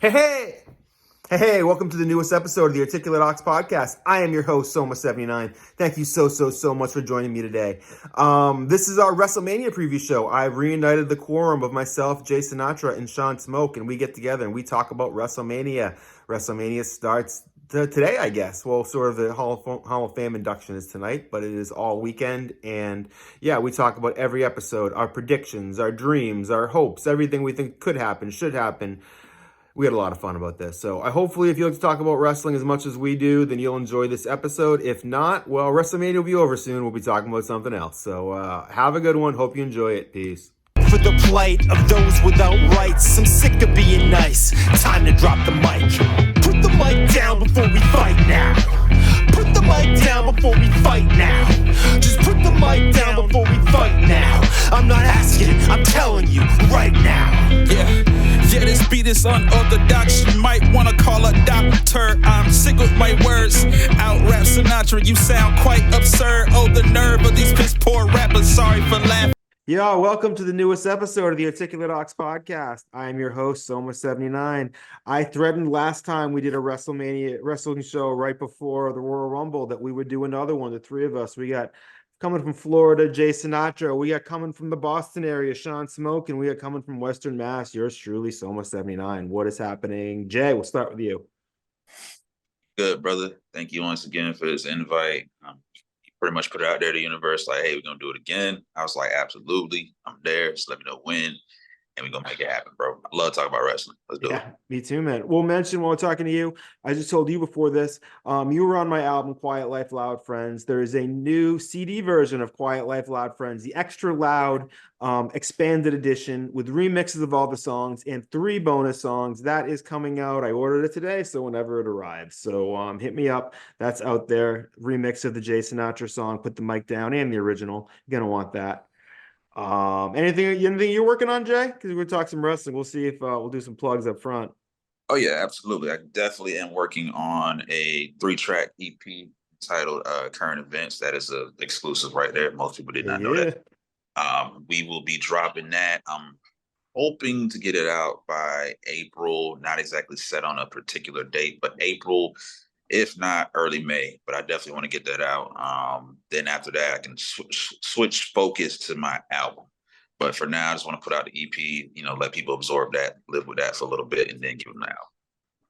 Hey, hey! Hey, welcome to the newest episode of the Articulate Ox podcast. I am your host, Soma79. Thank you so much for joining me today. This is our Wrestlemania preview show. I've reunited the quorum of myself, Jay Sinatra, and Shawn Smoke, and we get together and we talk about Wrestlemania. Wrestlemania starts today, I guess. Well, sort of the Hall of Fame induction is tonight, but it is all weekend. And yeah, we talk about every episode, our predictions, our dreams, our hopes, everything we think could happen, should happen. We had a lot of fun about this. So hopefully if you like to talk about wrestling as much as we do, then you'll enjoy this episode. If not, well, WrestleMania will be over soon. We'll be talking about something else. So have a good one. Hope you enjoy it. Peace. For the plight of those without rights, I'm sick of being nice. Time to drop the mic. Put the mic down before we fight now. Put the mic down before we fight now. Just put the mic down before we fight now. I'm not asking, I'm telling you right now. Yeah, this beat is unorthodox. You might wanna call a doctor. I'm sick with my words. Out rap Sinatra, you sound quite absurd. Oh, the nerve of these piss poor rappers. Sorry for laughing. Yeah, welcome to the newest episode of the Articulate Ox podcast. I am your host, Soma79. I threatened last time we did a Wrestlemania wrestling show right before the Royal Rumble that we would do another one, the three of us. We got coming from Florida, Jay Sinatra. We got coming from the Boston area, Shawn Smoke, and we got coming from Western Mass, yours truly, Soma79. What is happening? Jay, we'll start with you. Good, brother. Thank you once again for this invite. Pretty much put it out there to the universe, like, hey, we're gonna do it again. I was like, absolutely, I'm there. Just let me know when, and we're gonna make it happen, bro. I love talking about wrestling. Let's do it. Me too, man. We'll mention while we're talking to you, I just told you before this, you were on my album Quiet Life Loud Friends. There is a new CD version of Quiet Life Loud Friends, the extra loud expanded edition with remixes of all the songs and 3 bonus songs. That is coming out. I ordered it today, so whenever it arrives. So hit me up. That's out there. Remix of the Jay Sinatra song, Put the Mic Down, and the original. You're gonna want that. Anything you're working on, Jay? Because we're talking some wrestling. We'll see if we'll do some plugs up front. Oh yeah, absolutely. I definitely am working on a 3-track EP titled Current Events. That is an exclusive right there. Most people did not know that. We will be dropping that. I'm hoping to get it out by April. Not exactly set on a particular date, but April, if not early May. But I definitely want to get that out. Then after that, I can switch focus to my album. But for now, I just want to put out the EP, let people absorb that, live with that for a little bit, and then give them the album.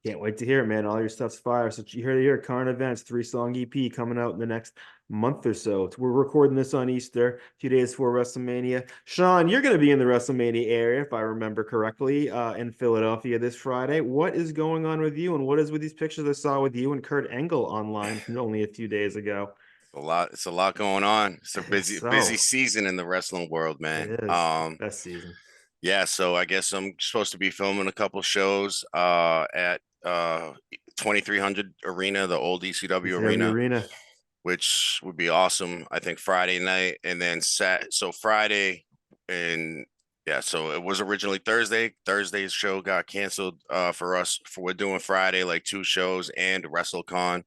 Can't wait to hear it, man. All your stuff's fire. So you heard it here, Current Events, 3-song EP coming out in the next month or so. We're recording this on Easter, a few days before WrestleMania. Shawn, you're going to be in the WrestleMania area, if I remember correctly, in Philadelphia this Friday. What is going on with you, and what is with these pictures I saw with you and Kurt Angle online from only a few days ago? It's a lot going on. It's a busy season in the wrestling world, man. It is. Best season. Yeah, so I guess I'm supposed to be filming a couple shows at 2300 Arena, the old ECW arena, which would be awesome. I think Friday night, and then Friday, and yeah, so it was originally Thursday. Thursday's show got canceled for us. We're doing Friday, like 2 shows and WrestleCon.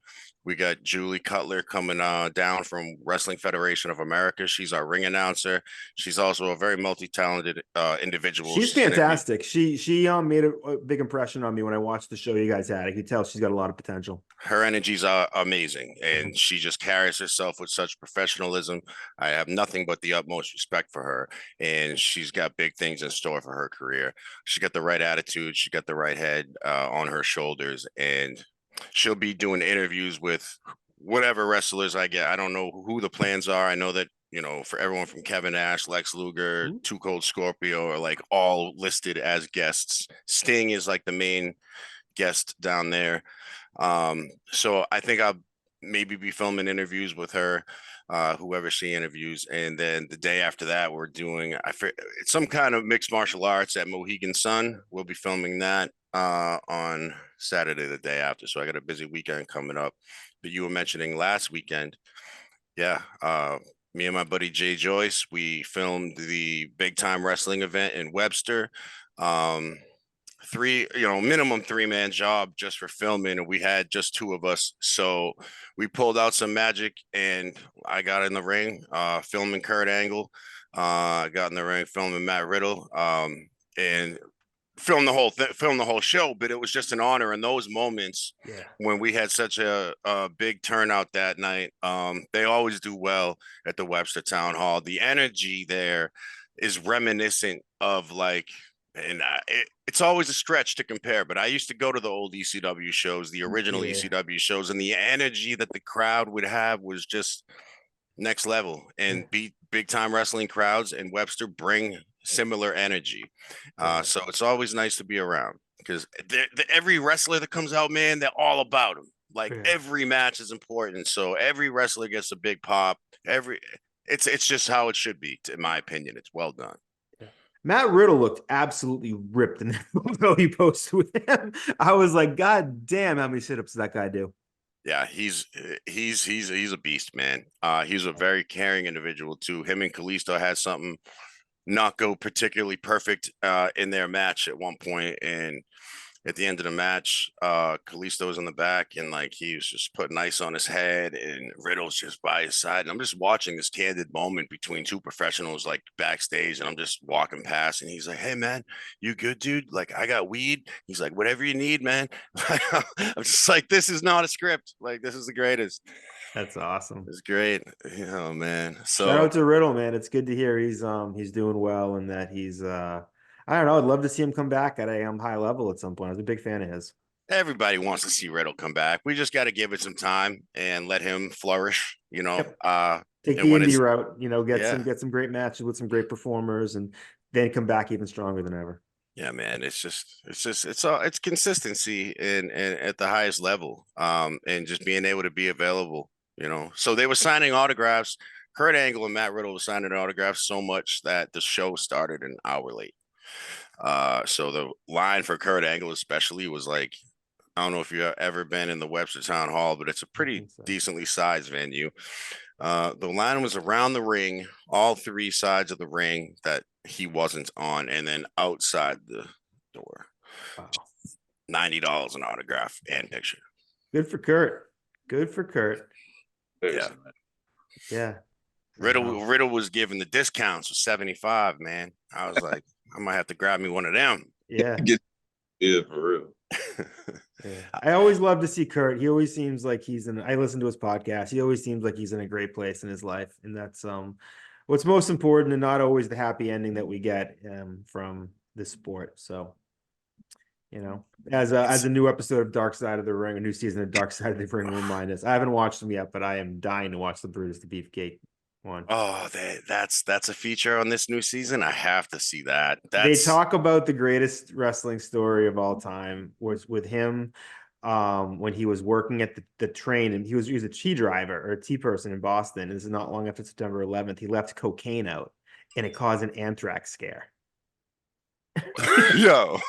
We got Julie Cutler coming down from Wrestling Federation of America. She's our ring announcer. She's also a very multi-talented individual. She's fantastic. She made a big impression on me when I watched the show you guys had. I could tell she's got a lot of potential. Her energy's amazing, and she just carries herself with such professionalism. I have nothing but the utmost respect for her, and she's got big things in store for her career. She got the right attitude. She got the right head on her shoulders, and she'll be doing interviews with whatever wrestlers I get. I don't know who the plans are. I know that, for everyone from Kevin Nash, Lex Luger, Too Cold Scorpio are like all listed as guests. Sting is like the main guest down there. So I think I'll maybe be filming interviews with her, whoever she interviews. And then the day after that, we're doing it's some kind of mixed martial arts at Mohegan Sun. We'll be filming that on Saturday, the day after. So I got a busy weekend coming up. But you were mentioning last weekend. Yeah. Me and my buddy Jay Joyce, we filmed the big time wrestling event in Webster. Minimum 3-man job just for filming, and we had just 2 of us. So we pulled out some magic, and I got in the ring, filming Kurt Angle. I got in the ring filming Matt Riddle. And film the whole show, but it was just an honor in those moments when we had such a big turnout that night. They always do well at the Webster Town Hall. The energy there is reminiscent of like, and it's always a stretch to compare, but I used to go to the old ECW shows, the original ECW shows, and the energy that the crowd would have was just next level. And big time wrestling crowds and Webster bring similar energy. So it's always nice to be around because every wrestler that comes out, man, they're all about him. Like every match is important. So every wrestler gets a big pop. It's just how it should be, in my opinion. It's well done. Matt Riddle looked absolutely ripped in that photo he posted with him. I was like, God damn, how many sit-ups does that guy do? Yeah, he's a beast, man. He's a very caring individual too. Him and Kalisto had something not go particularly perfect in their match at one point, and at the end of the match, Kalisto was in the back and like he was just putting ice on his head and Riddle's just by his side. And I'm just watching this candid moment between two professionals like backstage, and I'm just walking past and he's like, "Hey man, you good, dude? Like I got weed." He's like, "Whatever you need, man." I'm just like, this is not a script. Like this is the greatest. That's awesome. It's great. Oh man. So shout out to Riddle, man. It's good to hear he's doing well and that he's I don't know. I'd love to see him come back at a high level at some point. I was a big fan of his. Everybody wants to see Riddle come back. We just got to give it some time and let him flourish, you know. Take the indie route, you know, get some great matches with some great performers and then come back even stronger than ever. Yeah, man. It's consistency and at the highest level. And just being able to be available, you know. So they were signing autographs. Kurt Angle and Matt Riddle were signing autographs so much that the show started an hour late. So the line for Kurt Angle especially was like, I don't know if you've ever been in the Webster Town Hall, but it's a pretty decently sized venue. The line was around the ring, all three sides of the ring that he wasn't on, and then outside the door. Wow. $90 an autograph and picture. Good for Kurt. Good for Kurt. Yeah. Yeah. Riddle was given the discounts for 75, man. I was like, I might have to grab me one of them. Yeah. Yeah, for real. Yeah. I always love to see Kurt. He always seems like I listen to his podcast. He always seems like he's in a great place in his life. And that's what's most important, and not always the happy ending that we get from this sport. So, you know, as a new episode of Dark Side of the Ring, a new season of Dark Side of the Ring will remind us. I haven't watched them yet, but I am dying to watch the Brutus the Beefcake one. Oh, that's a feature on this new season. I have to see that. They talk about the greatest wrestling story of all time was with him when he was working at the train, and he was a T driver or a T person in Boston. And this is not long after September 11th. He left cocaine out, and it caused an anthrax scare. Yo,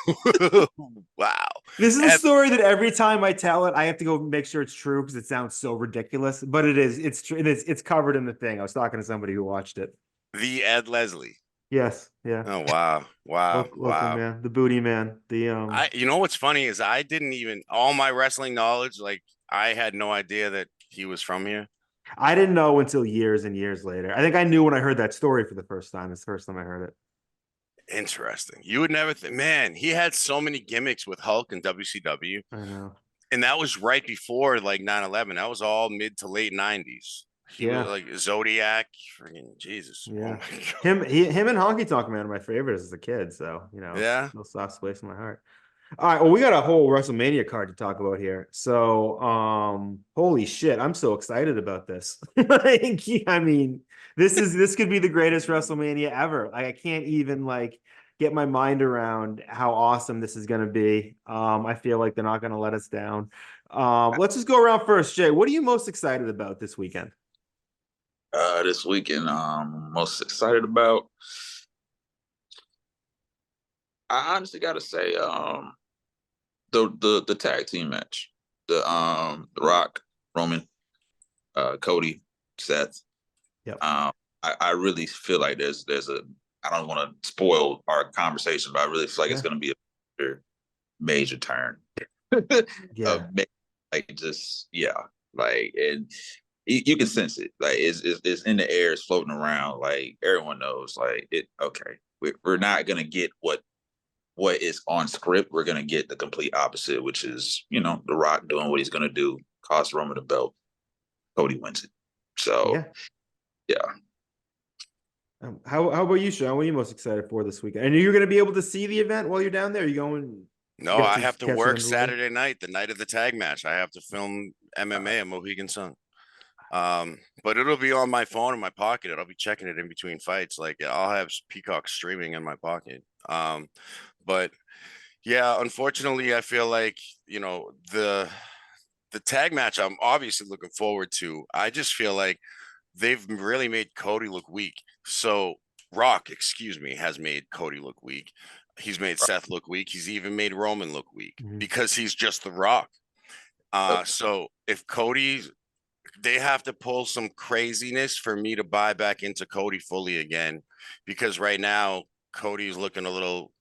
wow. This is a story that every time I tell it, I have to go make sure it's true because it sounds so ridiculous. But it is. It's true. It's covered in the thing. I was talking to somebody who watched it. The Ed Leslie. Yes. Yeah. Oh wow. Wow. Man. The booty man. You know what's funny is I didn't even all my wrestling knowledge. Like I had no idea that he was from here. I didn't know until years and years later. I think I knew when I heard that story for the first time. It's the first time I heard it. Interesting. You would never think, man, he had so many gimmicks with Hulk and WCW. I know. And that was right before like 9/11. That was all mid to late 90s. He was like Zodiac. Freaking Jesus. Yeah. Oh him and Honky Tonk Man are my favorites as a kid. So, you know, no soft place in my heart. All right. Well, we got a whole WrestleMania card to talk about here. So, holy shit. I'm so excited about this. I mean, this could be the greatest WrestleMania ever. I can't even get my mind around how awesome this is going to be. I feel like they're not going to let us down. Let's just go around first. Jay, what are you most excited about this weekend? This weekend, most excited about. I honestly got to say, the tag team match, the Rock, Roman, Cody, Seth. Yep. I really feel like there's a. I don't want to spoil our conversation, but I really feel like it's going to be a major turn. Yeah. And you can sense it. Like it's in the air, it's floating around. Like everyone knows. Like it. Okay, we're not going to get what what is on script, we're gonna get the complete opposite, which is, you know, The Rock doing what he's gonna do, cost Roman the belt, Cody wins it. So yeah. How about you, Sean? What are you most excited for this weekend? And you're going to be able to see the event while you're down there? Are you going? No, get I have to catch it work underway? Saturday night, the night of the tag match. I have to film MMA at Mohegan Sun. But it'll be on my phone in my pocket. I'll be checking it in between fights. Like I'll have Peacock streaming in my pocket. But yeah, unfortunately, I feel like, you know, the tag match I'm obviously looking forward to. I just feel like they've really made Cody look weak. So Rock, excuse me, has made Cody look weak. He's made Seth look weak. He's even made Roman look weak because he's just the Rock. So if Cody's, they have to pull some craziness for me to buy back into Cody fully again, because right now Cody's looking a little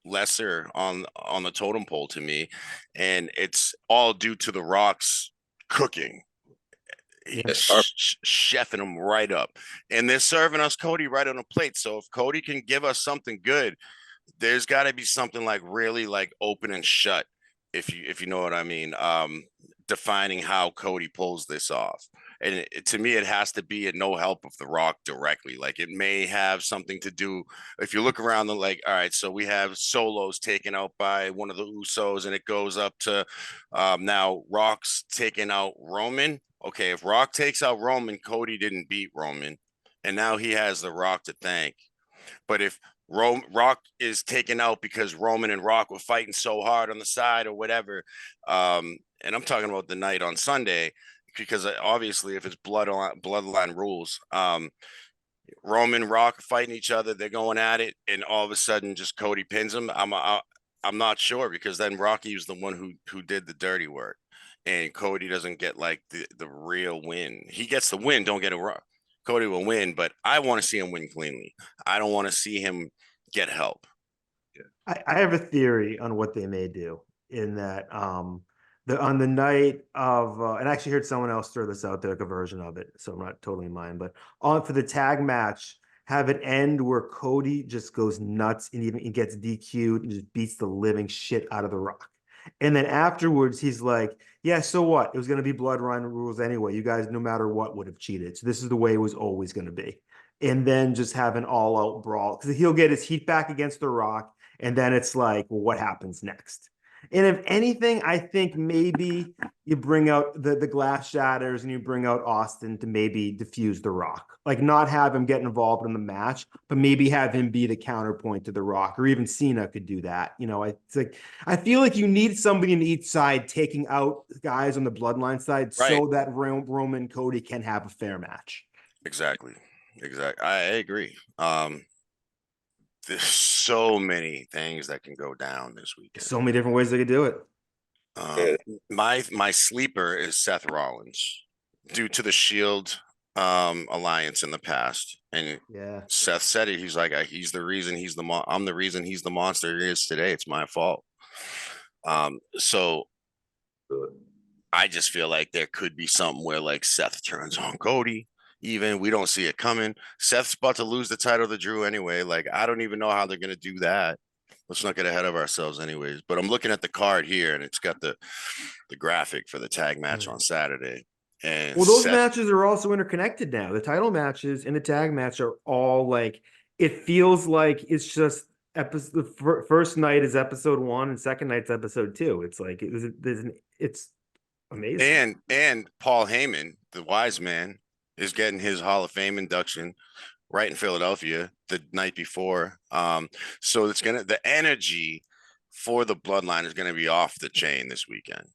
lesser on the totem pole to me, and it's all due to the Rock's cooking. Chefing them right up, and they're serving us Cody right on a plate. So if Cody can give us something good, there's got to be something like really like open and shut, if you know what I mean, defining how Cody pulls this off. And to me, it has to be at no help of The Rock directly. Like it may have something to do, if you look around the, like, all right, so we have Solos taken out by one of the Usos, and it goes up to now Rock's taking out Roman. Okay, if Rock takes out Roman, Cody didn't beat Roman, and now he has The Rock to thank. But if Rock is taken out because Roman and Rock were fighting so hard on the side or whatever, and I'm talking about the night on Sunday, because obviously if it's bloodline rules, Roman Rock fighting each other, they're going at it, and all of a sudden just Cody pins him. I'm not sure, because then Rocky was the one who did the dirty work, and Cody doesn't get like the real win. He gets the win, don't get it wrong. Cody will win, but I want to see him win cleanly. I don't want to see him get help. I have a theory on what they may do, in that on the night of and I actually heard someone else throw this out there, like a version of it, so I'm not totally mine, but on for the tag match, have it end where Cody just goes nuts and even he gets DQ'd and just beats the living shit out of The Rock. And then afterwards, he's like, yeah, so what? It was going to be bloodline rules anyway. You guys, no matter what, would have cheated. So this is the way it was always going to be. And then just have an all-out brawl, because he'll get his heat back against The Rock. And then it's like, well, what happens next? And if anything, I think maybe you bring out the glass shatters and you bring out Austin to maybe diffuse The Rock. Like not have him get involved in the match, but maybe have him be the counterpoint to The Rock, or even Cena could do that. You know, it's like, I feel like you need somebody on each side taking out guys on the bloodline side, right, so that Roman Cody can have a fair match. Exactly. I agree. There's so many things that can go down this weekend. So many different ways they could do it. My sleeper is Seth Rollins, due to the Shield alliance in the past, and yeah, Seth said it. He's like, he's the reason I'm the reason he's the monster he is today. It's my fault. So I just feel like there could be something where like Seth turns on Cody. Even we don't see it coming. Seth's about to lose the title to Drew anyway. Like, I don't even know how they're going to do that. Let's not get ahead of ourselves anyways. But I'm looking at the card here, and it's got the graphic for the tag match on Saturday. And well, those matches are also interconnected now. The title matches and the tag match are all like, it feels like it's just the first night is episode 1 and second night's episode 2. It's like it's amazing. And Paul Heyman, the wise man, is getting his Hall of Fame induction right in Philadelphia the night before. So it's the energy for the bloodline is gonna be off the chain this weekend.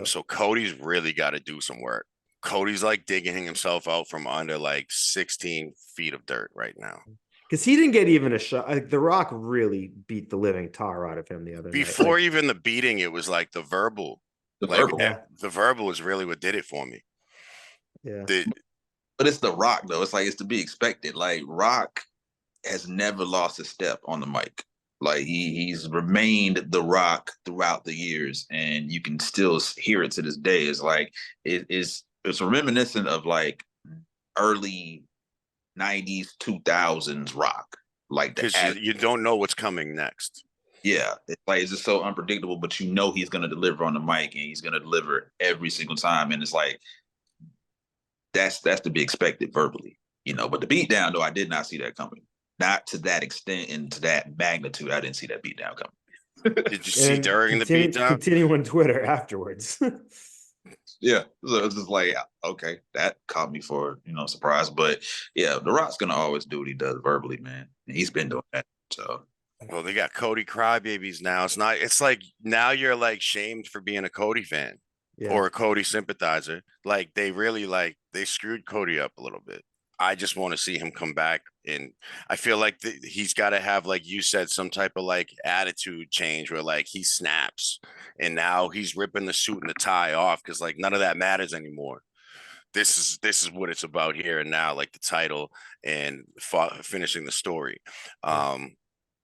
So Cody's really got to do some work. Cody's like digging himself out from under like 16 feet of dirt right now. Because he didn't get even a shot. Like, The Rock really beat the living tar out of him the other night. Before even the beating, it was like the verbal. The verbal is really what did it for me. Yeah. But it's The Rock, though. It's like, it's to be expected. Like, Rock has never lost a step on the mic. Like, he's remained The Rock throughout the years, and you can still hear it to this day. It's like, it's reminiscent of like early 90s, 2000s Rock. Like, because you don't know what's coming next. Yeah, it's like it's just so unpredictable, but you know he's gonna deliver on the mic and he's gonna deliver every single time. And it's like that's to be expected verbally, you know. But the beatdown, though, I did not see that coming. Not to that extent and to that magnitude. I didn't see that beatdown coming. Did you see And during the beatdown? continue on Twitter afterwards. Yeah, so it's just like okay, that caught me for surprise. But yeah, The Rock's gonna always do what he does verbally, man. And he's been doing that. So Well, they got Cody crybabies now. It's like now you're like shamed for being a Cody fan Yeah. or a Cody sympathizer. Like they really they screwed Cody up a little bit. I just want to see him come back, and I feel like he's got to have, like you said, some type of like attitude change where like he snaps, and now he's ripping the suit and the tie off because like none of that matters anymore. This is what it's about here and now, like the title and finishing the story.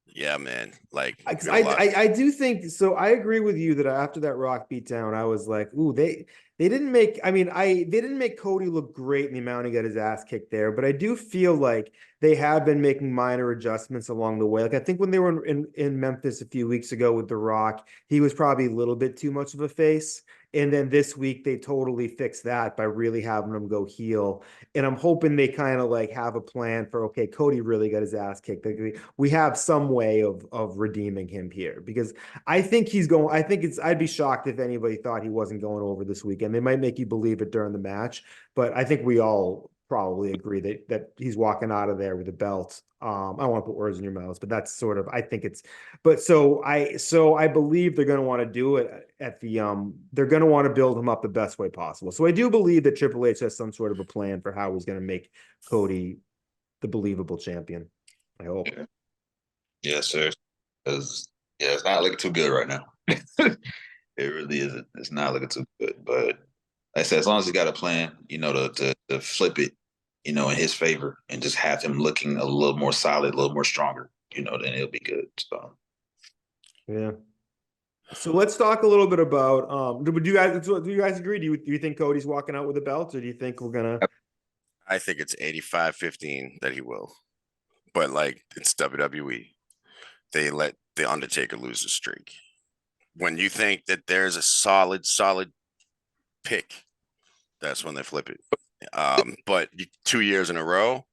Yeah, man. Like I do think so. I agree with you that after that Rock beatdown, I was like, ooh, they didn't make. I mean, they didn't make Cody look great in the amount he got his ass kicked there, but I do feel like they have been making minor adjustments along the way. Like I think when they were in Memphis a few weeks ago with The Rock, he was probably a little bit too much of a face. And then this week they totally fixed that by really having him go heel. And I'm hoping they kind of like have a plan for, okay, Cody really got his ass kicked. Like, we have some way of redeeming him here because I think he's going. I think I'd be shocked if anybody thought he wasn't going over this weekend. They might make you believe it during the match, but I think we all probably agree that he's walking out of there with a belt. I don't want to put words in your mouths, but that's sort of, I think it's, but I believe they're going to want to do it at the, they're going to want to build him up the best way possible. So I do believe that Triple H has some sort of a plan for how he's going to make Cody the believable champion. I hope. yes, sir. Because it's not looking too good right now. It really isn't. It's not looking too good. But like I said, as long as he got a plan, to flip it, in his favor and just have him looking a little more solid, a little more stronger, then it'll be good. So yeah. So let's talk a little bit about do you guys agree? Do you think Cody's walking out with a belt, or do you think we're gonna I think it's 85-15 that he will. But like it's WWE. They let the Undertaker lose the streak. When you think that there's a solid pick, that's when they flip it. But 2 years in a row,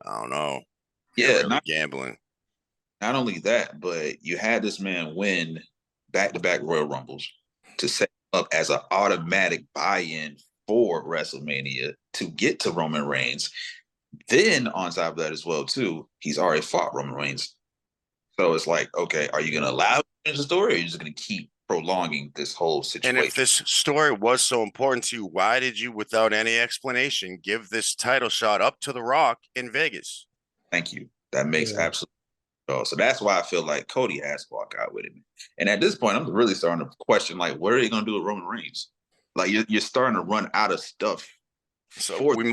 I don't know. You're yeah, really gambling. not only that, but you had this man win back-to-back Royal Rumbles to set up as an automatic buy-in for WrestleMania to get to Roman Reigns. Then on top of that as well, too, he's already fought Roman Reigns. So it's like, okay, are you going to allow the story, or are you just going to keep prolonging this whole situation? And if this story was so important to you, why did you, without any explanation, give this title shot up to The Rock in Vegas? Thank you. That makes absolute sense. So that's why I feel like Cody has to walk out with it. And at this point, I'm really starting to question, like, what are they going to do with Roman Reigns? Like, you're starting to run out of stuff. So we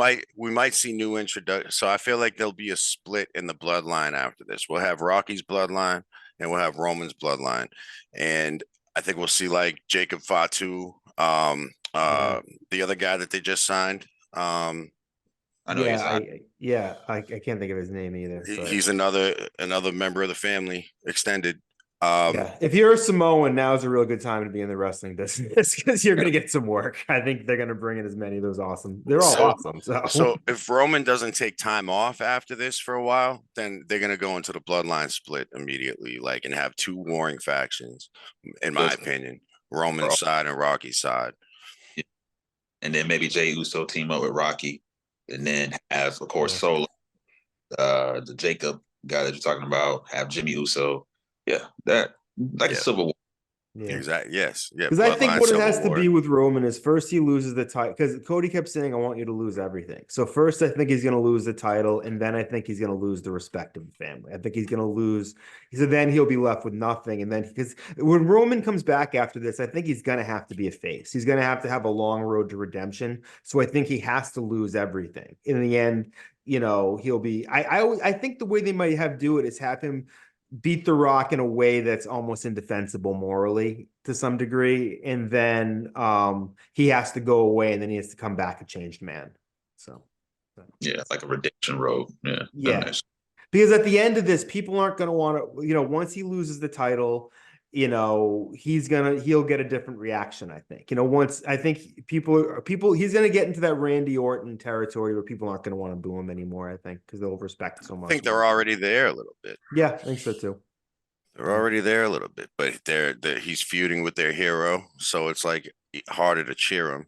might see new introduction. So I feel like there'll be a split in the bloodline after this. We'll have Rocky's bloodline and we'll have Roman's bloodline. And I think we'll see like Jacob Fatu, the other guy that they just signed. I know I can't think of his name either. He's another member of the family extended. If you're a Samoan, now's a real good time to be in the wrestling business because you're going to get some work. I think they're going to bring in as many of those awesome. They're all awesome. So if Roman doesn't take time off after this for a while, then they're going to go into the bloodline split immediately, like, and have two warring factions, in my opinion, Roman's side and Rocky's side. And then maybe Jey Uso team up with Rocky, and then have, of course, Solo, the Jacob guy that you're talking about, have Jimmy Uso. Yeah, that like a Civil War. Yeah. Exactly. Yes. Yeah. Because I think what it has to be with Roman is first he loses the title, because Cody kept saying, I want you to lose everything. So first I think he's going to lose the title, and then I think he's going to lose the respect of the family. I think he's going to lose. So then he'll be left with nothing. And then because when Roman comes back after this, I think he's going to have to be a face. He's going to have a long road to redemption. So I think he has to lose everything. In the end, he'll be. I think the way they might have do it is have him beat The Rock in a way that's almost indefensible morally to some degree, and then he has to go away, and then he has to come back a changed man. So yeah, like a redemption road. Yeah. Yeah. Because at the end of this, people aren't going to want to, once he loses the title, he'll get a different reaction, I think. Once I think he's going to get into that Randy Orton territory where people aren't going to want to boo him anymore, I think, because they'll respect so I much. think they're already there a little bit. Yeah, I think so too. They're already there a little bit, but he's feuding with their hero, so it's like harder to cheer him.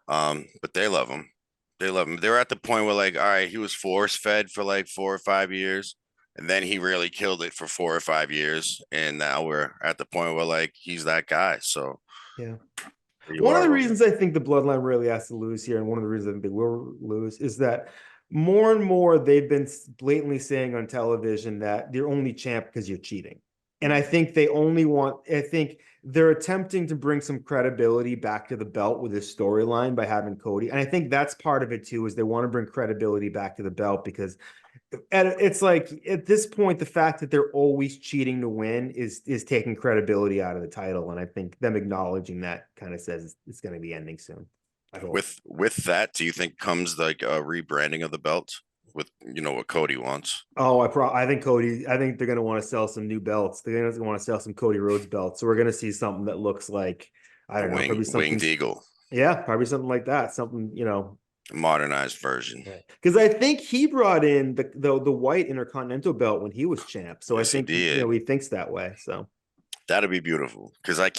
But they love him. They love him. They're at the point where, like, all right, he was force fed for like 4 or 5 years, and then he really killed it for 4 or 5 years, and now we're at the point where like he's that guy. So yeah. you One of the are. reasons I think the bloodline really has to lose here, and one of the reasons I think they will lose, is that more and more they've been blatantly saying on television that you're only champ because you're cheating. And I think I think they're attempting to bring some credibility back to the belt with this storyline by having Cody. And I think that's part of it too, is they want to bring credibility back to the belt because it's like at this point, the fact that they're always cheating to win is taking credibility out of the title. And I think them acknowledging that kind of says it's going to be ending soon. I hope. With that, do you think comes like a rebranding of the belt with what Cody wants? Oh, I think I think they're going to want to sell some new belts. They're going to want to sell some Cody Rhodes belts. So we're going to see something that looks like, I don't know, probably something. Winged Eagle. Yeah, probably something like that. Something, modernized version. Because I think he brought in the white Intercontinental belt when he was champ. So Yes, I think he thinks that way. So that'd be beautiful. Because I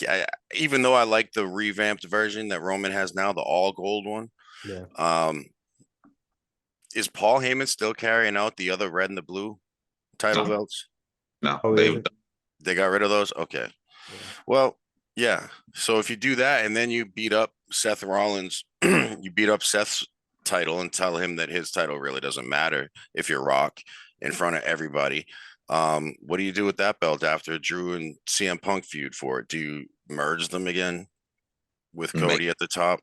even though I like the revamped version that Roman has now, the all gold one. Yeah. Is Paul Heyman still carrying out the other red and the blue title belts? No, Oh, they got rid of those. Okay. Yeah. Well, yeah. So if you do that and then you beat up Seth Rollins, you beat up Seth's title and tell him that his title really doesn't matter if you're Rock in front of everybody. What do you do with that belt after Drew and CM Punk feud for it? Do you merge them again with Cody at the top?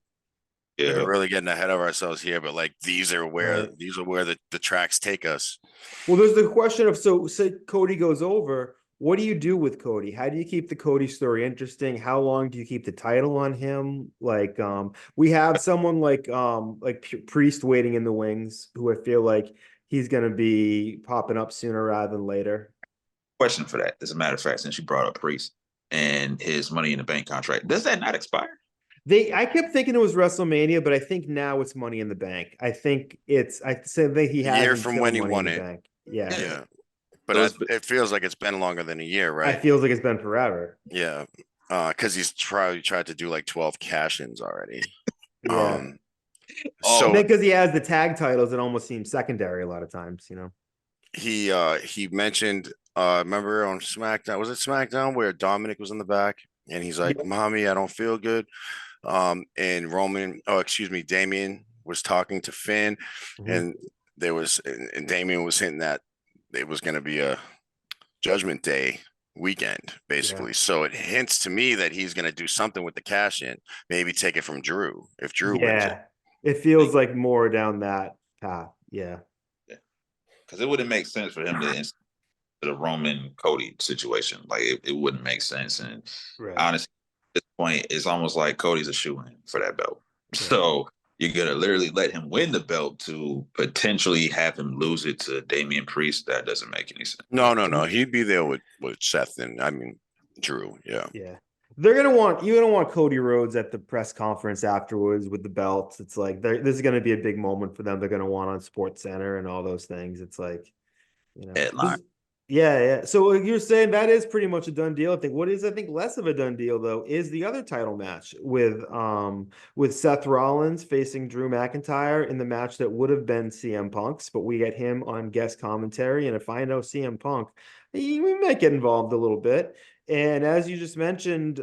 Yeah, We're really getting ahead of ourselves here, but like these are where the tracks take us. Well, there's the question of say Cody goes over. What do you do with Cody? How do you keep the Cody story interesting? How long do you keep the title on him? Like, we have someone like Priest waiting in the wings, who I feel like he's going to be popping up sooner rather than later. question for that. As a matter of fact, since you brought up Priest and his Money in the Bank contract, does that not expire? I kept thinking it was WrestleMania, but I think now it's Money in the Bank. I think I said that he has a year from when he won it. Bank. Yeah. But it feels like it's been longer than a year, right? It feels like it's been forever. Yeah. Because he's probably tried to do like 12 cash-ins already. Yeah. So because he has the tag titles, it almost seems secondary a lot of times, He mentioned remember on SmackDown, was it SmackDown where Dominic was in the back and he's like, "Mommy, I don't feel good." And Damian was talking to Finn, and Damian was hinting that it was going to be a Judgment Day weekend, basically. So it hints to me that he's going to do something with the cash in, maybe take it from Drew if Drew wins it feels like more down that path. Yeah. Because it wouldn't make sense for him to the Roman Cody situation. Like it wouldn't make sense. And honestly, at this point, it's almost like Cody's a shoe-in for that belt. Yeah. So you're gonna literally let him win the belt to potentially have him lose it to Damian Priest. That doesn't make any sense. No. He'd be there with Seth and Drew. Yeah. You're gonna want Cody Rhodes at the press conference afterwards with the belts. It's like this is gonna be a big moment for them. They're gonna want on Sports Center and all those things. It's like, headline. Yeah. So you're saying that is pretty much a done deal. I think what is less of a done deal though is the other title match with Seth Rollins facing Drew McIntyre in the match that would have been CM Punk's, but we get him on guest commentary. And if I know CM Punk, we might get involved a little bit. And as you just mentioned,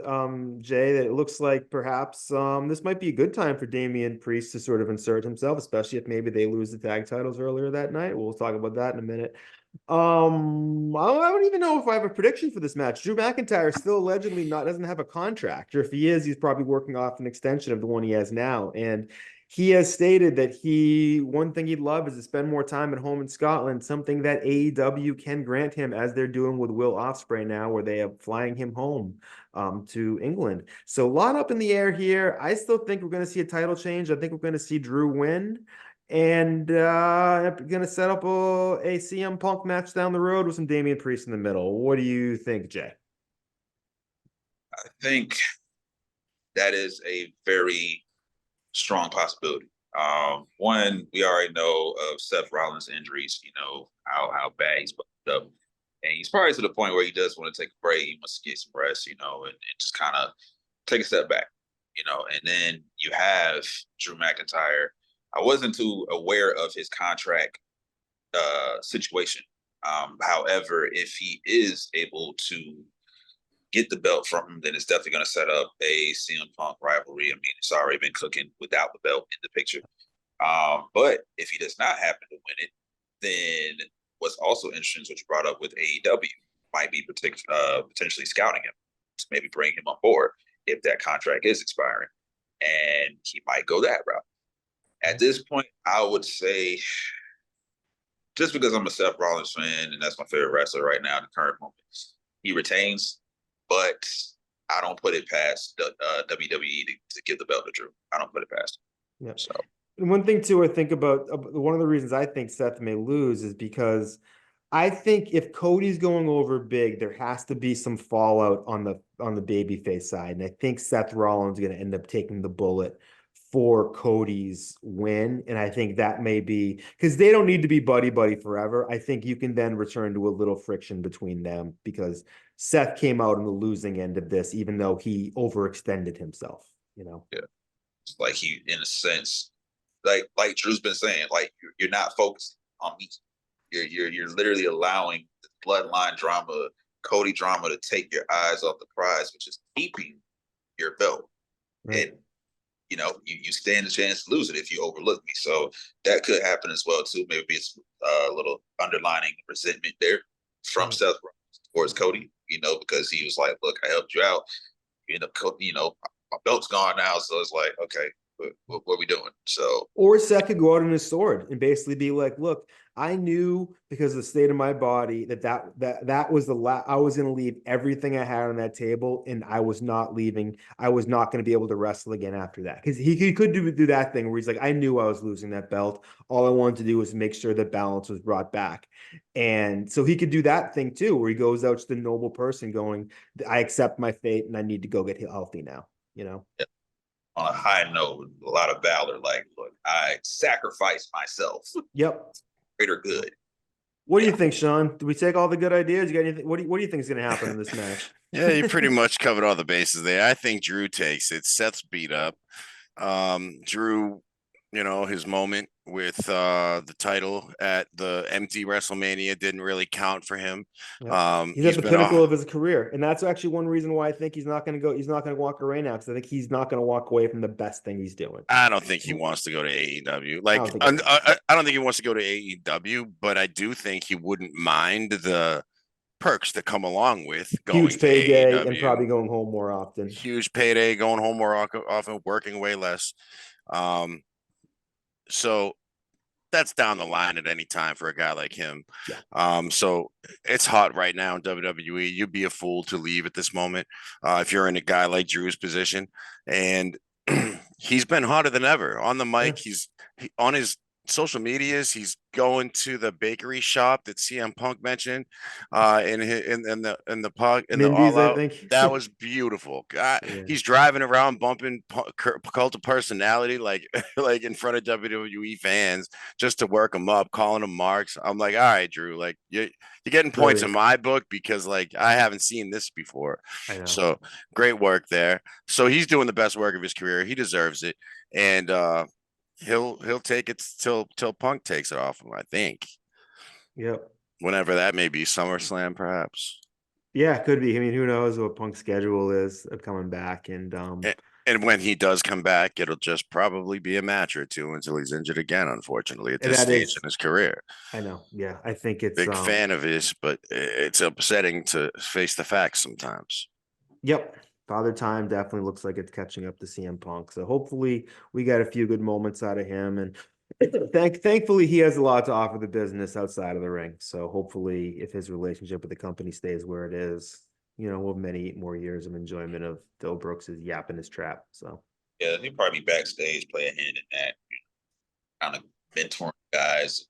Jay, that it looks like perhaps this might be a good time for Damian Priest to sort of insert himself, especially if maybe they lose the tag titles earlier that night. We'll talk about that in a minute. I don't even know if I have a prediction for this match. Drew McIntyre still allegedly doesn't have a contract, or if he is, he's probably working off an extension of the one he has now. And he has stated that one thing he'd love is to spend more time at home in Scotland, something that AEW can grant him, as they're doing with Will Ospreay now, where they are flying him home to England. So a lot up in the air here. I still think we're going to see a title change. I think we're going to see Drew win. And gonna set up a CM Punk match down the road with some Damian Priest in the middle. What do you think, Jay? I think that is a very strong possibility. One, we already know of Seth Rollins' injuries, how bad he's bumped up. And he's probably to the point where he does want to take a break. He wants to get some rest, and just kind of take a step back, And then you have Drew McIntyre. I wasn't too aware of his contract situation. However, if he is able to get the belt from him, then it's definitely going to set up a CM Punk rivalry. I mean, it's already been cooking without the belt in the picture. But if he does not happen to win it, then what's also interesting is what you brought up with AEW might be potentially scouting him to maybe bring him on board if that contract is expiring. And he might go that route. At this point, I would say, just because I'm a Seth Rollins fan and that's my favorite wrestler right now in the current moment, he retains, but I don't put it past the WWE to give the belt to Drew. I don't put it past him. Yeah. So. And one thing too, I think about one of the reasons I think Seth may lose is because I think if Cody's going over big, there has to be some fallout on the babyface side, and I think Seth Rollins is going to end up taking the bullet for Cody's win, and I think that may be because they don't need to be buddy forever. I think you can then return to a little friction between them because Seth came out on the losing end of this, even though he overextended himself. Yeah, it's like he, in a sense, like Drew's been saying, like you're not focused on me. You're literally allowing the bloodline drama, Cody drama, to take your eyes off the prize, which is keeping your belt. Right. And you stand a chance to lose it if you overlook me. So that could happen as well too. Maybe it's a little underlining resentment there from Seth Rollins towards Cody. Because he was like, "Look, I helped you out. My belt's gone now." So it's like, okay, what are we doing? So, or Seth could go out on his sword and basically be like, "Look, I knew because of the state of my body that was I was going to leave everything I had on that table, and I was not leaving. I was not going to be able to wrestle again after that." Because he could do that thing where he's like, "I knew I was losing that belt. All I wanted to do was make sure that balance was brought back." And so he could do that thing too, where he goes out to the noble person going, "I accept my fate and I need to go get healthy now." Yeah. On a high note, a lot of valor. Like, look, I sacrificed myself. Yep. Greater good. What do you think, Sean? Do we take all the good ideas? You got anything? What do you think is going to happen in this match? Yeah, you pretty much covered all the bases there. I think Drew takes it. Seth's beat up. Drew, his moment with the title at the empty Wrestlemania didn't really count for him. Yeah. He's at the pinnacle of his career, and that's actually one reason why I think he's not going to go. He's not going to walk away now because I think he's not going to walk away from the best thing he's doing. I don't think he wants to go to AEW. I don't think he wants to go to AEW, but I do think he wouldn't mind the perks that come along with going huge payday to AEW. And probably going home more often. Huge payday, going home more often, working way less. So that's down the line at any time for a guy like him. Yeah. So it's hot right now in WWE. You'd be a fool to leave at this moment if you're in a guy like Drew's position. And he's been hotter than ever on the mic. Yeah. He's on his social medias. He's going to the bakery shop that CM Punk mentioned in the All Out. I think. That was beautiful. God, yeah. He's driving around bumping Cult of Personality like in front of WWE fans just to work them up, calling them marks. I'm like, all right, Drew, like you're getting points in my book because like I haven't seen this before. So great work there. So he's doing the best work of his career. He deserves it. And he'll take it till Punk takes it off him, I think. Yep. Whenever that may be, SummerSlam perhaps. Yeah, it could be. I mean, who knows what Punk's schedule is of coming back, and when he does come back, it'll just probably be a match or two until he's injured again. Unfortunately, at this stage in his career. I know. Yeah, I think it's big fan of his, but it's upsetting to face the facts sometimes. Yep. Father Time definitely looks like it's catching up to CM Punk. So hopefully we got a few good moments out of him. And thankfully he has a lot to offer the business outside of the ring. So hopefully if his relationship with the company stays where it is, we'll have many more years of enjoyment of Phil Brooks' yap in his trap. So yeah, he'll probably be backstage, play a hand in that, kind of mentoring guys,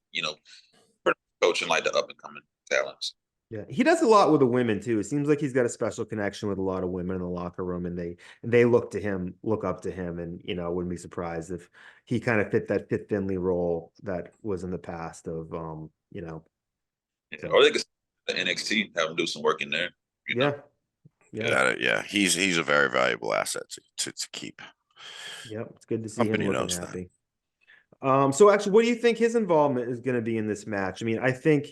coaching like the up and coming talents. Yeah, he does a lot with the women too. It seems like he's got a special connection with a lot of women in the locker room, and they look up to him, and wouldn't be surprised if he kind of fit that Fit Finley role that was in the past of Yeah, or they could the NXT have him do some work in there. Yeah. Yeah, he's a very valuable asset to keep. Yep, it's good to see Company him looking knows happy. So actually, what do you think his involvement is going to be in this match? I mean, I think,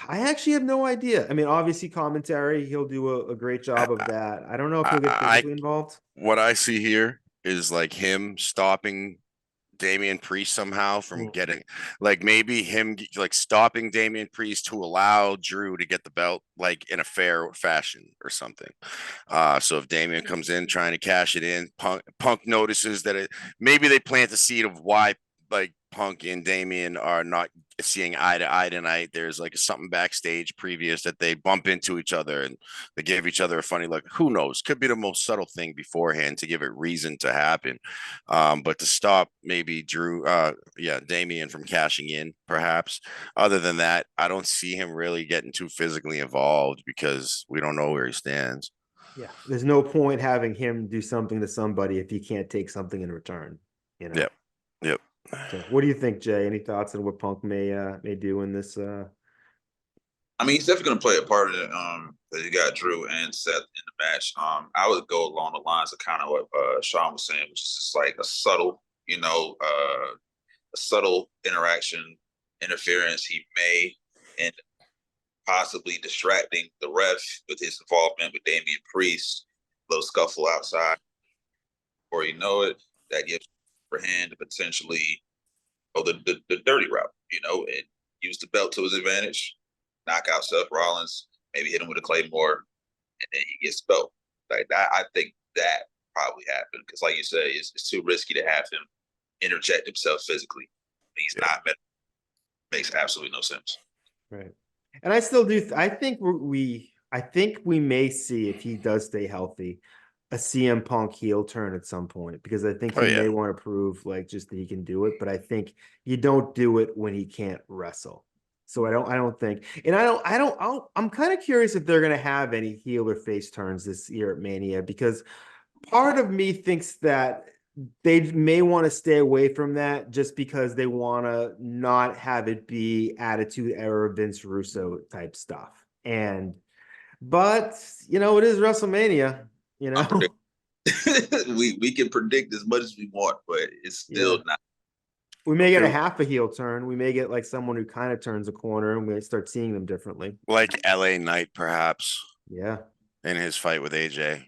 I actually have no idea. I mean, obviously commentary, he'll do a great job of that. I don't know if he'll get physically involved. What I see here is like him stopping Damian Priest somehow from getting, like, maybe him like stopping Damian Priest to allow Drew to get the belt like in a fair fashion or something. So if Damian comes in trying to cash it in, Punk notices that maybe they plant the seed of why like Punk and Damian are not seeing eye to eye tonight. There's like something backstage previous that they bump into each other and they give each other a funny look. Who knows? Could be the most subtle thing beforehand to give it reason to happen. But to stop maybe Damian from cashing in, perhaps. Other than that, I don't see him really getting too physically involved because we don't know where he stands. Yeah, there's no point having him do something to somebody if he can't take something in return. Yep. So, what do you think, Jay? Any thoughts on what Punk may do in this? I mean, he's definitely going to play a part of it. Because you got Drew and Seth in the match. I would go along the lines of kind of what Shawn was saying, which is just like a subtle, a subtle interference he may end possibly distracting the ref with his involvement with Damian Priest, a little scuffle outside. Before you know it, that gives for hand to potentially go the dirty route, and use the belt to his advantage, knock out Seth Rollins, maybe hit him with a Claymore, and then he gets the belt. Like that, I think that probably happened because, like you say, it's too risky to have him interject himself physically. He's not. Makes absolutely no sense. Right. And I still do. I think we may see, if he does stay healthy, a CM Punk heel turn at some point, because I think he may want to prove like just that he can do it. But I think you don't do it when he can't wrestle. So I don't think, and I'm kind of curious if they're going to have any heel or face turns this year at Mania, because part of me thinks that they may want to stay away from that just because they want to not have it be Attitude Era Vince Russo type stuff. But it is WrestleMania, we can predict as much as we want, but it's still not. We may get a half a heel turn. We may get like someone who kind of turns a corner, and we start seeing them differently. Like LA Knight, perhaps. Yeah. In his fight with AJ.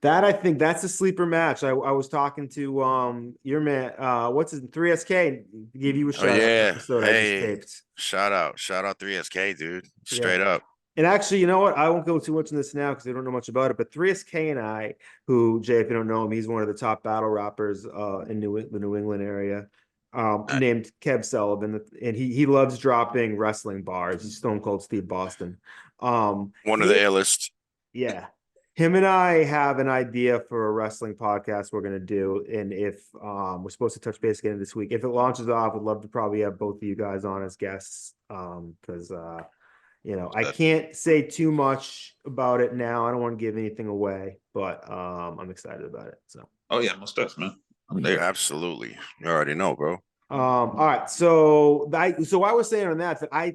That, I think that's a sleeper match. I was talking to your man, what's his 3SK, give you a shout out episode I just taped. Shout out 3SK, dude. Straight up. And actually, you know what? I won't go too much in this now because I don't know much about it. But 3SK and I, who, Jay, if you don't know him, he's one of the top battle rappers in the New England area, named Kev Sullivan, and he loves dropping wrestling bars. He's Stone Cold Steve Boston. One of the A-list. Yeah. Him and I have an idea for a wrestling podcast we're going to do. And if we're supposed to touch base again this week, if it launches off, I'd love to probably have both of you guys on as guests. Because, I can't say too much about it now. I don't want to give anything away, but I'm excited about it. So. Oh, yeah, most definitely, man. I'm there. Absolutely. You already know, bro. All right. So I was saying on that I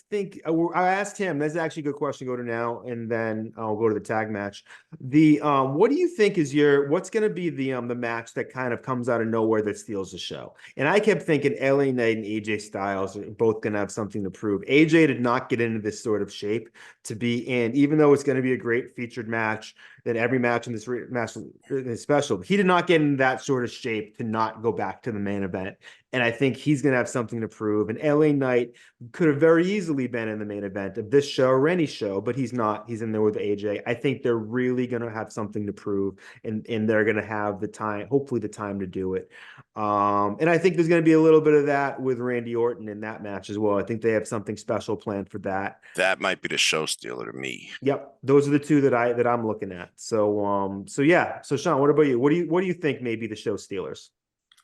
think I asked him, that's actually a good question to go to now, and then I'll go to the tag match. What do you think is what's going to be the match that kind of comes out of nowhere that steals the show? And I kept thinking LA Knight and AJ Styles are both going to have something to prove. AJ did not get into this sort of shape to be in, even though it's going to be a great featured match. That every match in this match is special. He did not get in that sort of shape to not go back to the main event. And I think he's going to have something to prove. And LA Knight could have very easily been in the main event of this show or any show, but he's not. He's in there with AJ. I think they're really going to have something to prove, and they're going to have the time, hopefully the time to do it. And I think there's going to be a little bit of that with Randy Orton in that match as well. I think they have something special planned for that. That might be the show stealer to me. Yep. Those are the two that I'm looking at. So yeah. So Shawn, what about you? What do you think may be the show stealers?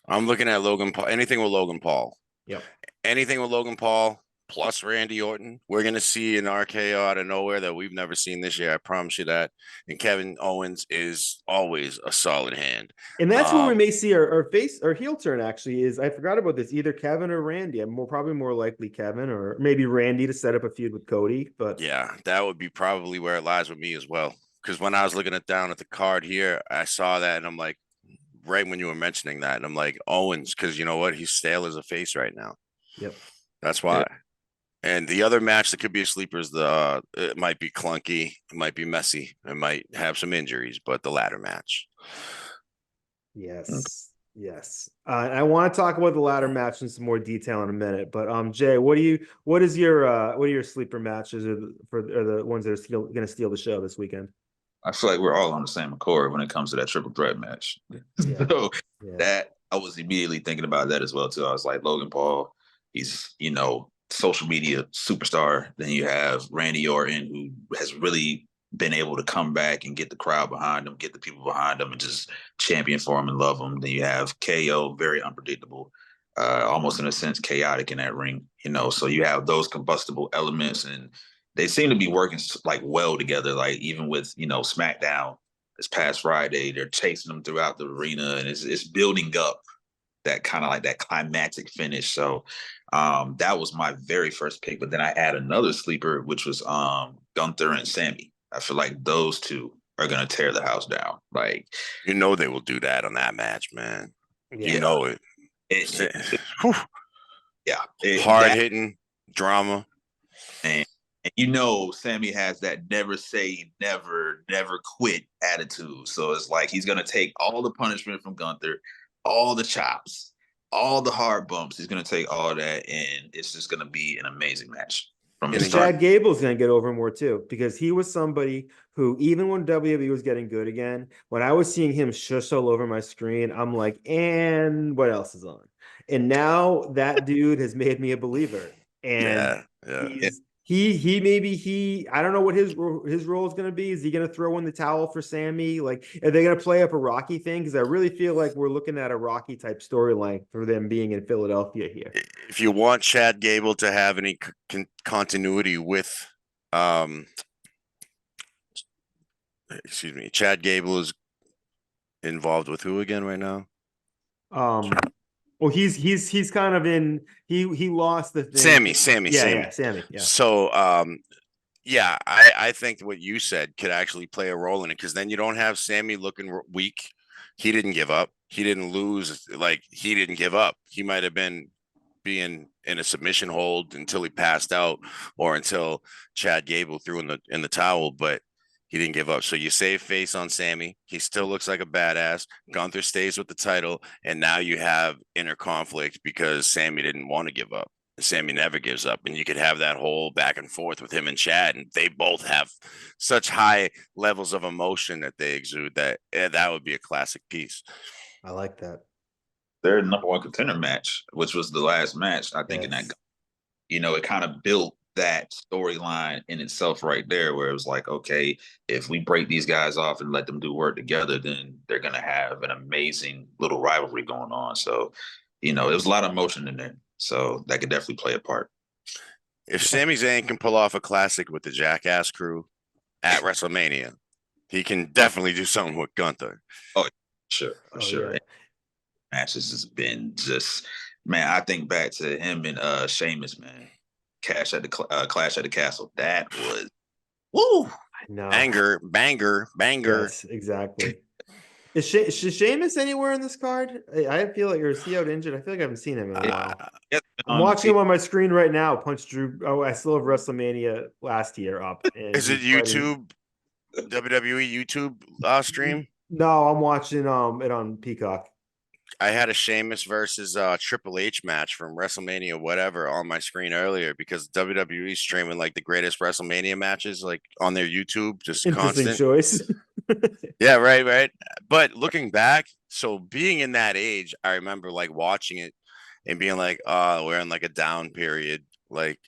I'm looking at Logan Paul. Anything with Logan Paul. Yep. Anything with Logan Paul plus Randy Orton. We're gonna see an RKO out of nowhere that we've never seen this year. I promise you that. And Kevin Owens is always a solid hand. And that's where we may see our face, our heel turn. Actually, is I forgot about this. Either Kevin or Randy. I'm probably more likely Kevin, or maybe Randy to set up a feud with Cody. But yeah, that would be probably where it lies with me as well. Because when I was looking down at the card here, I saw that and I'm like, right when you were mentioning that, and I'm like, Owens, because you know what, he's stale as a face right now. Yep, that's why. And the other match that could be a sleeper is it might be clunky, it might be messy, it might have some injuries, but the ladder match. Yes. I want to talk about the ladder match in some more detail in a minute. But Jay, what are your sleeper matches or the ones that are going to steal the show this weekend? I feel like we're all on the same accord when it comes to that triple threat match. Yeah. So that I was immediately thinking about that as well too. I was like, Logan Paul, he's social media superstar. Then you have Randy Orton, who has really been able to come back and get the crowd behind him, get the people behind him, and just champion for him and love him. Then you have KO, very unpredictable, almost in a sense chaotic in that ring. So you have those combustible elements, and they seem to be working like well together. Like even with SmackDown this past Friday, they're chasing them throughout the arena, and it's building up that kind of like that climactic finish. So that was my very first pick. But then I add another sleeper, which was Gunther and Sammy. I feel like those two are gonna tear the house down. Like they will do that on that match, man. Yeah. Hard hitting drama. And Sammy has that never say never, never quit attitude. So it's like he's gonna take all the punishment from Gunther, all the chops, all the hard bumps. He's gonna take all that, and it's just gonna be an amazing match. And Chad Gable's going to get over more too, because he was somebody who, even when WWE was getting good again, when I was seeing him shush all over my screen, I'm like, and what else is on? And now that dude has made me a believer. And I don't know what his role is going to be. Is he going to throw in the towel for Sammy? Like, are they going to play up a Rocky thing? Because I really feel like we're looking at a Rocky type storyline for them being in Philadelphia here. If you want Chad Gable to have any continuity with, Chad Gable is involved with who again right now? Well, he's kind of in. He lost the Sammy. thing. Sammy. Yeah. So, I think what you said could actually play a role in it, because then you don't have Sammy looking weak. He didn't give up. He didn't lose. Like, he didn't give up. He might have been being in a submission hold until he passed out, or until Chad Gable threw in the towel, but he didn't give up. So you save face on Sammy. He still looks like a badass. Gunther stays with the title, and now you have inner conflict because Sammy didn't want to give up. Sammy never gives up, and you could have that whole back and forth with him and Chad, and they both have such high levels of emotion that they exude that would be a classic piece. I like that. Their number one contender match, which was the last match, I think, in that, it kind of built that storyline in itself right there, where it was like, okay, if we break these guys off and let them do work together, then they're going to have an amazing little rivalry going on. So, there was a lot of emotion in there. So that could definitely play a part. If Sami Zayn can pull off a classic with the Jackass crew at WrestleMania, he can definitely do something with Gunther. Oh, sure. Yeah. Matches has been just, man, I think back to him and Sheamus, man. Clash at the Castle. That was, woo! I know. Banger. Yes, exactly. Is Sheamus anywhere in this card? I feel like, or is he out injured? I feel like I haven't seen him in a while. I'm watching him on my screen right now. Punch Drew. Oh, I still have WrestleMania last year up. Is it YouTube? WWE YouTube stream? No, I'm watching it on Peacock. I had a Sheamus versus Triple H match from WrestleMania whatever on my screen earlier, because WWE is streaming like the greatest WrestleMania matches like on their YouTube, just interesting constant choice. Yeah, right. But looking back, so being in that age, I remember like watching it and being like, oh, we're in like a down period. Like,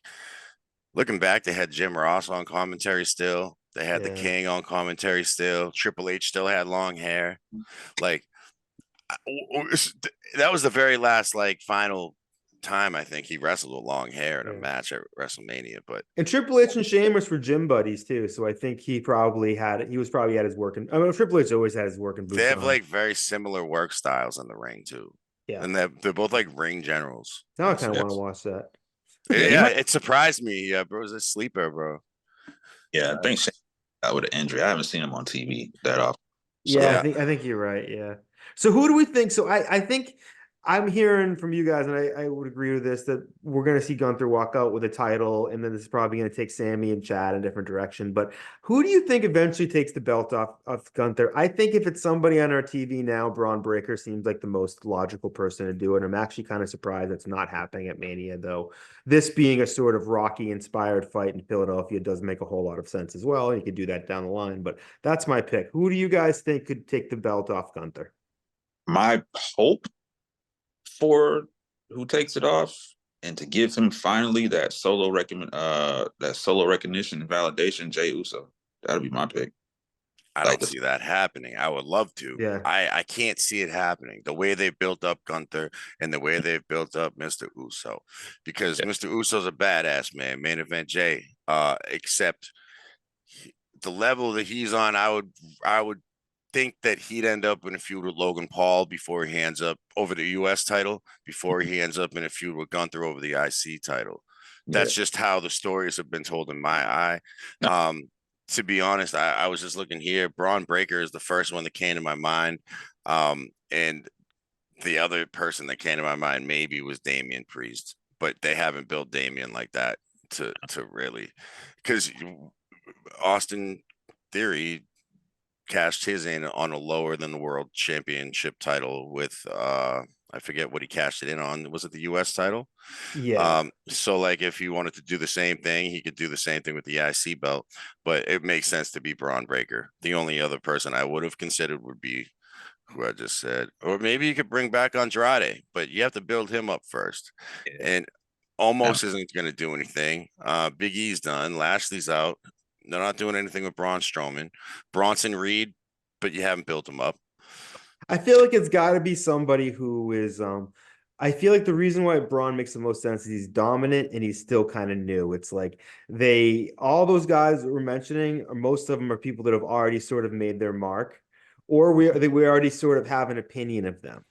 looking back, they had Jim Ross on commentary still. They had the King on commentary still. Triple H still had long hair. Like, That was the very last like final time I think he wrestled with long hair in a Yeah. match at WrestleMania. But And Triple H and Sheamus were gym buddies too, so I think he was probably at his working. I mean, Triple H always had his working they boots have on. like very similar work styles in the ring too, Yeah. and they're both like ring generals. Now I And kind of so, want to watch that. Yeah, he yeah, might. it surprised me. Yeah, bro, was a sleeper, bro. Yeah, I think Shane got with an injury. I haven't seen him on TV that often. Yeah, So Yeah, I think you're right. Yeah. So who do we think? So I think I'm hearing from you guys, and I would agree with this, that we're going to see Gunther walk out with a title, and then this is probably going to take Sammy and Chad in a different direction. But who do you think eventually takes the belt off of Gunther? I think if it's somebody on our TV now, Braun Breaker seems like the most logical person to do it. I'm actually kind of surprised that's not happening at Mania, though. This being a sort of Rocky-inspired fight in Philadelphia does make a whole lot of sense as well, and you could do that down the line. But that's my pick. Who do you guys think could take the belt off Gunther? my hope for who takes it off and to give him finally that solo recognition and validation, Jay Uso. That'll be my pick. I Like don't see that happening. I would love to. Yeah. I can't see it happening. The way they built up Gunther and the way they've built up Mr. Uso, because Mr. Uso's a badass man, main event Jay. Except the level that he's on, I would think that he'd end up in a feud with Logan Paul before he hands up over the US title, before he ends up in a feud with Gunther over the IC title. That's just how the stories have been told in my eye. To be honest, I was just looking here. Braun Breaker is the first one that came to my mind. And the other person that came to my mind maybe was Damian Priest, but they haven't built Damian like that to really, because Austin Theory cashed his in on a lower than the world championship title with I forget what he cashed it in on. Was it the US title? Yeah. So like if he wanted to do the same thing, he could do the same thing with the IC belt, but it makes sense to be Braun Breaker. The only other person I would have considered would be who I just said, or maybe you could bring back Andrade, but you have to build him up first. And almost isn't going to do anything. Big E's done. Lashley's out. They're not doing anything with Braun Strowman. Bronson Reed, but you haven't built him up. I feel like it's got to be somebody who is I feel like the reason why Braun makes the most sense is he's dominant and he's still kind of new. It's like all those guys that we're mentioning, or most of them are people that have already sort of made their mark, or we already sort of have an opinion of them.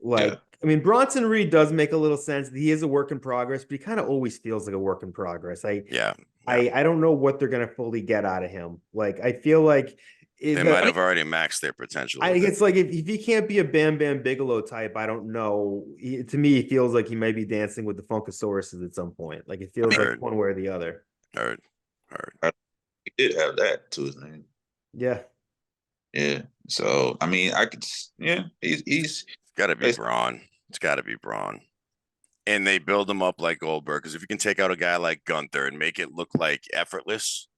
Like, I mean, Bronson Reed does make a little sense. He is a work in progress, but he kind of always feels like a work in progress. I don't know what they're gonna fully get out of him. Like, I feel like they might have already maxed their potential. it's like if he can't be a Bam Bam Bigelow type, I don't know. To me, he feels like he might be dancing with the Funkasauruses at some point. Like it feels like one way or the other. Heard. he did have that to his name. Yeah. Yeah. So I mean, I could. Yeah, he's got to be Braun. It's got to be Braun. And they build him up like Goldberg, because if you can take out a guy like Gunther and make it look like effortless,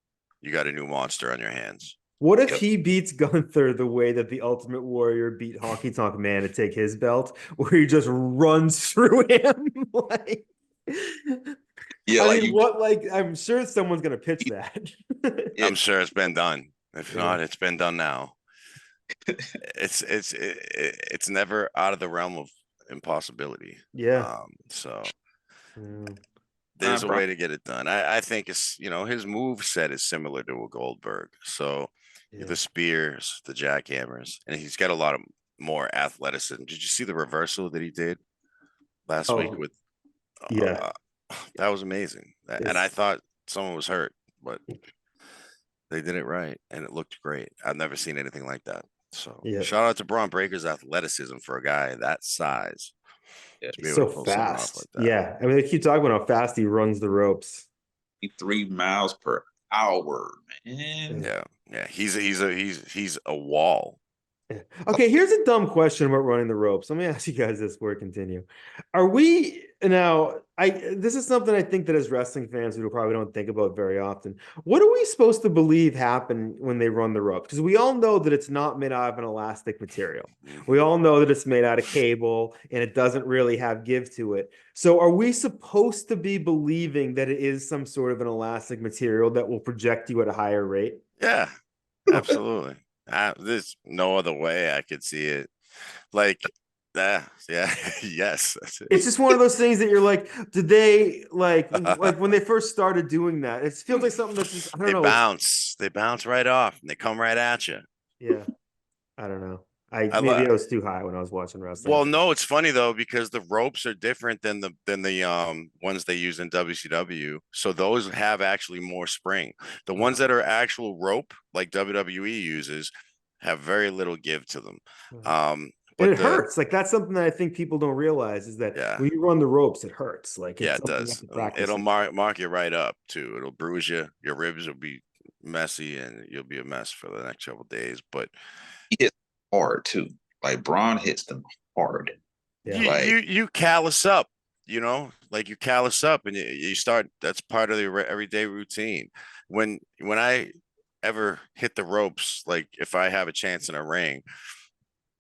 you got a new monster on your hands. What if he beats Gunther the way that the Ultimate Warrior beat Honky Tonk Man to take his belt, where he just runs through him? Like, yeah, I mean, I'm sure someone's gonna pitch that. I'm sure it's been done. If not, it's been done now. It's never out of the realm of impossibility. Yeah. So there's a Bro. way to get it done. I think it's, his move set is similar to a Goldberg. So the spears, the jackhammers, and he's got a lot of more athleticism. Did you see the reversal that he did last week with that was amazing. And I thought someone was hurt, but they did it right and it looked great. I've never seen anything like that. So shout out to Braun Breaker's athleticism for a guy that size. He's so fast. Like that. I mean, they keep talking about how fast he runs the ropes. 3 miles per hour, man. Yeah. He's a wall. Okay, here's a dumb question about running the ropes. Let me ask you guys this before we continue. Are we now? This is something I think that as wrestling fans we probably don't think about very often. What are we supposed to believe happen when they run the ropes? Because we all know that it's not made out of an elastic material. We all know that it's made out of cable and it doesn't really have give to it. So are we supposed to be believing that it is some sort of an elastic material that will project you at a higher rate? Yeah, absolutely. There's no other way I could see it. Like that. Yeah. Yes. That's It's just one of those things that you're like, did they like it. when they first started doing that? It feels like something that's just I don't They know. It's bounce. They bounce right off and they come right at you. yeah, I don't know. I I maybe love. I was too high when I was watching wrestling. Well, no, it's funny though because the ropes are different than the ones they use in WCW. So those have actually more spring. The ones that are actual rope, like WWE uses, have very little give to them. Um, And but it hurts. Like that's something that I think people don't realize is that yeah, when you run the ropes, it hurts. Like yeah, it's it something you have does. to practice. It'll mark you right up too. It'll bruise you. Your ribs will be messy, and you'll be a mess for the next couple days. But He hits hard too. Like Braun hits them hard. Yeah. you callous up, like you callous up, and you start. That's part of the everyday routine. When I ever hit the ropes, like if I have a chance in a ring,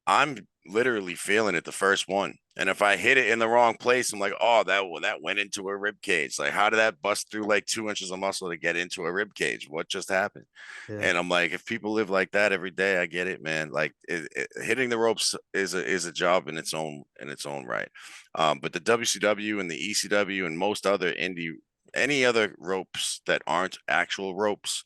I'm literally feeling it the first one. And if I hit it in the wrong place, I'm like, oh, that went into a rib cage. Like, how did that bust through like 2 inches of muscle to get into a rib cage? What just happened? Yeah. And I'm like, if people live like that every day, I get it, man. Like hitting the ropes is a job in its own right. But the WCW and the ECW and most other any other ropes that aren't actual ropes,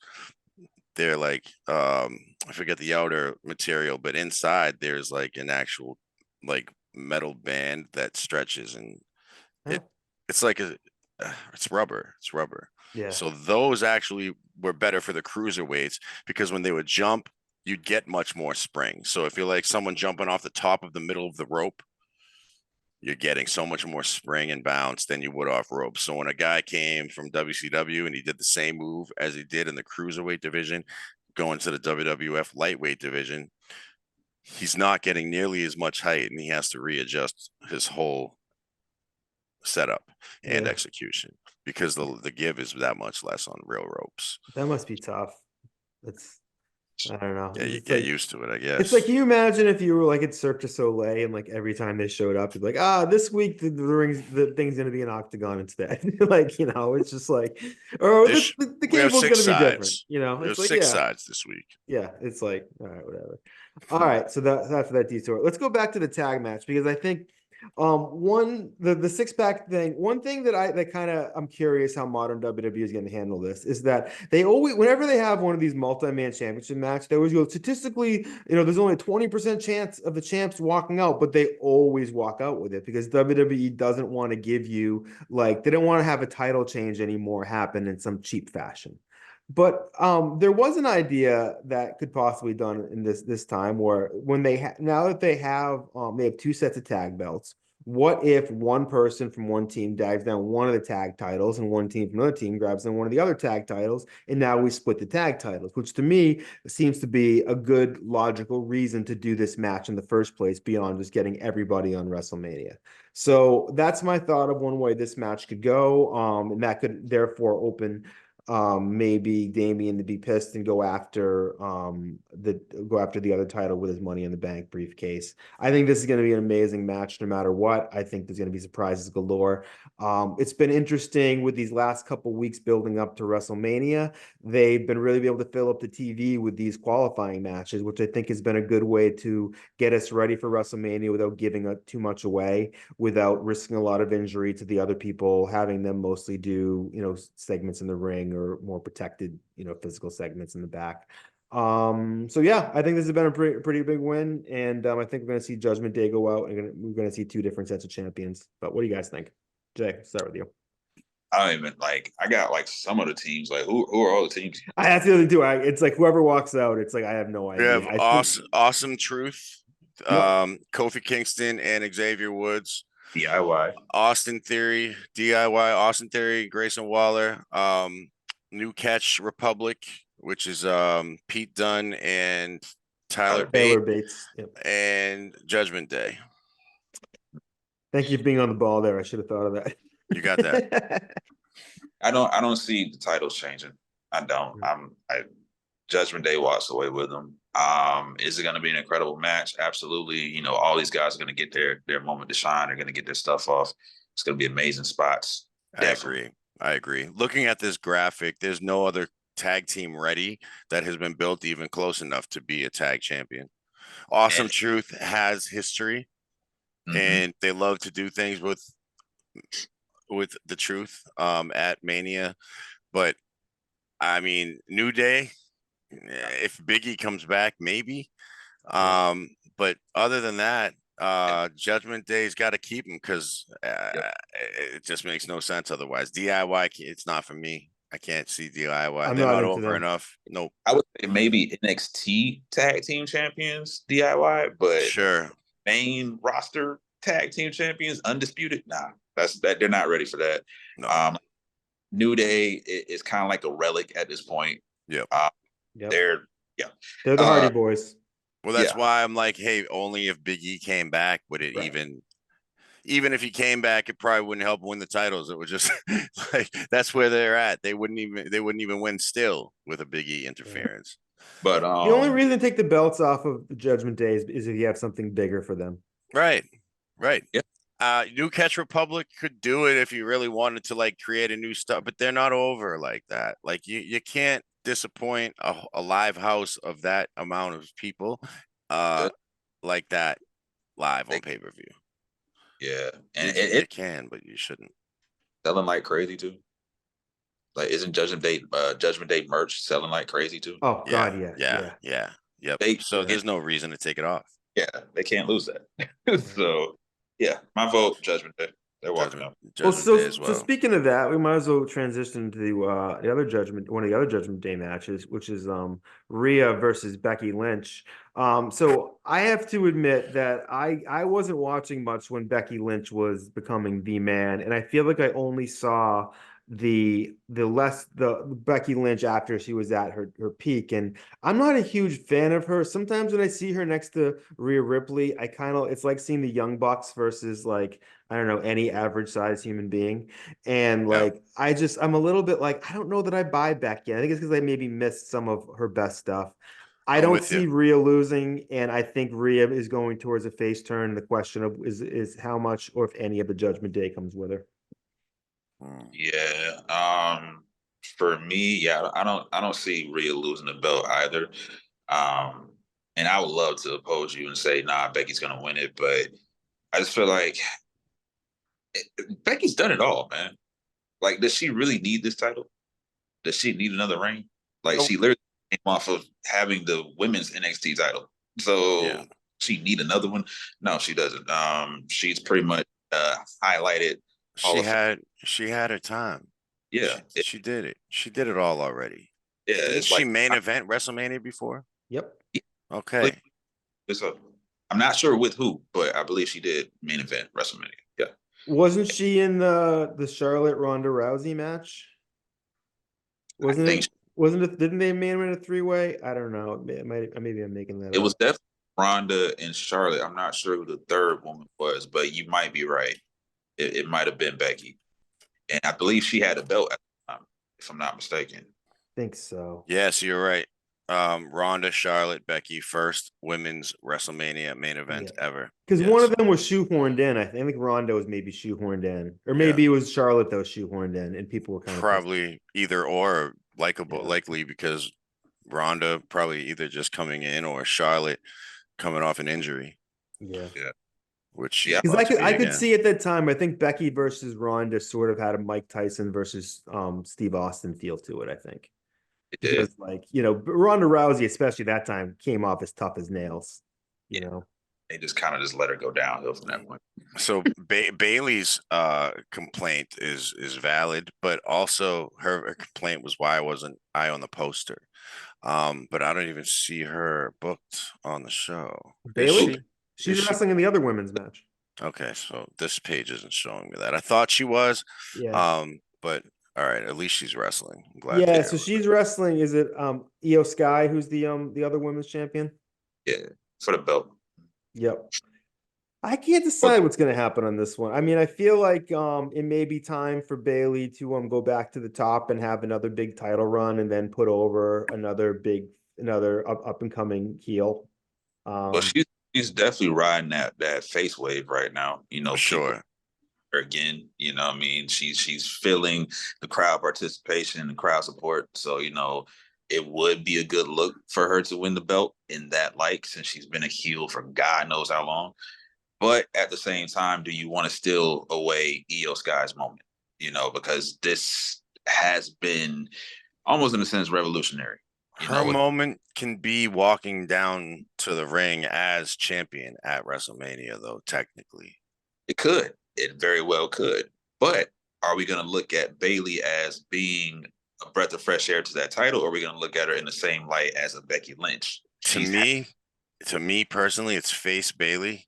they're like I forget the outer material, but inside there's like an actual like metal band that stretches, and Yeah. it's like it's rubber. It's rubber. Yeah. So those actually were better for the cruiserweights because when they would jump, you'd get much more spring. So if you're like someone jumping off the top of the middle of the rope, you're getting so much more spring and bounce than you would off rope. So when a guy came from WCW and he did the same move as he did in the cruiserweight division, going to the WWF lightweight division, he's not getting nearly as much height and he has to readjust his whole setup and Yeah. execution because the give is that much less on real ropes. That must be tough. It's I don't know. Yeah, you It's get like used to it, I it's like, guess. can you imagine if you were like at Cirque du Soleil and like every time they showed up, you'd be like, this week the thing's gonna be an octagon instead. Like, it's just like, or This the we have cable's six gonna be different. sides. We It's have like, six yeah, sides this week. yeah. It's like, all right, whatever. All right, so that's for that detour. Let's go back to the tag match because I think the six pack thing, one thing that kind of I'm curious how modern WWE is going to handle this is that they always whenever they have one of these multi-man championship match, they always go statistically, there's only a 20% chance of the champs walking out, but they always walk out with it because WWE doesn't want to give you like they don't want to have a title change anymore happen in some cheap fashion. But there was an idea that could possibly done in this time where when now that they have two sets of tag belts. What if one person from one team dives down one of the tag titles and one team from another team grabs on one of the other tag titles, and now we split the tag titles, which to me seems to be a good logical reason to do this match in the first place beyond just getting everybody on WrestleMania. So that's my thought of one way this match could go, and that could therefore open maybe Damian to be pissed and go after the other title with his Money in the Bank briefcase. I think this is going to be an amazing match no matter what. I think there's going to be surprises galore. It's been interesting with these last couple weeks building up to WrestleMania. They've been really able to fill up the TV with these qualifying matches, which I think has been a good way to get us ready for WrestleMania without giving too much away, without risking a lot of injury to the other people, having them mostly do, segments in the ring or more protected, physical segments in the back. So yeah, I think this has been a pretty big win, and I think we're going to see Judgment Day go out, and we're going to see two different sets of champions. But what do you guys think? Jay, start with you. I don't even I got like some of the teams. Like who are all the teams? That's the other thing too. It's like whoever walks out, it's like I have no We idea. have awesome truth. Yep. Kofi Kingston and Xavier Woods. DIY. Austin Theory, DIY, Austin Theory, Grayson Waller, New Catch Republic, which is Pete Dunne and Tyler Bates. Yep. and Judgment Day. Thank you for being on the ball there. I should have thought of that. You got that. I don't see the titles changing. I don't. Judgment Day walks away with them. Is it going to be an incredible match? Absolutely. All these guys are going to get their moment to shine. They're going to get their stuff off. It's going to be amazing spots. Definitely. I agree. Looking at this graphic, there's no other tag team ready that has been built even close enough to be a tag champion. Awesome And Truth has history, and they love to do things with the Truth at Mania. But I mean, New Day, if Biggie comes back, maybe. But other than that, Judgment Day's got to keep him because yep. it just makes no sense otherwise. DIY, it's not for me. I can't see DIY. I'm They're not not into over them. enough. Nope. I would say maybe NXT tag team champions DIY, but Sure. main roster tag team champions undisputed. Nah, that's that. They're not ready for that. No. New Day is kind of like a relic at this point. Yep. Yep. They're They're the Hardy Boys. Well, that's yeah. why I'm like, hey, only if Big E came back would it even if he came back, it probably wouldn't help win the titles. It would just like that's where they're at. They wouldn't even win still with a Big E interference. But The only reason to take the belts off of the Judgment Day is if you have something bigger for them. Right. yeah. New Catch Republic could do it if you really wanted to like create a new stuff, but they're not over like that. Like you can't disappoint a live house of that amount of people like that live on pay-per-view. Yeah, and you can, but you shouldn't. Selling like crazy too. Like, isn't Judgment Day merch selling like crazy too? Oh God, yeah. Yep. So there's no reason to take it off. Yeah, they can't lose that. So yeah, my vote, Judgment Day. They're walking up. Well, so speaking of that, we might as well transition to the other one of the other Judgment Day matches, which is Rhea versus Becky Lynch. So I have to admit that I wasn't watching much when Becky Lynch was becoming the man, and I feel like I only saw the Becky Lynch after she was at her peak, and I'm not a huge fan of her. Sometimes when I see her next to Rhea Ripley, it's like seeing the Young Bucks versus like, I don't know, any average size human being. And like, I'm a little bit like, I don't know that I buy Becky. I think it's because I maybe missed some of her best stuff. I don't see Rhea losing, and I think Rhea is going towards a face turn. The question of is how much or if any of the Judgment Day comes with her. Yeah. For me, yeah, I don't see Rhea losing the belt either. And I would love to oppose you and say, nah, Becky's gonna win it, but I just feel like Becky's done it all, man. Like, does she really need this title? Does she need another reign? Like, she literally came off of having the women's NXT title. So she need another one? No, she doesn't. She's pretty much highlighted. She had her time. Yeah. She did it. She did it all already. Yeah. Didn't she main event WrestleMania before? Yep. Okay. I'm not sure with who, but I believe she did main event WrestleMania. Yeah. Wasn't she in the Charlotte Ronda Rousey match? Didn't they main event a three-way? I don't know. Maybe I'm making that up. It was definitely Ronda and Charlotte. I'm not sure who the third woman was, but you might be right. It might have been Becky. And I believe she had a belt at the time, if I'm not mistaken. I think so. Yes, you're right. Ronda, Charlotte, Becky, first women's WrestleMania main event ever. Because one of them was shoehorned in. I think Ronda was maybe shoehorned in, or maybe it was Charlotte that was shoehorned in, and people were kind of probably either or likely because Ronda probably either just coming in or Charlotte coming off an injury. Yeah. Which because I could see at that time. I think Becky versus Ronda sort of had a Mike Tyson versus Steve Austin feel to it. I think. Because, like, Ronda Rousey, especially that time, came off as tough as nails. You know, they just kind of just let her go downhill from that point. So Bailey's complaint is valid, but also her complaint was why wasn't I on the poster? But I don't even see her booked on the show. Bailey, she's wrestling in the other women's match. Okay, so this page isn't showing me that. I thought she was. Yeah. But. All right, at least she's wrestling. I'm glad. Yeah, so she's wrestling. Is it Io Sky who's the other women's champion? Yeah, for the belt. Yep. I can't decide what's going to happen on this one. I mean, I feel like it may be time for Bailey to go back to the top and have another big title run, and then put over another up and coming heel. Well, she's definitely riding that face wave right now. Sure. Again, I mean, she's feeling the crowd participation and the crowd support. So, it would be a good look for her to win the belt in that light, since she's been a heel for God knows how long. But at the same time, do you want to steal away Io Sky's moment? Because this has been almost in a sense revolutionary. Her moment can be walking down to the ring as champion at WrestleMania, though, technically. It could. It very well could. But are we going to look at Bayley as being a breath of fresh air to that title, or are we going to look at her in the same light as a Becky Lynch? To me personally, it's face Bayley,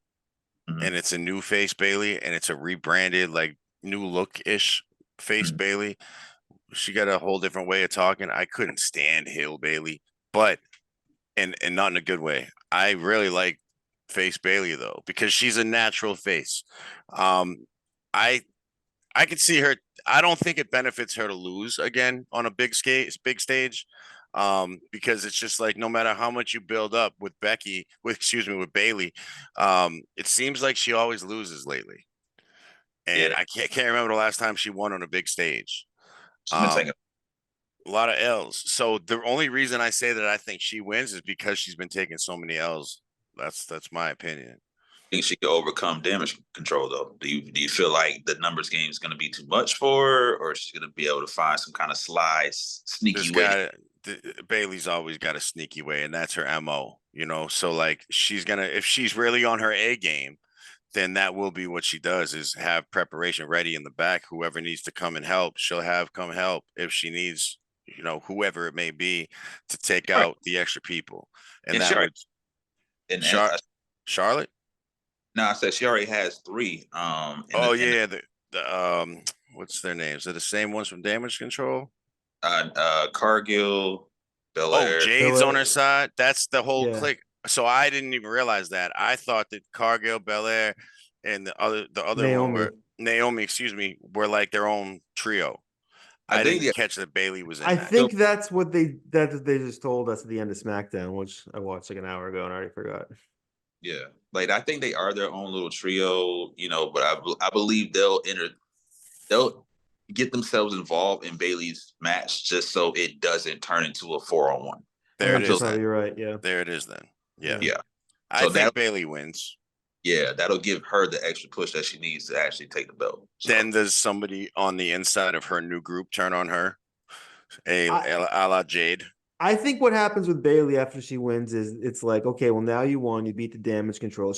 and it's a new face Bayley, and it's a rebranded, like, new look-ish face Bayley. She got a whole different way of talking. I couldn't stand heel Bayley, but and not in a good way. I really like face Bayley though, because she's a natural face. I could see her. I don't think it benefits her to lose again on a big stage, because it's just like, no matter how much you build up with with Bayley, it seems like she always loses lately, and I can't remember the last time she won on a big stage. She's been taking a lot of L's. So the only reason I say that I think she wins is because she's been taking so many L's. That's my opinion. I think she could overcome damage control, though. Do you feel like the numbers game is going to be too much for her, or she's going to be able to find some kind of sly, sneaky way? Bayley's always got a sneaky way, and that's her MO. So like, if she's really on her A game, then that will be what she does, is have preparation ready in the back. Whoever needs to come and help, she'll have come help. If she needs, whoever it may be, to take out the extra people. And that Charlotte? No, I said she already has 3. What's their names? Are the same ones from Damage Control? Cargill, Belair. Oh, Jade's on her side. That's the whole clique. So I didn't even realize that. I thought that Cargill, Belair, and the other Naomi, were like their own trio. I didn't catch that Bayley was in I that. think that's what they just told us at the end of SmackDown, which I watched like an hour ago and I already forgot. Yeah, like I think they are their own little trio, but I believe they'll get themselves involved in Bayley's match just so it doesn't turn into a 4-on-1. There it is. You're right. Yeah. There it is then. Yeah. So I think Bayley wins. Yeah, that'll give her the extra push that she needs to actually take the belt. So. Then does somebody on the inside of her new group turn on her? A la Jade? I think what happens with Bayley after she wins is it's like, okay, well, now you won, you beat the Damage Control.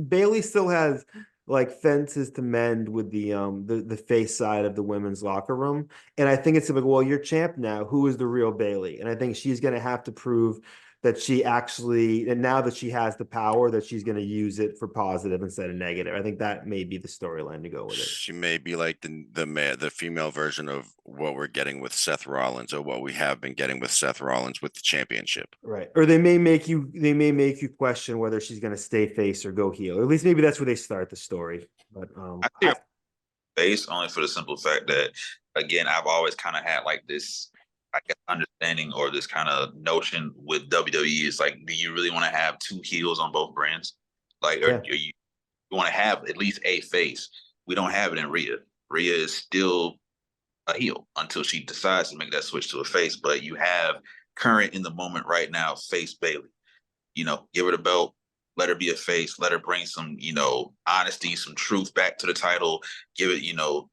Bayley still has like fences to mend with the face side of the women's locker room. And I think it's like, well, you're champ now. Who is the real Bayley? And I think she's going to have to prove that she actually, and now that she has the power, that she's going to use it for positive instead of negative. I think that may be the storyline to go with it. She may be like the female version of what we're getting with Seth Rollins, or what we have been getting with Seth Rollins with the championship. Right. Or they may make you question whether she's going to stay face or go heel. Or at least maybe that's where they start the story. But face only for the simple fact that, again, I've always kind of had like this, I guess, understanding or this kind of notion with WWE is like, do you really want to have 2 heels on both brands? Like, or you want to have at least a face? We don't have it in Rhea. Rhea is still a heel until she decides to make that switch to a face. But you have current in the moment right now, face Bayley. Give her the belt, let her be a face, let her bring some, honesty, some truth back to the title, give it,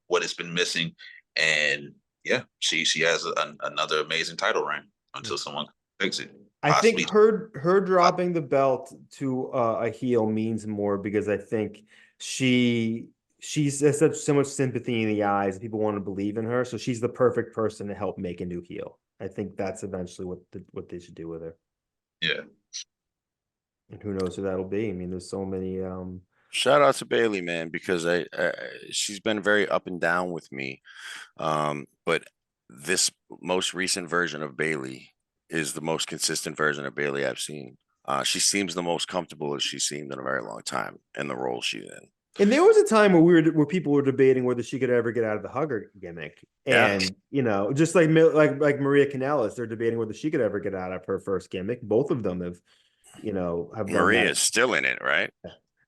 what it's been missing. And yeah, she has another amazing title reign until someone takes it. I think her dropping the belt to a heel means more, because I think she's has so much sympathy in the eyes. People want to believe in her, so she's the perfect person to help make a new heel. I think that's eventually what they should do with her. Yeah. And who knows who that'll be? I mean, there's so many. Shout out to Bayley, man, because she's been very up and down with me. But this most recent version of Bayley is the most consistent version of Bayley I've seen. She seems the most comfortable as she's seemed in a very long time in the role she's in. And there was a time where people were debating whether she could ever get out of the hugger gimmick, and just like Maria Kanellis, they're debating whether she could ever get out of her first gimmick. Both of them have Maria's still in it, right?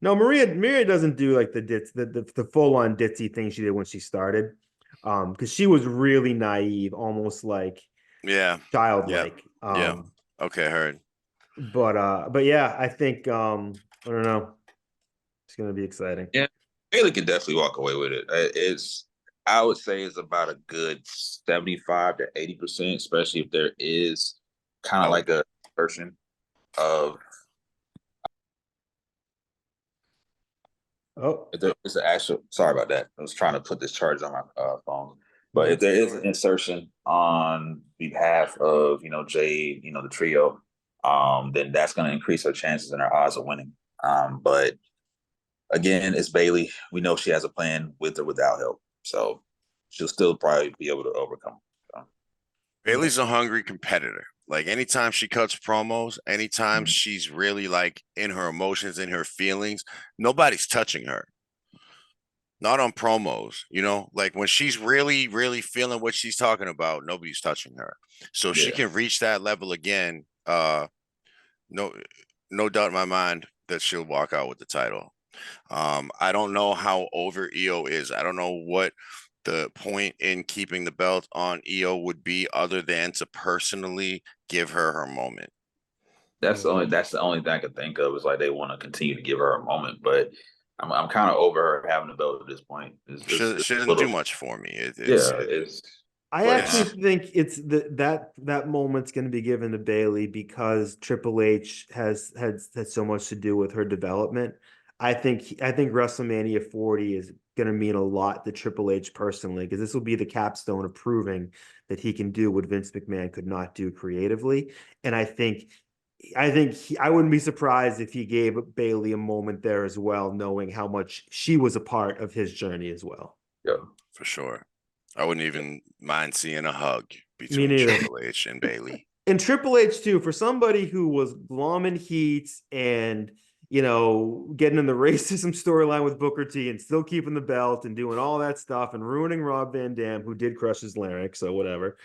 No, Maria doesn't do like the ditz, the full on ditzy thing she did when she started, because she was really naive, almost like Yeah. childlike. Yeah. Okay, heard. But yeah, I think I don't know. It's gonna be exciting. Yeah, Bailey can definitely walk away with it. It's I would say it's about a good 75 to 80%, especially if there is kind of like a version of Oh, if there is an actual. Sorry about that. I was trying to put this charge on my phone. But if that's there is an insertion on behalf of Jade, the trio, then that's going to increase her chances and her odds of winning. But again, it's Bailey. We know she has a plan with or without help, so she'll still probably be able to overcome. So. Bailey's a hungry competitor. Like anytime she cuts promos, anytime she's really like in her emotions, in her feelings, nobody's touching her. Not on promos, like when she's really, really feeling what she's talking about, nobody's touching her. So if she can reach that level again, no, no doubt in my mind that she'll walk out with the title. I don't know how over Io is. I don't know what the point in keeping the belt on Io would be other than to personally give her moment. That's the only thing I can think of is like they want to continue to give her a moment, but I'm kind of over her having the belt at this point. She doesn't do much for me. I actually think it's that moment's going to be given to Bailey because Triple H has had so much to do with her development. I think WrestleMania 40 is going to mean a lot to Triple H personally because this will be the capstone of proving that he can do what Vince McMahon could not do creatively. And I wouldn't be surprised if he gave Bailey a moment there as well, knowing how much she was a part of his journey as well. Yeah, for sure. I wouldn't even mind seeing a hug between Triple H and Bailey. And Triple H too, for somebody who was glomming heat and getting in the racism storyline with Booker T and still keeping the belt and doing all that stuff and ruining Rob Van Dam, who did crush his larynx, so whatever.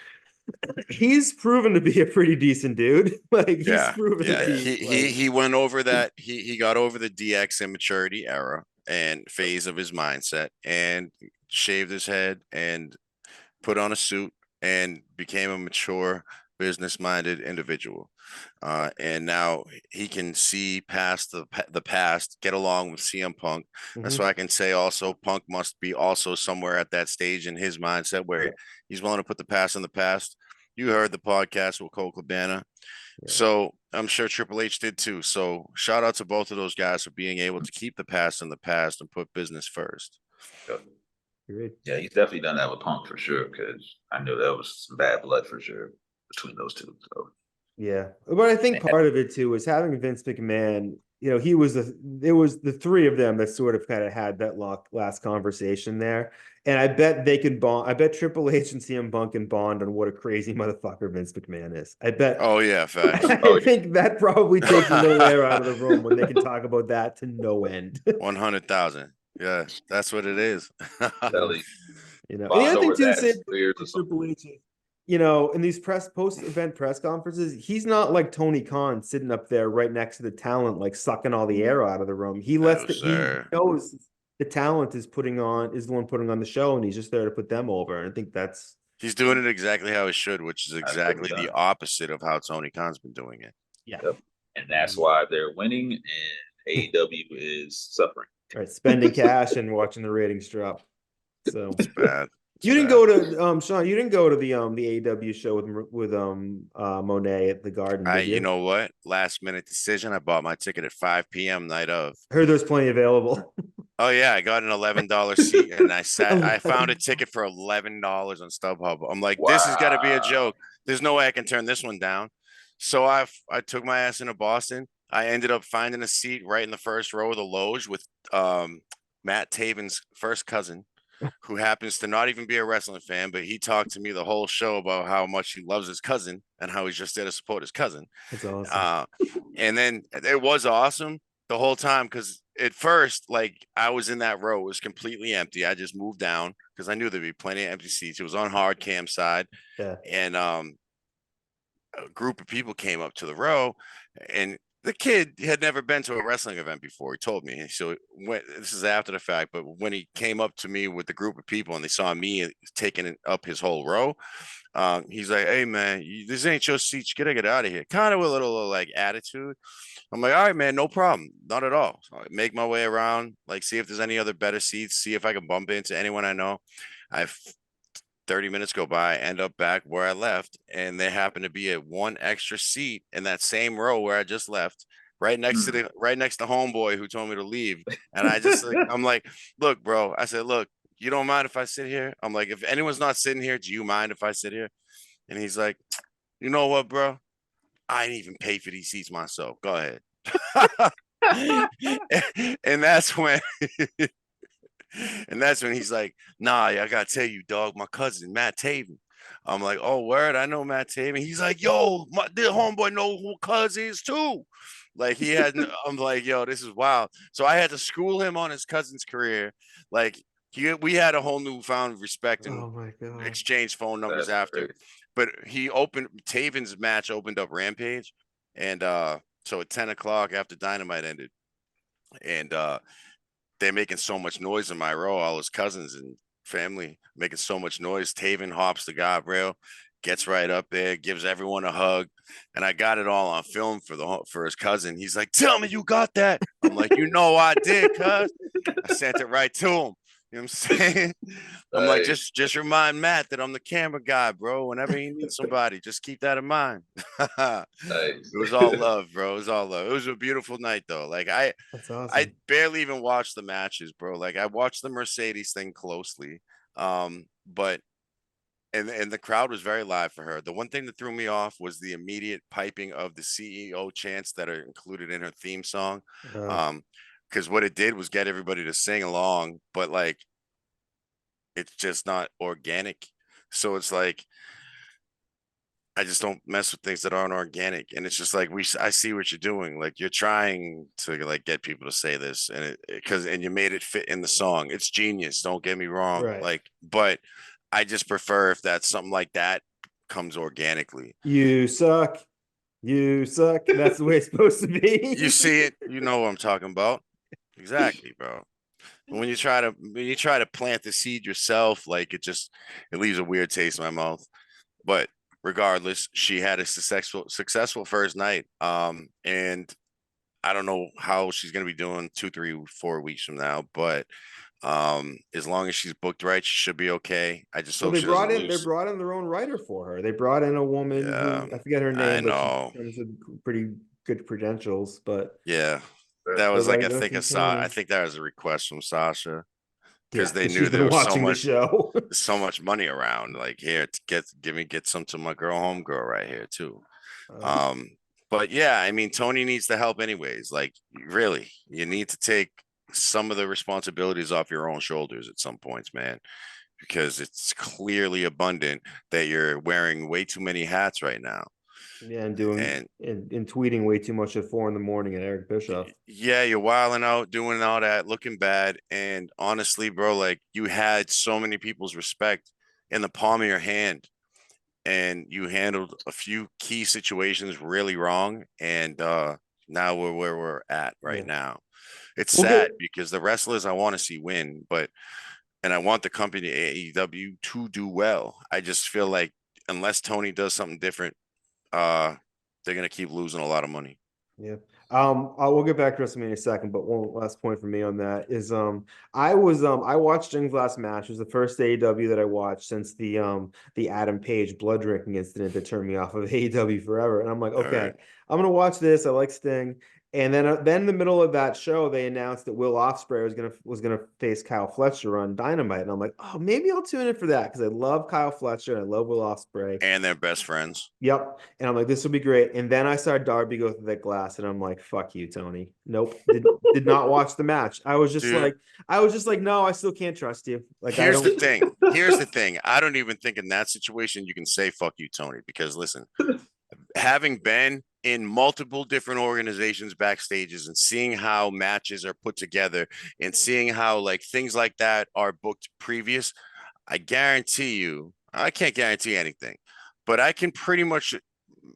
He's proven to be a pretty decent dude. He's proven to be. He went over that. He got over the DX immaturity era and phase of his mindset and shaved his head and put on a suit and became a mature, business-minded individual. And now he can see past the past, get along with CM Punk. That's why I can say also Punk must be also somewhere at that stage in his mindset where he's willing to put the past in the past. You heard the podcast with Cole Cabana. So I'm sure Triple H did too. So shout out to both of those guys for being able to keep the past in the past and put business first. Yeah, he's definitely done that with Punk for sure because I knew that was some bad blood for sure between those two. So. Yeah, but I think part of it too is having Vince McMahon. It was the three of them that sort of kind of had that last conversation there, and I bet they can bond. I bet Triple H and CM Punk can bond on what a crazy motherfucker Vince McMahon is. I bet. Oh yeah, facts. I think that probably takes a little air out of the room when they can talk about that to no end. 100,000. Yeah, that's what it is. And the other thing too, Sid, Triple H, in these post-event press conferences, he's not like Tony Khan sitting up there right next to the talent, like sucking all the air out of the room. He knows the talent is the one putting on the show, and he's just there to put them over. And I think he's doing it exactly how he should, which is exactly the opposite of how Tony Khan's been doing it. Yeah, and that's why they're winning, and AEW is suffering. Right, spending cash and watching the ratings drop. So it's bad. You didn't go to Shawn. You didn't go to the AEW show with Monet at the Garden. Did you? You know what? Last minute decision. I bought my ticket at 5 p.m. night of. I heard there's plenty available. Oh yeah, I got an $11 seat and I found a ticket for $11 on StubHub. I'm like, This has got to be a joke. There's no way I can turn this one down. So I took my ass into Boston. I ended up finding a seat right in the first row of the loge with Matt Taven's first cousin, who happens to not even be a wrestling fan, but he talked to me the whole show about how much he loves his cousin and how he's just there to support his cousin. That's awesome. And then it was awesome the whole time because at first, like I was in that row, it was completely empty. I just moved down because I knew there'd be plenty of empty seats. It was on hard cam side. Yeah. And a group of people came up to the row and The kid had never been to a wrestling event before. He told me. So this is after the fact, but when he came up to me with the group of people and they saw me taking up his whole row, he's like, "Hey man, this ain't your seat. You gotta get out of here." Kind of with a little like attitude. I'm like, "All right, man, no problem, not at all." So I make my way around, like see if there's any other better seats, see if I can bump into anyone I know. I 30 minutes go by, end up back where I left, and there happened to be a one extra seat in that same row where I just left, right next to homeboy who told me to leave. And I just like, I'm like, look, bro. I said, look, you don't mind if I sit here? I'm like, if anyone's not sitting here, do you mind if I sit here? And he's like, you know what, bro? I didn't even pay for these seats myself. Go ahead. And that's when and that's when he's like, nah, I gotta tell you, dog, my cousin, Matt Taven. I'm like, oh, word, I know Matt Taven. He's like, yo, the homeboy know who Cuz is too. Like he had, I'm like, yo, this is wild. So I had to school him on his cousin's career. Like we had a whole newfound respect and Oh my god. exchange phone numbers That's after. great. But he opened Taven's match opened up Rampage. And so at 10 o'clock after Dynamite ended, and they're making so much noise in my row, all his cousins and family making so much noise. Taven hops the guardrail, gets right up there, gives everyone a hug, and I got it all on film for his cousin. He's like, "Tell me you got that." I'm like, "You know I did, cuz." I sent it right to him. You know what I'm saying? I'm like, Nice. just remind Matt that I'm the camera guy, bro. Whenever he needs somebody, just keep that in mind. It Nice. was all love, bro. It was all love. It was a beautiful night, though. Like That's I awesome. barely even watched the matches, bro. Like I watched the Mercedes thing closely. But and the crowd was very live for her. The one thing that threw me off was the immediate piping of the CEO chants that are included in her theme song. Uh, Because what it did was get everybody to sing along, but like it's just not organic. So it's like I just don't mess with things that aren't organic. And it's just like I see what you're doing. Like you're trying to like get people to say this and and you made it fit in the song. It's genius. Don't get me wrong. right. Like, but I just prefer if that's something like that comes organically. You suck. You suck. That's the way it's supposed to You be. see it, you know what I'm talking about. Exactly, bro. When you try to plant the seed yourself, like it leaves a weird taste in my mouth. But regardless, she had a successful first night. And I don't know how she's gonna be doing 2, 3, 4 weeks from now, but as long as she's booked right, she should be okay. I just Well, hope she doesn't they lose. brought in their own writer for her. They brought in a woman Yeah, who I forget her I name, but she know. comes with pretty good credentials. But Yeah. That they're was like right there from I Tony. think that was a request from Sasha Yeah, because they because knew she's there been was watching the show. so much money around. Like here to get some to my homegirl right here too. Uh, Um, but yeah, I mean, Tony needs the help anyways. Like, really, you need to take some of the responsibilities off your own shoulders at some points, man, because it's clearly abundant that you're wearing way too many hats right now. yeah, And and tweeting way too much at 4 in the morning at Eric Bischoff. yeah, you're wilding out, doing all that, looking bad. And honestly, bro, like you had so many people's respect in the palm of your hand and you handled a few key situations really wrong. And now we're where we're at right Yeah, now. It's we'll get sad because the wrestlers I want to see win, but and I want the company AEW to do well. I just feel like unless Tony does something different, they're gonna keep losing a lot of money. yeah. I will get back to WrestleMania in a second, but one last point for me on that is I watched Jing's last match. It was the first AEW that I watched since the Adam Page blood drinking incident that turned me off of AEW forever. And I'm like, All okay, right. I'm gonna watch this. I like Sting. And then in the middle of that show, they announced that Will Ospreay was gonna face Kyle Fletcher on Dynamite, and I'm like, oh, maybe I'll tune in for that because I love Kyle Fletcher and I love Will Ospreay. And they're best friends. Yep. And I'm like, this will be great. And then I saw Darby go through that glass, and I'm like, fuck you, Tony. Nope. Did not watch the match. Dude, I was just like, no, I still can't trust you. Like I here's the don't thing. Here's the thing. I don't even think in that situation you can say fuck you, Tony, because listen, having been in multiple different organizations backstages and seeing how matches are put together and seeing how like things like that are booked previous, I guarantee you, I can't guarantee anything, but I can pretty much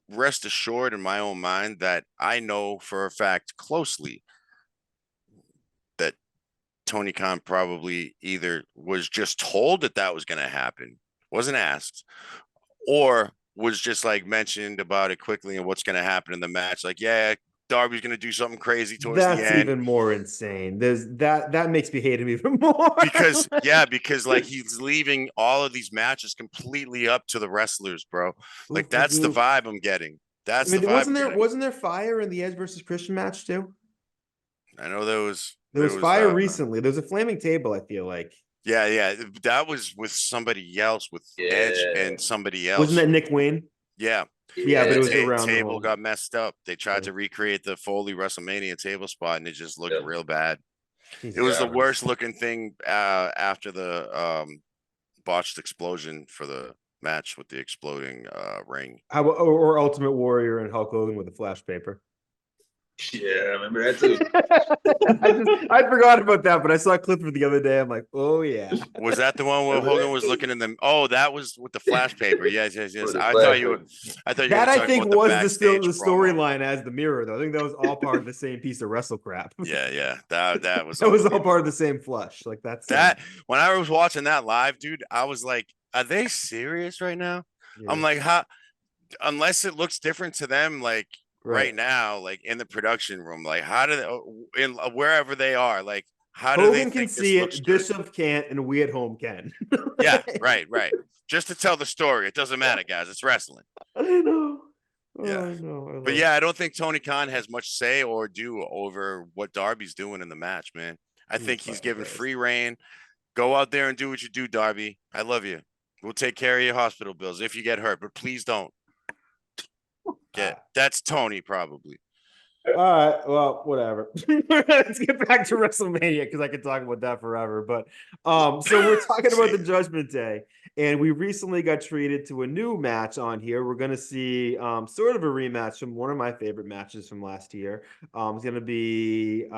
rest assured in my own mind that I know for a fact closely that Tony Khan probably either was just told that that was going to happen, wasn't asked, or was just like mentioned about it quickly and what's going to happen in the match. Like, yeah, Darby's going to do something crazy towards the That's end. even more insane. There's that makes me hate him even more. because like he's leaving all of these matches completely up to the wrestlers, bro. Like that's the vibe I'm getting. I mean, wasn't there fire in the Edge versus Christian match too? I know there was fire recently. There was a flaming table, I feel like. Yeah. That was with somebody else, with Edge and somebody else. Wasn't that Nick Wayne? Yeah. Yeah, but it was around the table got messed up. They tried to recreate the Foley WrestleMania table spot, and it just looked real bad. It was the worst looking thing after the botched explosion for the match with the exploding ring. Or Ultimate Warrior and Hulk Hogan with the flash paper. Yeah, I remember that too. I forgot about that, but I saw a clip of the other day. I'm like, oh yeah. Was that the one where Hogan was looking in the? Oh, that was with the flash paper. Yes. I thought you were. That I think was the storyline as the mirror, though. I think that was all part of the same piece of wrestle crap. Yeah. That was. That was all part of the same flush. Like that's that. When I was watching that live, dude, I was like, "Are they serious right now?" Yeah. I'm like, "How?" Unless it looks different to them, like. Right now, like in the production room, like how do they, in wherever they are, like how do Hogan they can see it, Bishop can't, and we at home can. Yeah, right. Just to tell the story, it doesn't matter, guys. It's wrestling. I know. Yeah, I know. But yeah, I don't think Tony Khan has much say or do over what Darby's doing in the match, man. I think he's given free reign. Go out there and do what you do, Darby. I love you. We'll take care of your hospital bills if you get hurt, but please don't. Yeah, that's Tony probably. All right, well, whatever. Let's get back to WrestleMania because I could talk about that forever. But so we're talking about the Judgment Day, and we recently got treated to a new match on here. We're going to see sort of a rematch from one of my favorite matches from last year. It's going to be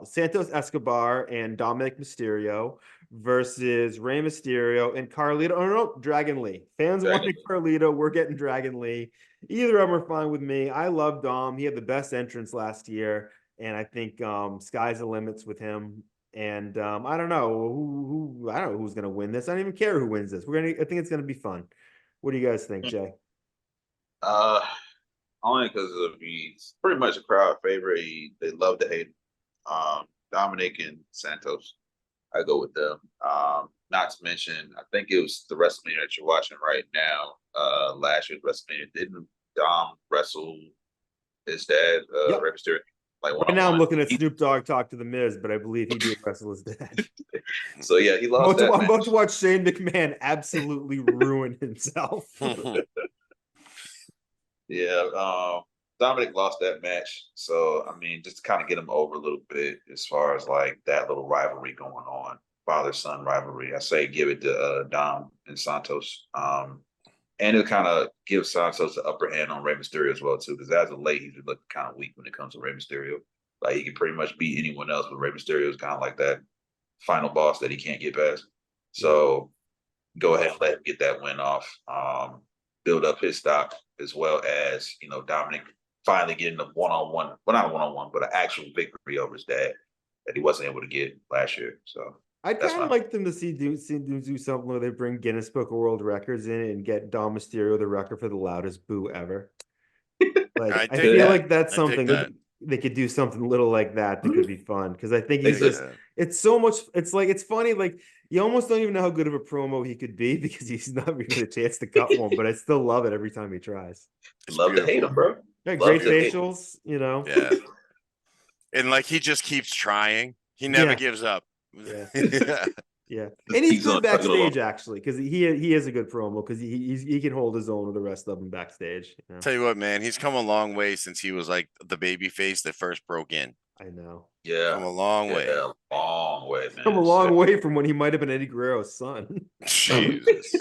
Santos Escobar and Dominic Mysterio versus Rey Mysterio and Carlito. Oh no, Dragon Lee. Fans wanted Carlito. We're getting Dragon Lee. Either of them are fine with me. I love Dom. He had the best entrance last year, and I think sky's the limits with him. And I don't know I don't know who's gonna win this. I don't even care who wins this. I think it's gonna be fun. What do you guys think, Jay? Only because he's pretty much a crowd favorite. They love to hate Dominic and Santos. I go with them. Not to mention, I think it was the WrestleMania that you're watching right now. Last year's WrestleMania, didn't Dom wrestle his dad, Rey Mysterio? Like right now, I'm looking at Snoop Dogg talk to the Miz, but I believe he did wrestle his dad. So yeah, he lost. I'm about to watch Shane McMahon absolutely ruin himself. Yeah, Dominic lost that match, so I mean, just to kind of get him over a little bit as far as like that little rivalry going on, father-son rivalry. I say give it to Dom and Santos, and it'll kind of give Santos the upper hand on Rey Mysterio as well too, because as of late he's been looking kind of weak when it comes to Rey Mysterio. Like he can pretty much beat anyone else, but Rey Mysterio is kind of like that final boss that he can't get past. So go ahead and let him get that win off, build up his stock, as well as Dominic finally getting a one-on-one, well, not a one-on-one, but an actual victory over his dad that he wasn't able to get last year. So I'd kind of like them to do something where they bring Guinness Book of World Records in and get Dom Mysterio the record for the loudest boo ever. Like I feel like that's something that they could do something little like that could be fun, because I think he's it's so much. It's funny. Like you almost don't even know how good of a promo he could be because he's not really a chance to cut one. But I still love it every time he tries. Love to hate him, bro. Yeah, great facials, Yeah. And like he just keeps trying. He never gives up. Yeah. Yeah. And he's good backstage actually, because he is a good promo because he can hold his own with the rest of them backstage. Tell you what, man, he's come a long way since he was like the baby face that first broke in. I know. Yeah. Come a long way. A long way, man. Come a long way from when he might have been Eddie Guerrero's son. Jesus.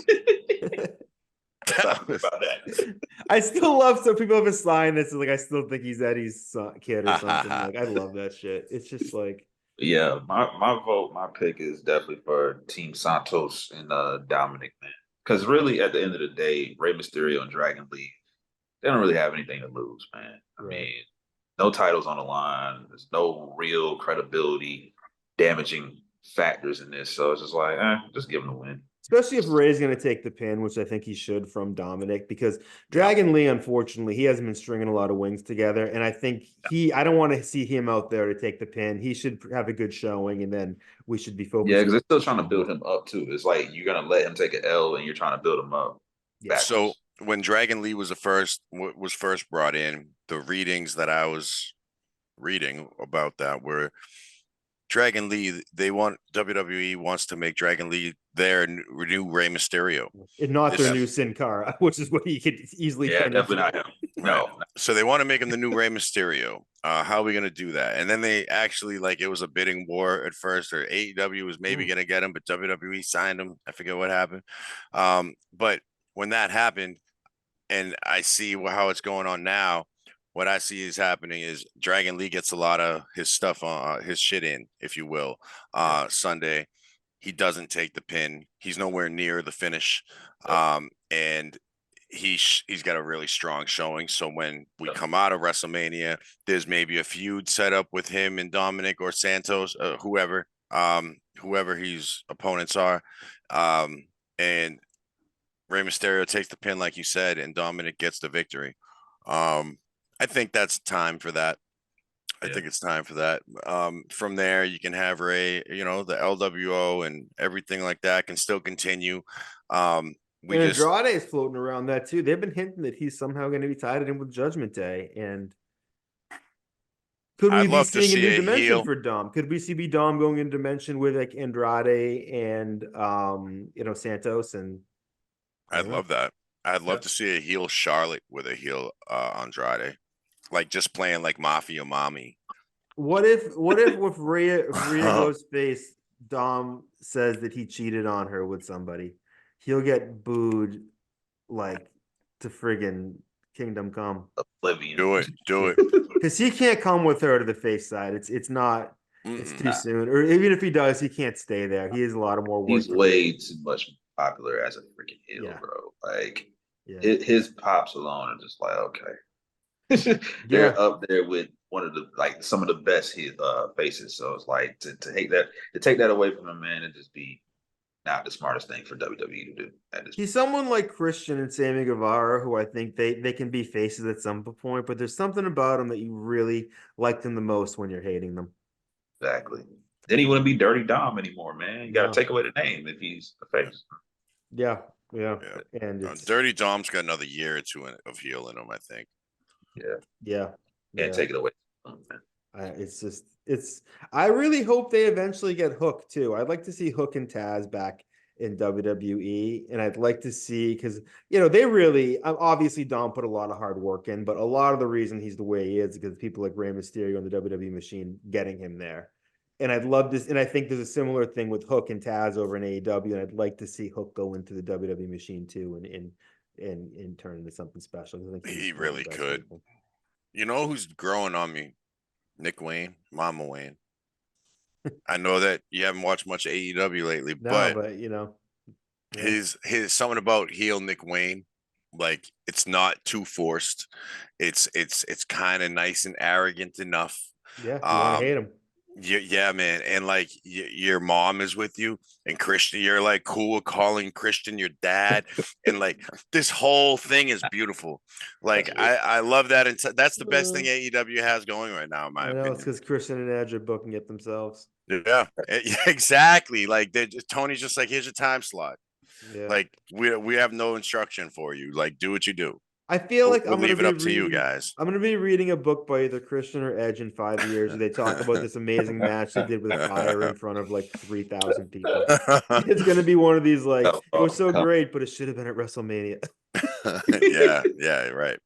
About that. I still love some people have a sign that's like I still think he's Eddie's son, kid or something. Like I love that shit. It's just like yeah, my vote, my pick is definitely for Team Santos and Dominic, man. Because really, at the end of the day, Rey Mysterio and Dragon Lee, they don't really have anything to lose, man. I mean, no titles on the line. There's no real credibility damaging factors in this. So it's just like, just give him the win. Especially if Ray's going to take the pin, which I think he should from Dominic, because Dragon Lee, unfortunately, he hasn't been stringing a lot of wins together. And I think I don't want to see him out there to take the pin. He should have a good showing, and then we should be focused. Yeah, because they're still trying to build him up, too. It's like you're going to let him take an L, and you're trying to build him up. Yeah. So when Dragon Lee was first brought in, the readings that I was reading about that were Dragon Lee. WWE wants to make Dragon Lee their new Rey Mysterio, and not their new Sin Cara, which is what he could easily. Yeah, definitely not him. No. So they want to make him the new Rey Mysterio. How are we going to do that? And then they actually, like, it was a bidding war at first, or AEW was maybe going to get him, but WWE signed him. I forget what happened. But when that happened, and I see how it's going on now, what I see is happening is Dragon Lee gets a lot of his stuff on his shit in, if you will. Sunday, he doesn't take the pin. He's nowhere near the finish. And he's got a really strong showing. So when we come out of WrestleMania, there's maybe a feud set up with him and Dominic or Santos, whoever his opponents are. And Rey Mysterio takes the pin, like you said, and Dominic gets the victory. I think that's time for that. I think it's time for that. From there, you can have Ray, the LWO and everything like that can still continue. Andrade is floating around that too. They've been hinting that he's somehow going to be tied in with Judgment Day. And could we be seeing a new dimension for Dom? Could we see Dom going into dimension with like Andrade and Santos? And I'd love that. I'd love to see a heel Charlotte with a heel Andrade. Like just playing like Mafia Mommy. What if with Rhea goes face, Dom says that he cheated on her with somebody? He'll get booed like to friggin' Kingdom Come. Oblivion. Do it. Because he can't come with her to the face side. It's not. It's too soon. Or even if he does, he can't stay there. He has a lot of more work. He's way too much popular as a freaking heel, bro. Like his pops alone are just like, okay. They're up there with one of the some of the best faces. So it's like to take that away from him, man, and just be not the smartest thing for WWE to do. He's someone like Christian and Sammy Guevara, who I think they can be faces at some point, but there's something about them that you really like them the most when you're hating them. Exactly. Then he wouldn't be Dirty Dom anymore, man. You got to take away the name if he's a face. Yeah. And Dirty Dom's got another year or two of heel in him, I think. Yeah. Can't take it away. I really hope they eventually get Hook too. I'd like to see Hook and Taz back in WWE, and I'd like to see, because they really, obviously Dom put a lot of hard work in, but a lot of the reason he's the way he is because people like Rey Mysterio and the WWE machine getting him there. And I'd love this, and I think there's a similar thing with Hook and Taz over in AEW, and I'd like to see Hook go into the WWE machine too, and turn into something special. I think he really could. People. You know who's growing on me? Nick Wayne, Mama Wayne. I know that you haven't watched much AEW lately, but his something about heel Nick Wayne, like it's not too forced. It's kind of nice and arrogant enough. Yeah, you want to hate him. Yeah, man. And like your mom is with you, and Christian, you're like cool with calling Christian your dad. And like this whole thing is beautiful. Like I love that. And that's the best thing AEW has going right now, in my opinion. It's because Christian and Edge are booking it themselves. Yeah, exactly. Like Tony's just like, here's your time slot. Yeah. Like we have no instruction for you. Like do what you do. I feel like we'll leave it up to you guys. I'm going to be reading a book by either Christian or Edge in 5 years where they talk about this amazing match they did with fire in front of like 3,000 people. It's going to be one of these like, it was so great, but it should have been at WrestleMania. yeah, right.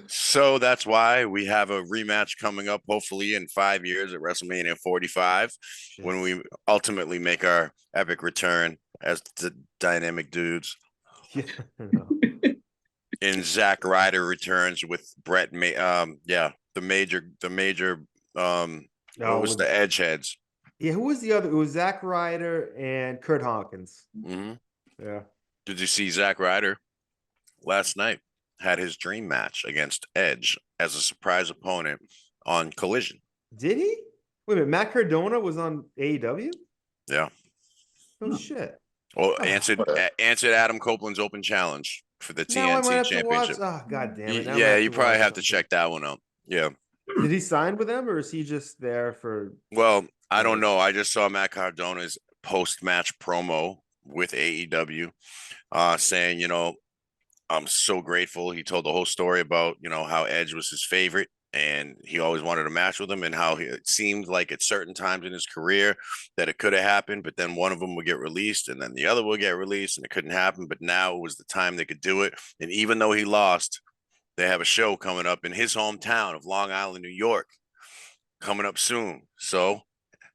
So that's why we have a rematch coming up, hopefully in 5 years at WrestleMania 45, when we ultimately make our epic return as the Dynamic Dudes. Yeah, and Zack Ryder returns with Brett. The major. What was the Edge heads? Yeah, who was the other? It was Zack Ryder and Kurt Hawkins. Mm-hmm. Yeah. Did you see Zack Ryder last night? had his dream match against Edge as a surprise opponent on Collision. Did he? Wait a minute, Matt Cardona was on AEW? Yeah. Oh shit. Well, Oh, answered Adam Copeland's open challenge for the now I might TNT have to watch. Championship. Oh god damn it. Now I'm Yeah, gonna you probably watch have to something. check that one out. Yeah. Did he sign with them or is he just there for Well, I don't know. I just saw Matt Cardona's post-match promo with AEW saying, I'm so grateful. He told the whole story about, how Edge was his favorite and he always wanted a match with him and how it seemed like at certain times in his career that it could have happened, but then one of them would get released and then the other would get released and it couldn't happen. But now it was the time they could do it. And even though he lost, they have a show coming up in his hometown of Long Island, New York, coming up soon. So,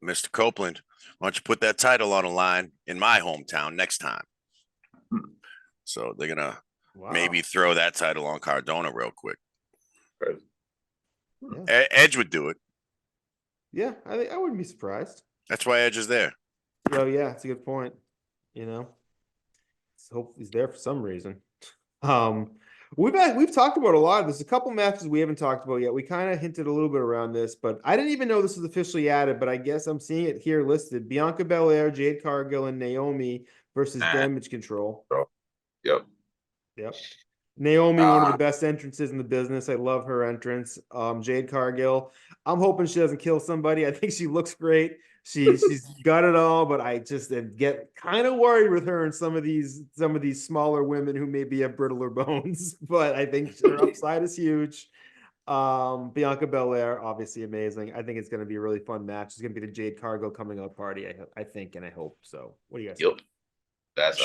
Mr. Copeland, why don't you put that title on the line in my hometown next time? So they're going to maybe throw that title on Cardona real quick. Yeah. Edge would do it. Yeah, I wouldn't be surprised. That's why Edge is there. Oh yeah, it's a good point. Hope he's there for some reason. We've talked about a lot. There's a couple matches we haven't talked about yet. We kind of hinted a little bit around this, but I didn't even know this was officially added. But I guess I'm seeing it here listed: Bianca Belair, Jade Cargill, and Naomi versus Damage Control. Yep. Naomi, one of the best entrances in the business. I love her entrance. Jade Cargill. I'm hoping she doesn't kill somebody. I think she looks great. She's got it all, but I just get kind of worried with her and some of these smaller women who maybe have brittler bones. But I think her upside is huge. Bianca Belair, obviously amazing. I think it's going to be a really fun match. It's going to be the Jade Cargill coming out party. I think and I hope so. What do you guys think? That's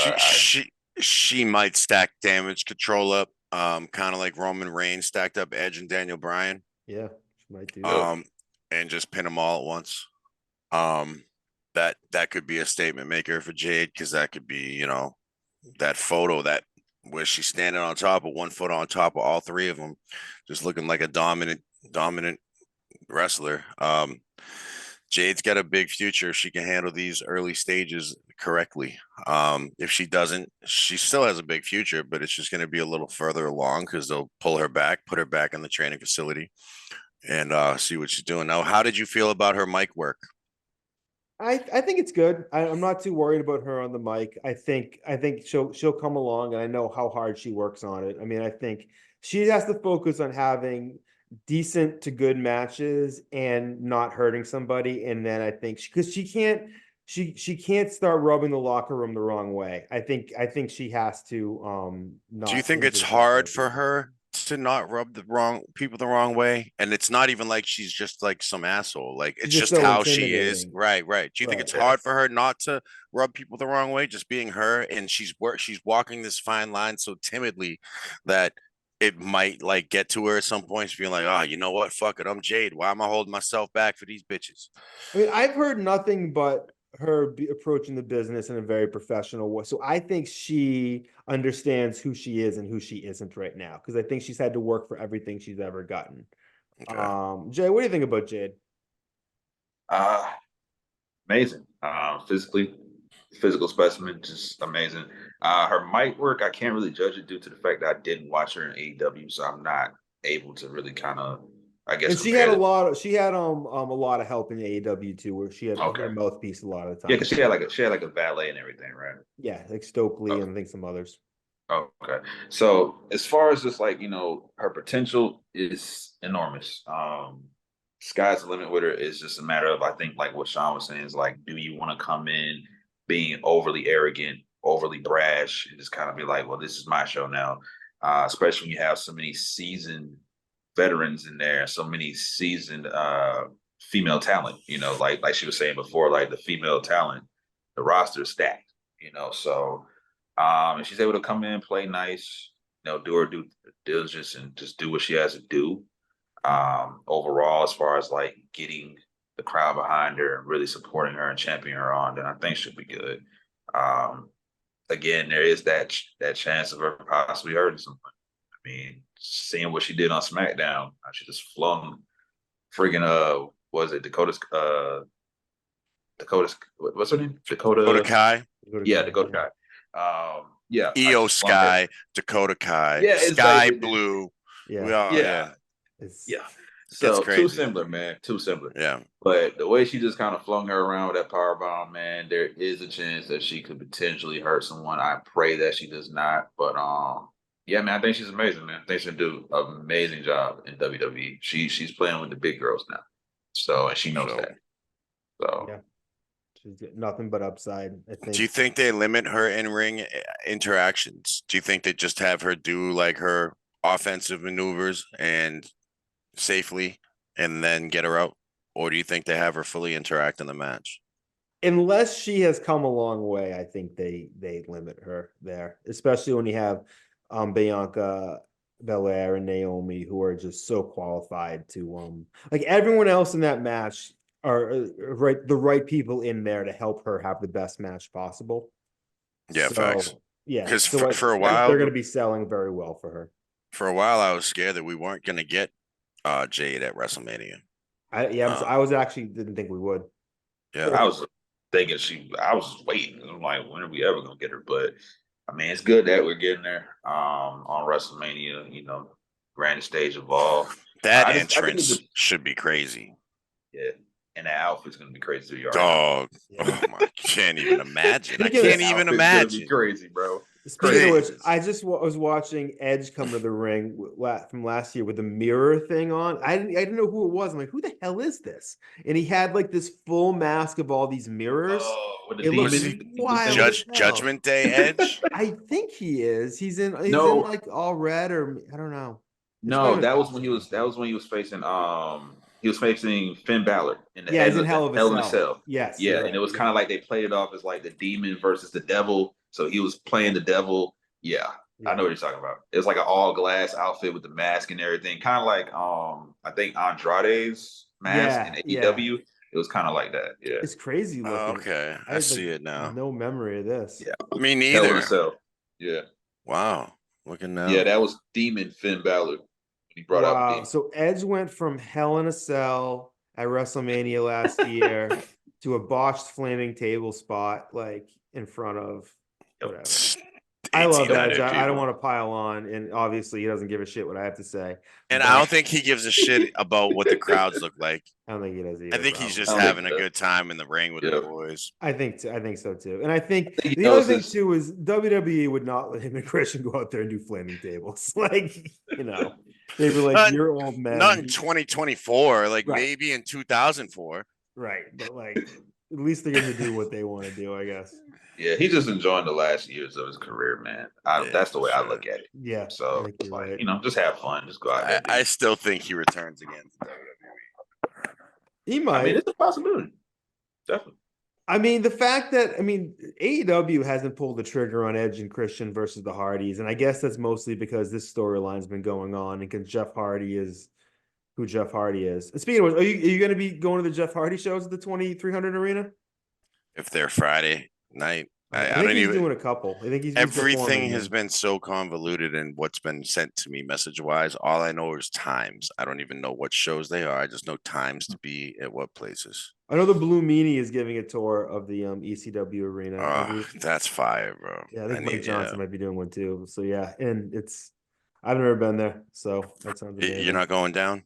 she might stack Damage Control up, kind of like Roman Reigns stacked up Edge and Daniel Bryan. Yeah, she might do. And just pin them all at once. That could be a statement maker for Jade because that could be, that photo that where she's standing on top of one foot on top of all three of them, just looking like a dominant wrestler. Jade's got a big future if she can handle these early stages correctly. If she doesn't, she still has a big future, but it's just going to be a little further along because they'll pull her back, put her back in the training facility, and see what she's doing. Now, how did you feel about her mic work? I think it's good. I'm not too worried about her on the mic. I think she'll come along, and I know how hard she works on it. I mean, I think she has to focus on having decent to good matches and not hurting somebody. And then I think because she can't start rubbing the locker room the wrong way. I think she has to not. Do you think it's hard for her to not rub people the wrong way? And it's not even like she's just like some asshole. Like it's just so how she is. Right. Do you think it's hard for her not to rub people the wrong way, just being her? And she's walking this fine line so timidly that it might like get to her at some points being like, oh, you know what? Fuck it. I'm Jade. Why am I holding myself back for these bitches? I mean, I've heard nothing but her approaching the business in a very professional way. So I think she understands who she is and who she isn't right now. Because I think she's had to work for everything she's ever gotten. Okay. Jay, what do you think about Jade? Amazing. Physical specimen, just amazing. Her mic work, I can't really judge it due to the fact that I didn't watch her in AEW, so I'm not able to really kind of, I guess. And she had a lot of help in AEW too, where she had her mouthpiece a lot of the time. Yeah, because she had like a valet and everything, right? Yeah, like Stokely and I think some others. Okay, so as far as just like her potential is enormous. Sky's the limit with her. Is just a matter of, I think, like what Shawn was saying, is like, do you want to come in being overly arrogant, overly brash, and just kind of be like, well, this is my show now, especially when you have so many seasoned veterans in there, so many seasoned female talent, like she was saying before, like the female talent, the roster is stacked, so and she's able to come in, play nice, do her due diligence and just do what she has to do. Overall, as far as like getting the crowd behind her and really supporting her and championing her on, then I think she'll be good. Again, there is that chance of her possibly hurting someone. I mean, seeing what she did on SmackDown, she just flung friggin' was it Dakota's what's her name? Dakota Kai. Yeah, Dakota Kai. Yeah, I EO just love her. Sky, Dakota Kai, Yeah, Sky exactly. Blue. Yeah. We all, Yeah, It's yeah. Gets So too crazy. similar, man. Too similar. Yeah. But the way she just kind of flung her around with that power bomb, man, there is a chance that she could potentially hurt someone. I pray that she does not. But yeah, man, I think she's amazing, man. I think she'll do an amazing job in WWE. She's playing with the big girls now. So and she knows So that. So yeah. She's got nothing but upside, I do you think. think they limit her in-ring interactions? Do you think they just have her do like her offensive maneuvers and safely and then get her out? Or do you think they have her fully interact in the match? Unless she has come a long way, I think they limit her there, especially when you have Bianca Belair and Naomi, who are just so qualified to like everyone else in that match are right the right people in there to help her have the best match possible. Yeah, facts. So yeah, Because so for a they're while, going to be selling very well for her. I was scared that we weren't gonna get Jade at WrestleMania. I was actually didn't think we would. Yeah, I was thinking I was waiting. I'm like, when are we ever gonna get her? But I mean, it's good that we're getting there on WrestleMania, grand stage evolve. that I think it entrance just should be crazy. yeah, and that outfit's gonna be crazy too. You already know. Dog. Oh my, can't even imagine. I Speaking of- can't That even outfit's gonna be imagine. crazy, bro. Speaking of which, Jesus. I just was watching Edge come to the ring from last year with the mirror thing on. I didn't know who it was. I'm like, who the hell is this? And he had like this full mask of all these mirrors. Oh, with the It looks Was he demon, wild as Judge hell. Judgment Day Edge? I think he is. He's in No, like all red or I don't know. It's not no, even that was when he was facing Finn Balor in the Yeah, he's head in of Hell of a Hell in a Cell. Cell. Yes, Yeah, you're and it right. was Yeah. kind of like they played it off as like the demon versus the devil. So he was playing the devil. Yeah, I Yeah. know what you're talking about. It was like an all glass outfit with the mask and everything, kind of like I think Andrade's mask in Yeah. AEW. It was kind of like that. Yeah, It's crazy Oh, looking. okay. I I had like see it now. no memory of this. yeah, Me Hell in a neither. Cell. Yeah, Wow. Looking yeah, now. that was Demon Finn Balor when he brought out Wow. Demon. So Edge went from Hell in a Cell at WrestleMania last year to a botched flaming table spot, like in front of whatever. I love Edge. 1,800 I don't people. want to pile on, and obviously he doesn't give a shit what I have to say. And But I don't think he gives a shit about what the crowds look like. I don't think he does I either. think he's Probably. just I don't think having he a does. good time in the ring with Yeah. the boys. I think so too. And I think think he the other knows thing his- too is WWE would not let him and Christian go out there and do flaming tables. Like, they were like, Not- you're old men. Not in 2024, like Right. maybe in 2004. Right. But like, at least they're going to do what they want to do, I guess. Yeah, he's just enjoying the last years of his career, man. Yeah, That's the way I sure. look at it. Yeah. So I think it's you're like, right. just have fun. Just go out there. I still think he returns again. He I might. mean, it's a possibility. Definitely. The fact that AEW hasn't pulled the trigger on Edge and Christian versus the Hardys, and I guess that's mostly because this storyline's been going on, and because Jeff Hardy is who Jeff Hardy is. And speaking of which, are you going to be going to the Jeff Hardy shows at the 2300 Arena? If they're Friday night, I I think don't he's even. doing a couple. I think he's Everything performing has them. been so convoluted in what's been sent to me message wise. All I know is times. I don't even know what shows they are. I just know times to be at what places. I know the Blue Meanie is giving a tour of the ECW arena. That's fire, bro. Yeah, I think Mike Johnson might be doing one too. So yeah, and I've never been there, so that sounds amazing. You're not going down?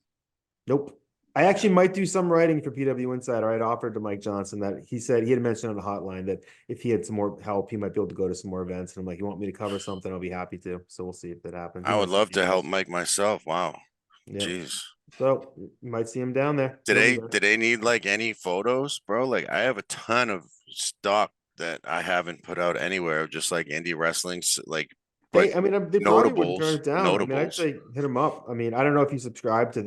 Nope. I actually might do some writing for PW Insider. I'd offered to Mike Johnson that he said he had mentioned on the hotline that if he had some more help, he might be able to go to some more events. And I'm like, you want me to cover something? I'll be happy to. So we'll see if that happens. I would love to help Mike myself. Wow. Yeah. Jeez. So you might see him down there. Did they need like any photos, bro? Like I have a ton of stock that I haven't put out anywhere, just like indie wrestling, like. They probably wouldn't turn it down. I'd Notables. say hit them up. I don't know if you subscribe to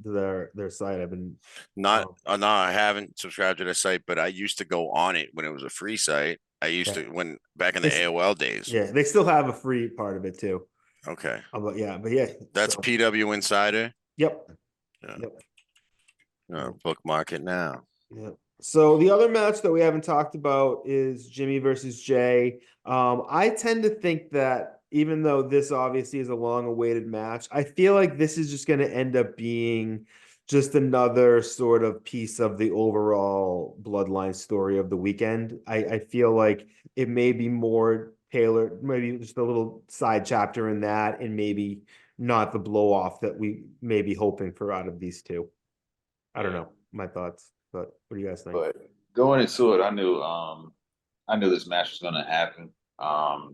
their site. I've been No, I haven't subscribed to the site, but I used to go on it when it was a free site. I used to when back in the AOL days. Yeah, they still have a free part of it too. Okay. But yeah. That's PW Insider. Yep. Yeah. Yep. Bookmark it now. Yeah. So the other match that we haven't talked about is Jimmy versus Jay. I tend to think that even though this obviously is a long-awaited match, I feel like this is just going to end up being just another sort of piece of the overall bloodline story of the weekend. I feel like it may be more tailored, maybe just a little side chapter in that, and maybe not the blow off that we may be hoping for out of these two. I don't know, my thoughts, but what do you guys think? But going into it, I knew this match was gonna happen.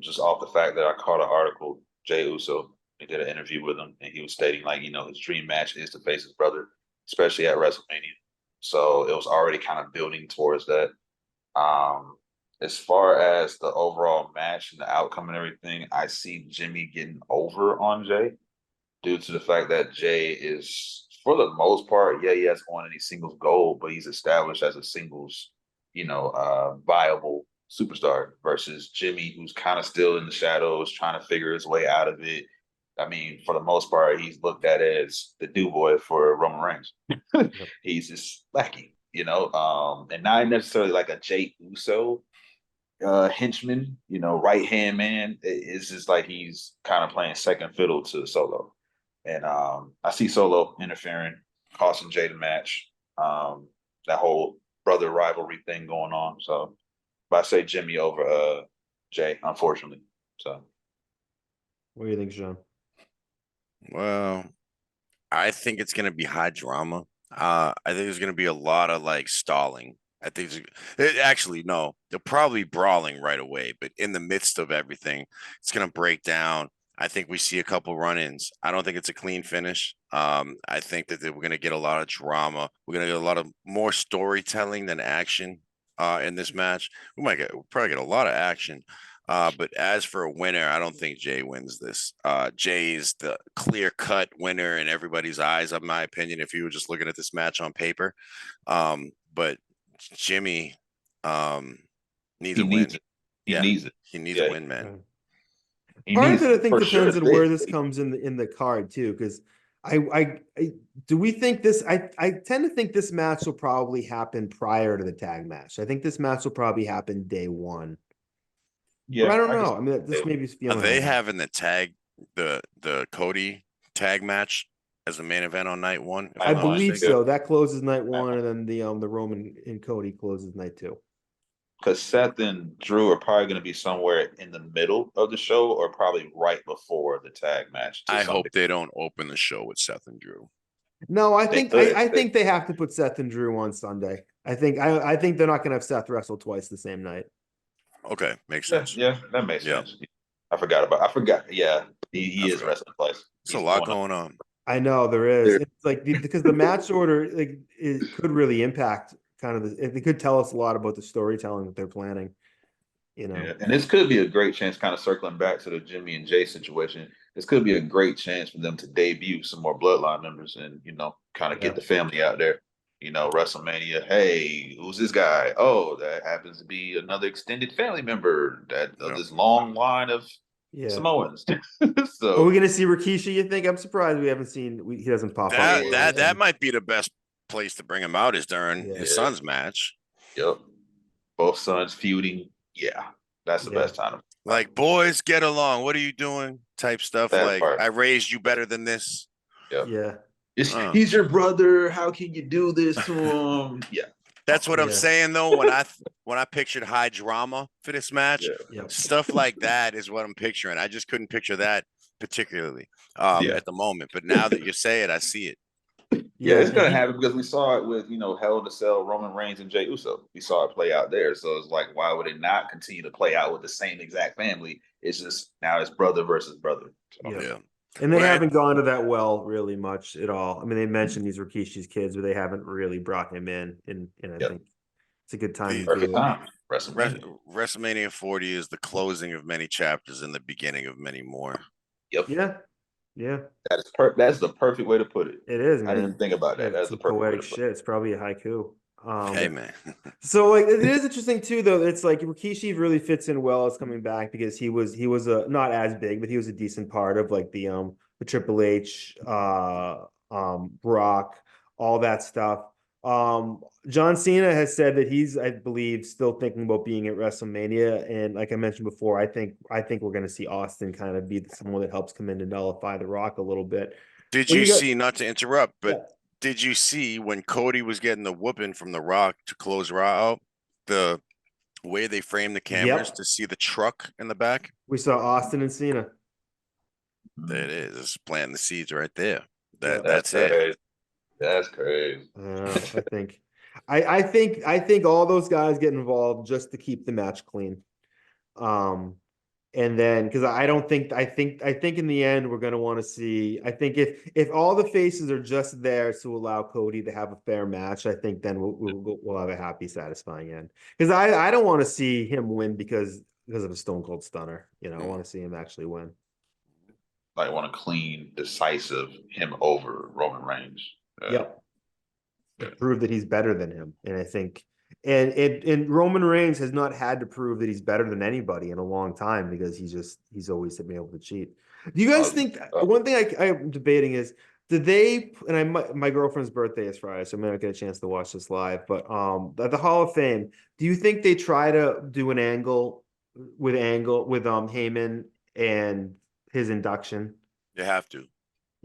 Just off the fact that I caught an article, Jay Uso, he did an interview with him, and he was stating like, his dream match is to face his brother, especially at WrestleMania. So it was already kind of building towards that. As far as the overall match and the outcome and everything, I see Jimmy getting over on Jay due to the fact that Jay is, for the most part, yeah, he hasn't won any singles gold, but he's established as a singles, viable superstar versus Jimmy, who's kind of still in the shadows, trying to figure his way out of it. I mean, for the most part, he's looked at as the do boy for Roman Reigns. He's just lacking, and not necessarily like a Jey Uso henchman, right hand man. It's just like he's kind of playing second fiddle to Solo. And I see Solo interfering, costing Jay the match. That whole brother rivalry thing going on. So, but I say Jimmy over Jay, unfortunately. So, What do you think, Sean? Well, I think it's going to be high drama. I think there's going to be a lot of like stalling. I think actually, no, they're probably brawling right away, but in the midst of everything, it's going to break down. I think we see a couple run-ins. I don't think it's a clean finish. I think that we're going to get a lot of drama. We're going to get a lot of more storytelling than action in this match. We'll probably get a lot of action. But as for a winner, I don't think Jay wins this. Jay is the clear-cut winner in everybody's eyes, in my opinion, if you were just looking at this match on paper. But Jimmy needs a win. He needs it. He needs a win, man. Part of it, I think, depends on where this comes in the card too, because do we think this? I tend to think this match will probably happen prior to the tag match. I think this match will probably happen day one. Yeah, but I don't know. I mean, this maybe is feeling. Are they having the Cody tag match as the main event on night one? I believe so. That closes night one, and then the Roman and Cody closes night two. Because Seth and Drew are probably going to be somewhere in the middle of the show, or probably right before the tag match. I hope they don't open the show with Seth and Drew. No, I think they have to put Seth and Drew on Sunday. I think they're not going to have Seth wrestle twice the same night. Okay, makes sense. Yeah, that makes sense. I forgot. Yeah, he is wrestling twice. There's a lot going on. I know there is. It's like because the match order it could really impact kind of it could tell us a lot about the storytelling that they're planning. Yeah, and this could be a great chance, kind of circling back to the Jimmy and Jay situation. This could be a great chance for them to debut some more Bloodline members and kind of get the family out there. WrestleMania. Hey, who's this guy? Oh, that happens to be another extended family member of this long line of Samoans. So, are we gonna see Rikishi? You think? I'm surprised we haven't seen. He doesn't pop up. That might be the best place to bring him out is during his son's match. Yep, both sons feuding. Yeah, that's the best time. Like, boys, get along. What are you doing? Type stuff. I raised you better than this. Yep. Yeah. He's your brother. How can you do this to him? Yeah. That's what I'm saying though. When I pictured high drama for this match, stuff like that is what I'm picturing. I just couldn't picture that particularly at the moment. But now that you say it, I see it. Yeah, it's gonna happen because we saw it with Hell in a Cell, Roman Reigns, and Jey Uso. We saw it play out there, so it's like, why would it not continue to play out with the same exact family? It's just now it's brother versus brother. So. Yeah. And they haven't gone to that well really much at all. I mean, they mentioned these Rikishi's kids, but they haven't really brought him in. And I think it's a good time to do it. WrestleMania 40 is the closing of many chapters and the beginning of many more. Yep. Yeah. That's the perfect way to put it. It is, man. I didn't think about that. That's the perfect poetic shit. It's probably a haiku. Hey, man. So it is interesting too, though. It's like Rikishi really fits in well as coming back because he was a not as big, but he was a decent part of like the Triple H, Brock, all that stuff. John Cena has said that he's, I believe, still thinking about being at WrestleMania, and like I mentioned before, I think we're going to see Austin kind of be someone that helps come in to nullify The Rock a little bit. Did you see? Not to interrupt, but. Did you see when Cody was getting the whooping from The Rock to close Raw out? The way they frame the cameras to see the truck in the back. We saw Austin and Cena. There it is. It's planting the seeds right there. That's That's it. crazy. That's crazy. I think all those guys get involved just to keep the match clean. And then because I think in the end we're gonna want to see. I think if all the faces are just there to allow Cody to have a fair match, I think then we'll have a happy, satisfying end. Because I don't want to see him win because of a Stone Cold Stunner. You know, I want to see him actually win. Like want a clean, decisive him over Roman Reigns. Yep. Prove that he's better than him, and I think. And Roman Reigns has not had to prove that he's better than anybody in a long time because he's always been able to cheat. Do you guys think one thing I'm debating is did they and my girlfriend's birthday is Friday, so I may not get a chance to watch this live, but at the Hall of Fame, do you think they try to do an angle with Heyman and his induction? You have to.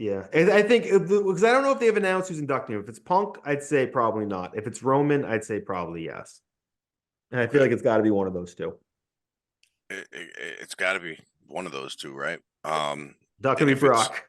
Yeah, I think because I don't know if they have announced who's inducting him. If it's Punk, I'd say probably not. If it's Roman, I'd say probably yes. And I feel like it's got to be one of those two. It's got to be one of those two, right? That could be Brock.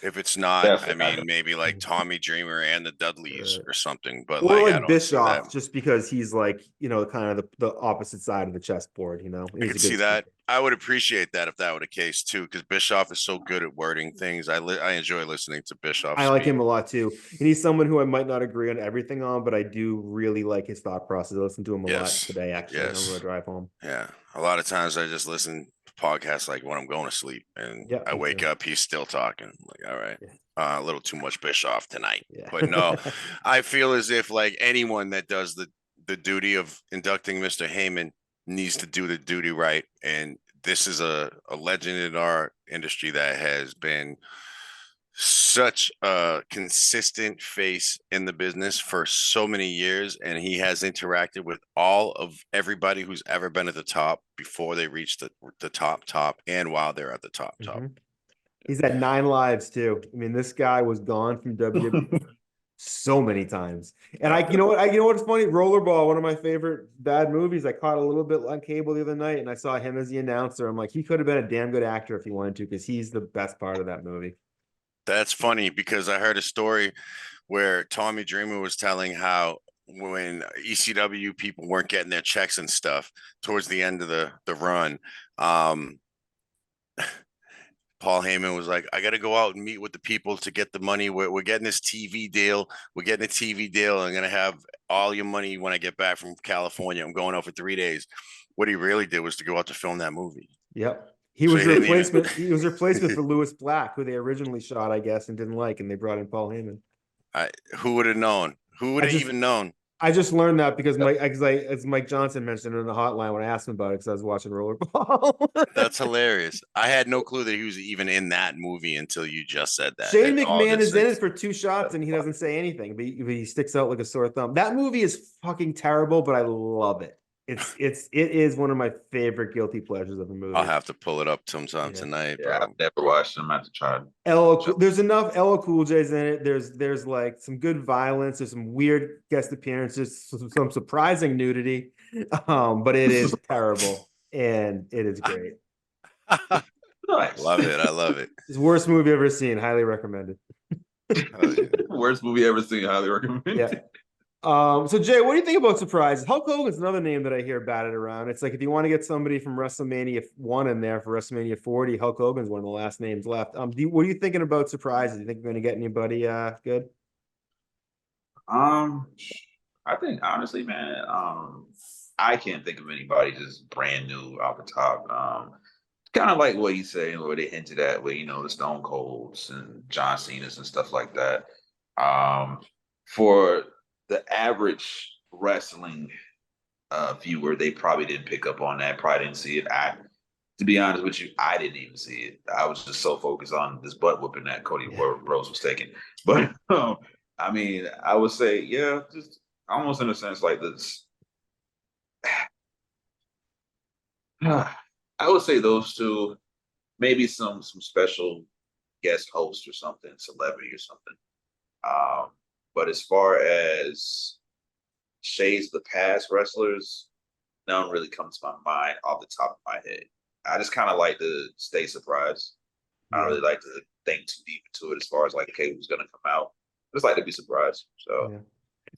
If it's not, Definitely. I mean, maybe like Tommy Dreamer and the Dudleys or something. But or like I don't Bischoff, just because he's like kind of the opposite side of the chessboard. I could see that. I would appreciate that if that were the case too, because Bischoff is so good at wording things. I enjoy listening to Bischoff. I like him a lot too, and he's someone who I might not agree on everything on, but I do really like his thought process. I listened to him a lot today, actually. On the drive home. Yeah, a lot of times I just listen to podcasts like when I'm going to sleep, and I wake up, he's still talking. I'm like, all right, a little too much Bischoff tonight. But no, I feel as if like anyone that does the duty of inducting Mr. Heyman needs to do the duty right. And this is a legend in our industry that has been such a consistent face in the business for so many years. And he has interacted with all of everybody who's ever been at the top before they reach the top and while they're at the top. He's had 9 lives too. I mean, this guy was gone from WWE so many times. And you know what's funny? Rollerball, one of my favorite bad movies. I caught a little bit on cable the other night, and I saw him as the announcer. I'm like, he could have been a damn good actor if he wanted to, because he's the best part of that movie. That's funny because I heard a story where Tommy Dreamer was telling how when ECW people weren't getting their checks and stuff towards the end of the run, Paul Heyman was like, I got to go out and meet with the people to get the money. We're getting this TV deal. We're getting a TV deal. I'm going to have all your money when I get back from California. I'm going out for 3 days. What he really did was to go out to film that movie. Yep. He was replacement. He was replacement for Lewis Black, who they originally shot, I guess, and didn't like, and they brought in Paul Heyman. Who would have known? Who would have even known? I just learned that because as Mike Johnson mentioned in the hotline when I asked him about it, because I was watching Rollerball. That's hilarious. I had no clue that he was even in that movie until you just said that. Shane McMahon is in it for 2 shots and he doesn't say anything, but he sticks out like a sore thumb. That movie is fucking terrible, but I love it. It is one of my favorite guilty pleasures of a movie. I'll have to pull it up sometime tonight, bro. I've never watched them. I have to try. There's enough LL Cool J's in it. There's like some good violence. There's some weird guest appearances, some surprising nudity. But it is terrible and it is great. Nice. Love it. I love it. It's the worst movie I've ever seen. Highly recommended. Worst movie ever seen. Highly recommended. Yeah. So Jay, what do you think about surprises? Hulk Hogan's another name that I hear batted around. It's like if you want to get somebody from WrestleMania 1 in there for WrestleMania 40, Hulk Hogan's one of the last names left. What are you thinking about surprises? Do you think you're going to get anybody good? I think honestly, man, I can't think of anybody just brand new off the top. Kind of like what he's saying, where they hinted at, where the Stone Colds and John Cena's and stuff like that. For the average wrestling viewer, they probably didn't pick up on that, probably didn't see it. To be honest with you, I didn't even see it. I was just so focused on this butt whooping that Cody Rhodes was taking. But I mean, I would say, just almost in a sense like this. I would say those two, maybe some special guest host or something, celebrity or something. But as far as shades the past wrestlers, none really comes to my mind off the top of my head. I just kind of like to stay surprised. I don't really like to think too deep into it as far as like, okay, who's gonna come out. I just like to be surprised. So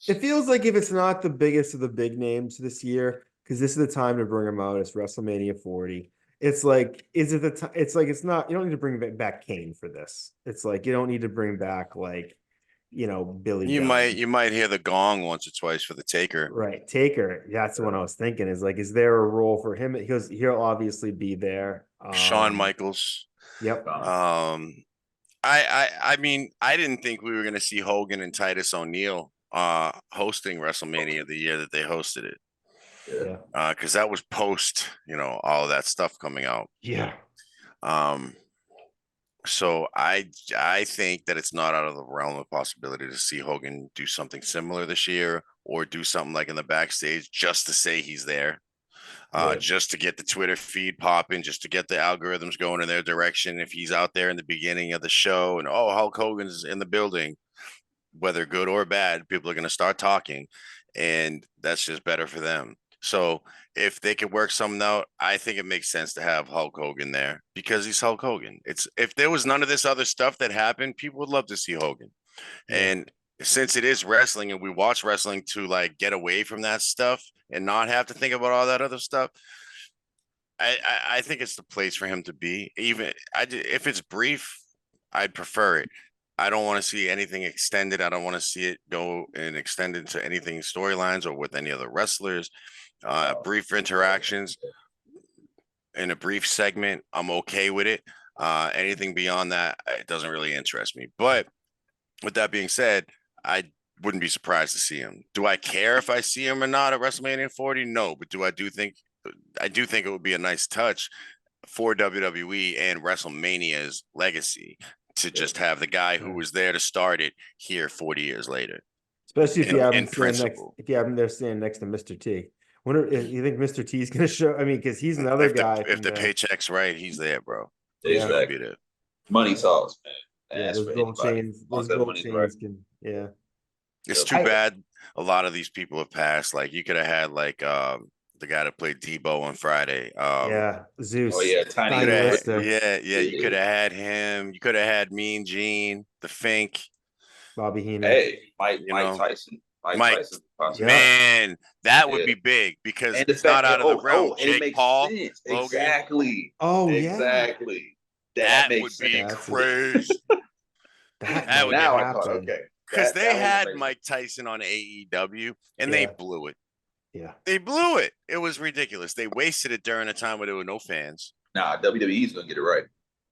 It feels like if it's not the biggest of the big names this year, because this is the time to bring them out. It's WrestleMania 40. It's like, is it the time? It's like it's not. You don't need to bring back Kane for this. It's like you don't need to bring back like, Billy You Gunn. might hear the gong once or twice for the Taker. Right, Taker. That's the one I was thinking. Is like, is there a role for him? He'll obviously be there. Shawn Michaels. Yep. I mean, I didn't think we were going to see Hogan and Titus O'Neil hosting WrestleMania the year that they hosted it. Yeah. Because that was post, all of that stuff coming out. Yeah. So I think that it's not out of the realm of possibility to see Hogan do something similar this year, or do something like in the backstage just to say he's there. Just to get the Twitter feed popping, just to get the algorithms going in their direction. If he's out there in the beginning of the show and, Hulk Hogan's in the building, whether good or bad, people are going to start talking, and that's just better for them. So if they could work something out, I think it makes sense to have Hulk Hogan there because he's Hulk Hogan. If there was none of this other stuff that happened, people would love to see Hogan. And since it is wrestling and we watch wrestling to like get away from that stuff and not have to think about all that other stuff, I think it's the place for him to be. Even if it's brief, I'd prefer it. I don't want to see anything extended. I don't want to see it go and extend into anything storylines or with any other wrestlers. Brief interactions in a brief segment, I'm okay with it. Anything beyond that, it doesn't really interest me. But with that being said, I wouldn't be surprised to see him. Do I care if I see him or not at WrestleMania 40? No, but I do think it would be a nice touch for WWE and WrestleMania's legacy to just have the guy who was there to start it here 40 years later. Especially if you have him standing next to Mr. T. Wonder if you think Mr. T is going to show? I mean, because he's another guy. If the paycheck's right, he's there, bro. He's gonna be there. Money talks, man. Yeah, those gold chains. Those gold chains can. Yeah. It's too bad a lot of these people have passed. Like you could have had like the guy that played Debo on Friday. Zeus. Oh yeah, Tiny. You could have had him. You could have had Mean Gene, the Fink, Bobby Heenan. Hey, Mike Tyson. Mike Tyson. Man, that would be big because it's not out of the realm. Jake Paul, Logan. Exactly. Oh, exactly. That would be crazy. that would happen. Okay. Because they had Mike Tyson on AEW and they blew it. Yeah. They blew it. It was ridiculous. They wasted it during a time where there were no fans. Nah, WWE's going to get it right.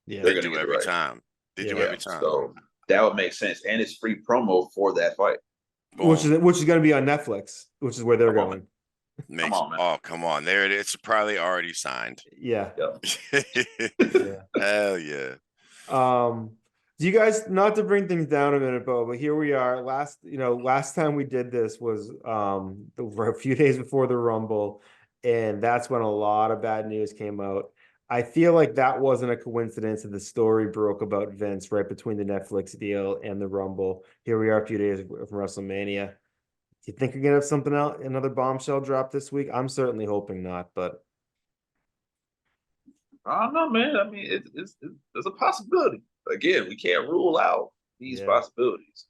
Yeah. They do every time. They do every time. So that would make sense. And it's free promo for that fight. Which is going to be on Netflix, which is where they're going. Come on, man. Oh, come on. There it is. It's probably already signed. Yeah. Hell yeah. Do you guys, not to bring things down a minute, Bo, but here we are. Last time we did this was a few days before the Rumble, and that's when a lot of bad news came out. I feel like that wasn't a coincidence that the story broke about Vince right between the Netflix deal and the Rumble. Here we are a few days from WrestleMania. Do you think we're gonna have something else, another bombshell drop this week? I'm certainly hoping not, but I don't know, man. I mean, it's a possibility. Again, we can't rule out these possibilities.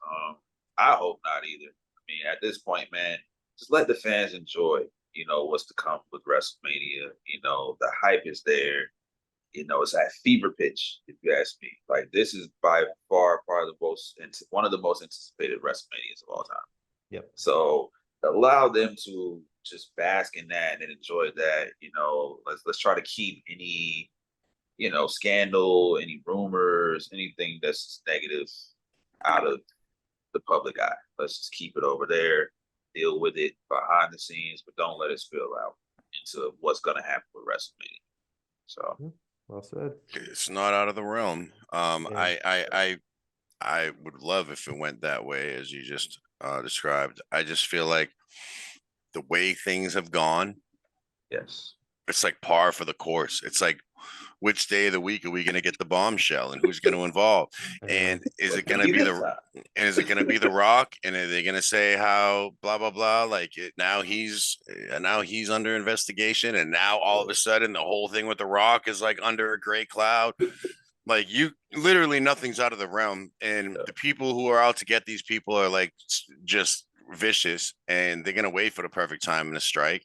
I hope not either. I mean, at this point, man, just let the fans enjoy, what's to come with WrestleMania. The hype is there. It's at fever pitch, if you ask me. Like, this is by far one of the most anticipated WrestleManias of all time. Yep. So allow them to just bask in that and enjoy that. Let's try to keep any scandal, any rumors, anything that's negative out of the public eye. Let's just keep it over there, deal with it behind the scenes, but don't let it spill out into what's going to happen with WrestleMania. So, well said. It's not out of the realm. I would love if it went that way as you just described. I just feel like the way things have gone. Yes. It's like par for the course. It's like, which day of the week are we going to get the bombshell, and who's going to involve? And is it going to be the Rock? And are they going to say how blah blah blah? Like now he's under investigation, and now all of a sudden the whole thing with the Rock is like under a gray cloud. Like you literally nothing's out of the realm, and the people who are out to get these people are like just vicious, and they're going to wait for the perfect time in a strike.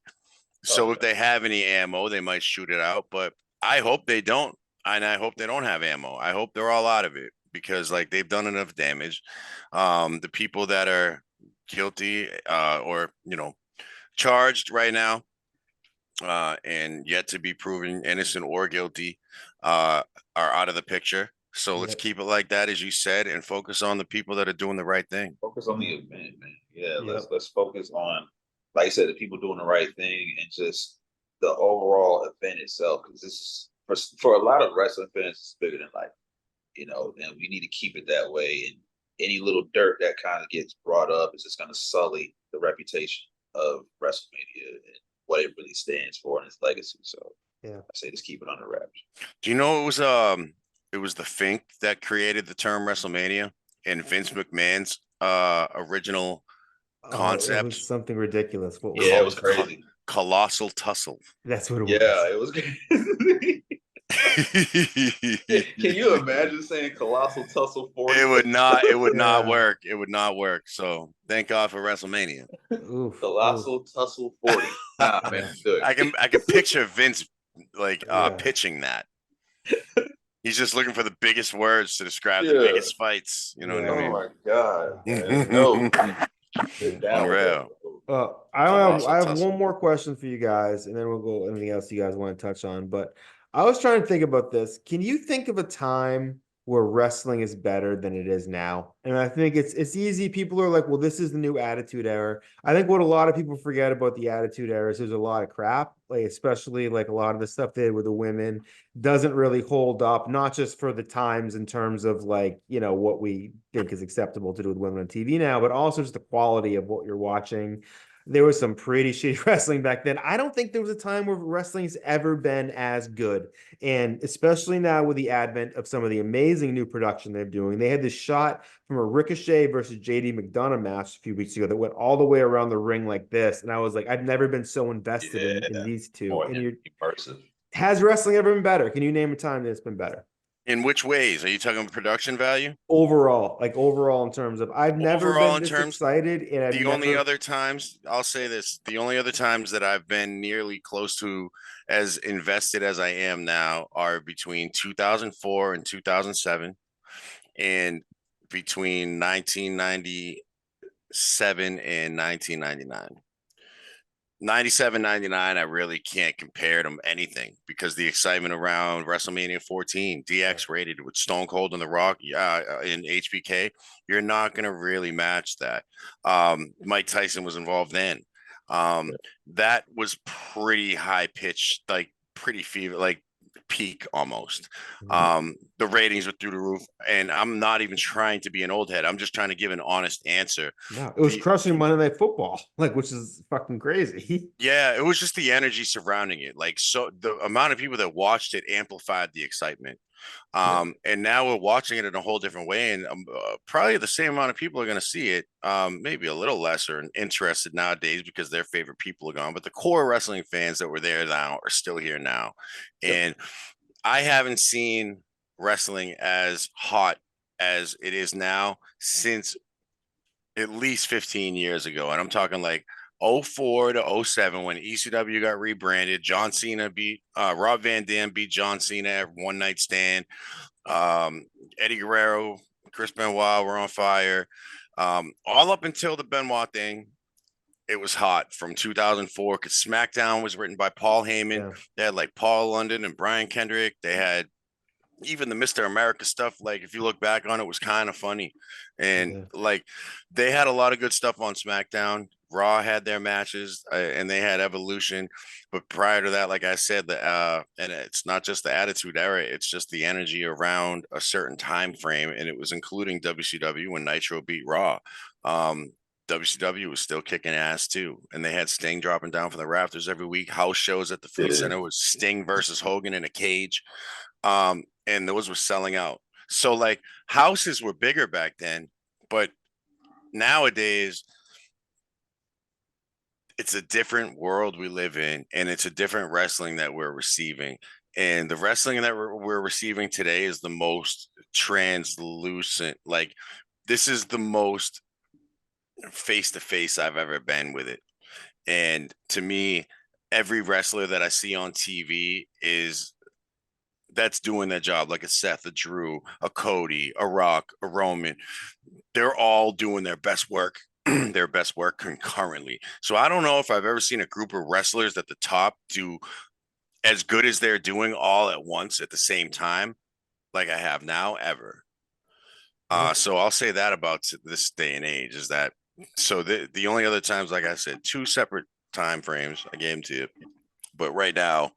So if they have any ammo, they might shoot it out, but I hope they don't. And I hope they don't have ammo. I hope they're all out of it because like they've done enough damage. The people that are guilty or charged right now and yet to be proven innocent or guilty are out of the picture. So let's keep it like that, as you said, and focus on the people that are doing the right thing. Focus on the event, man. Yeah, let's focus on, like I said, the people doing the right thing and just the overall event itself. Because this is for a lot of wrestling fans, it's bigger than life, and we need to keep it that way. And any little dirt that kind of gets brought up is just going to sully the reputation of WrestleMania and what it really stands for and its legacy. So I say just keep it under wraps. Do you know it was the Fink that created the term WrestleMania and Vince McMahon's original concept? It was something ridiculous. What was it? It was crazy. Colossal tussle. That's what it was. Yeah, it was crazy. Can you imagine saying colossal tussle 40? It would not work. It would not work. So thank God for WrestleMania. Colossal tussle 40. Nah, man, good. I can picture Vince pitching that. He's just looking for the biggest words to describe the biggest fights. You know what I mean? Oh my God. No. Unreal. I have one more question for you guys, and then we'll go anything else you guys want to touch on. But I was trying to think about this. Can you think of a time where wrestling is better than it is now? And I think it's easy. People are like, well, this is the new Attitude Era. I think what a lot of people forget about the Attitude Era is there's a lot of crap, like especially like a lot of the stuff they did with the women doesn't really hold up, not just for the times in terms of like, what we think is acceptable to do with women on TV now, but also just the quality of what you're watching. There was some pretty shitty wrestling back then. I don't think there was a time where wrestling's ever been as good. And especially now with the advent of some of the amazing new production they're doing. They had this shot from a Ricochet versus JD McDonough match a few weeks ago that went all the way around the ring like this. And I was like, I've never been so invested in these two. More immersive. Has wrestling ever been better? Can you name a time that's been better? In which ways? Are you talking about production value? Overall in terms of I've never been this excited. And the only other times, I'll say this, the only other times that I've been nearly close to as invested as I am now are between 2004 and 2007 and between 1997 and 1999. 97, 99, I really can't compare them anything because the excitement around WrestleMania 14, DX rated with Stone Cold and The Rock in HBK, you're not going to really match that. Mike Tyson was involved then. That was pretty high pitched, like pretty fever, like peak almost. The ratings were through the roof, and I'm not even trying to be an old head. I'm just trying to give an honest answer. No, it was crushing Monday Night Football, which is fucking crazy. Yeah, it was just the energy surrounding it. Like, so the amount of people that watched it amplified the excitement. And now we're watching it in a whole different way, and probably the same amount of people are going to see it. Maybe a little lesser interested nowadays because their favorite people are gone, but the core wrestling fans that were there now are still here now. And I haven't seen wrestling as hot as it is now since at least 15 years ago. And I'm talking like 04 to 07 when ECW got rebranded. John Cena beat Rob Van Dam beat John Cena at One Night Stand. Eddie Guerrero, Chris Benoit were on fire. All up until the Benoit thing, it was hot from 2004 because SmackDown was written by Paul Heyman. They had like Paul London and Brian Kendrick. They had even the Mr. America stuff. Like if you look back on it, was kind of funny. And like they had a lot of good stuff on SmackDown. Raw had their matches and they had Evolution. But prior to that, like I said, and it's not just the Attitude Era, it's just the energy around a certain time frame. And it was including WCW when Nitro beat Raw. WCW was still kicking ass too, and they had Sting dropping down from the rafters every week. House shows at the Food Center was Sting versus Hogan in a cage, and those were selling out. So like houses were bigger back then, but nowadays it's a different world we live in, and it's a different wrestling that we're receiving. And the wrestling that we're receiving today is the most translucent. Like this is the most face to face I've ever been with it. And to me, every wrestler that I see on TV is that's doing their job, like a Seth, a Drew, a Cody, a Rock, a Roman. They're all doing their best work, their best work concurrently. So I don't know if I've ever seen a group of wrestlers at the top do as good as they're doing all at once at the same time, like I have now, ever. So I'll say that about this day and age is that. So the only other times, like I said, 2 separate time frames I gave them to you, but right now,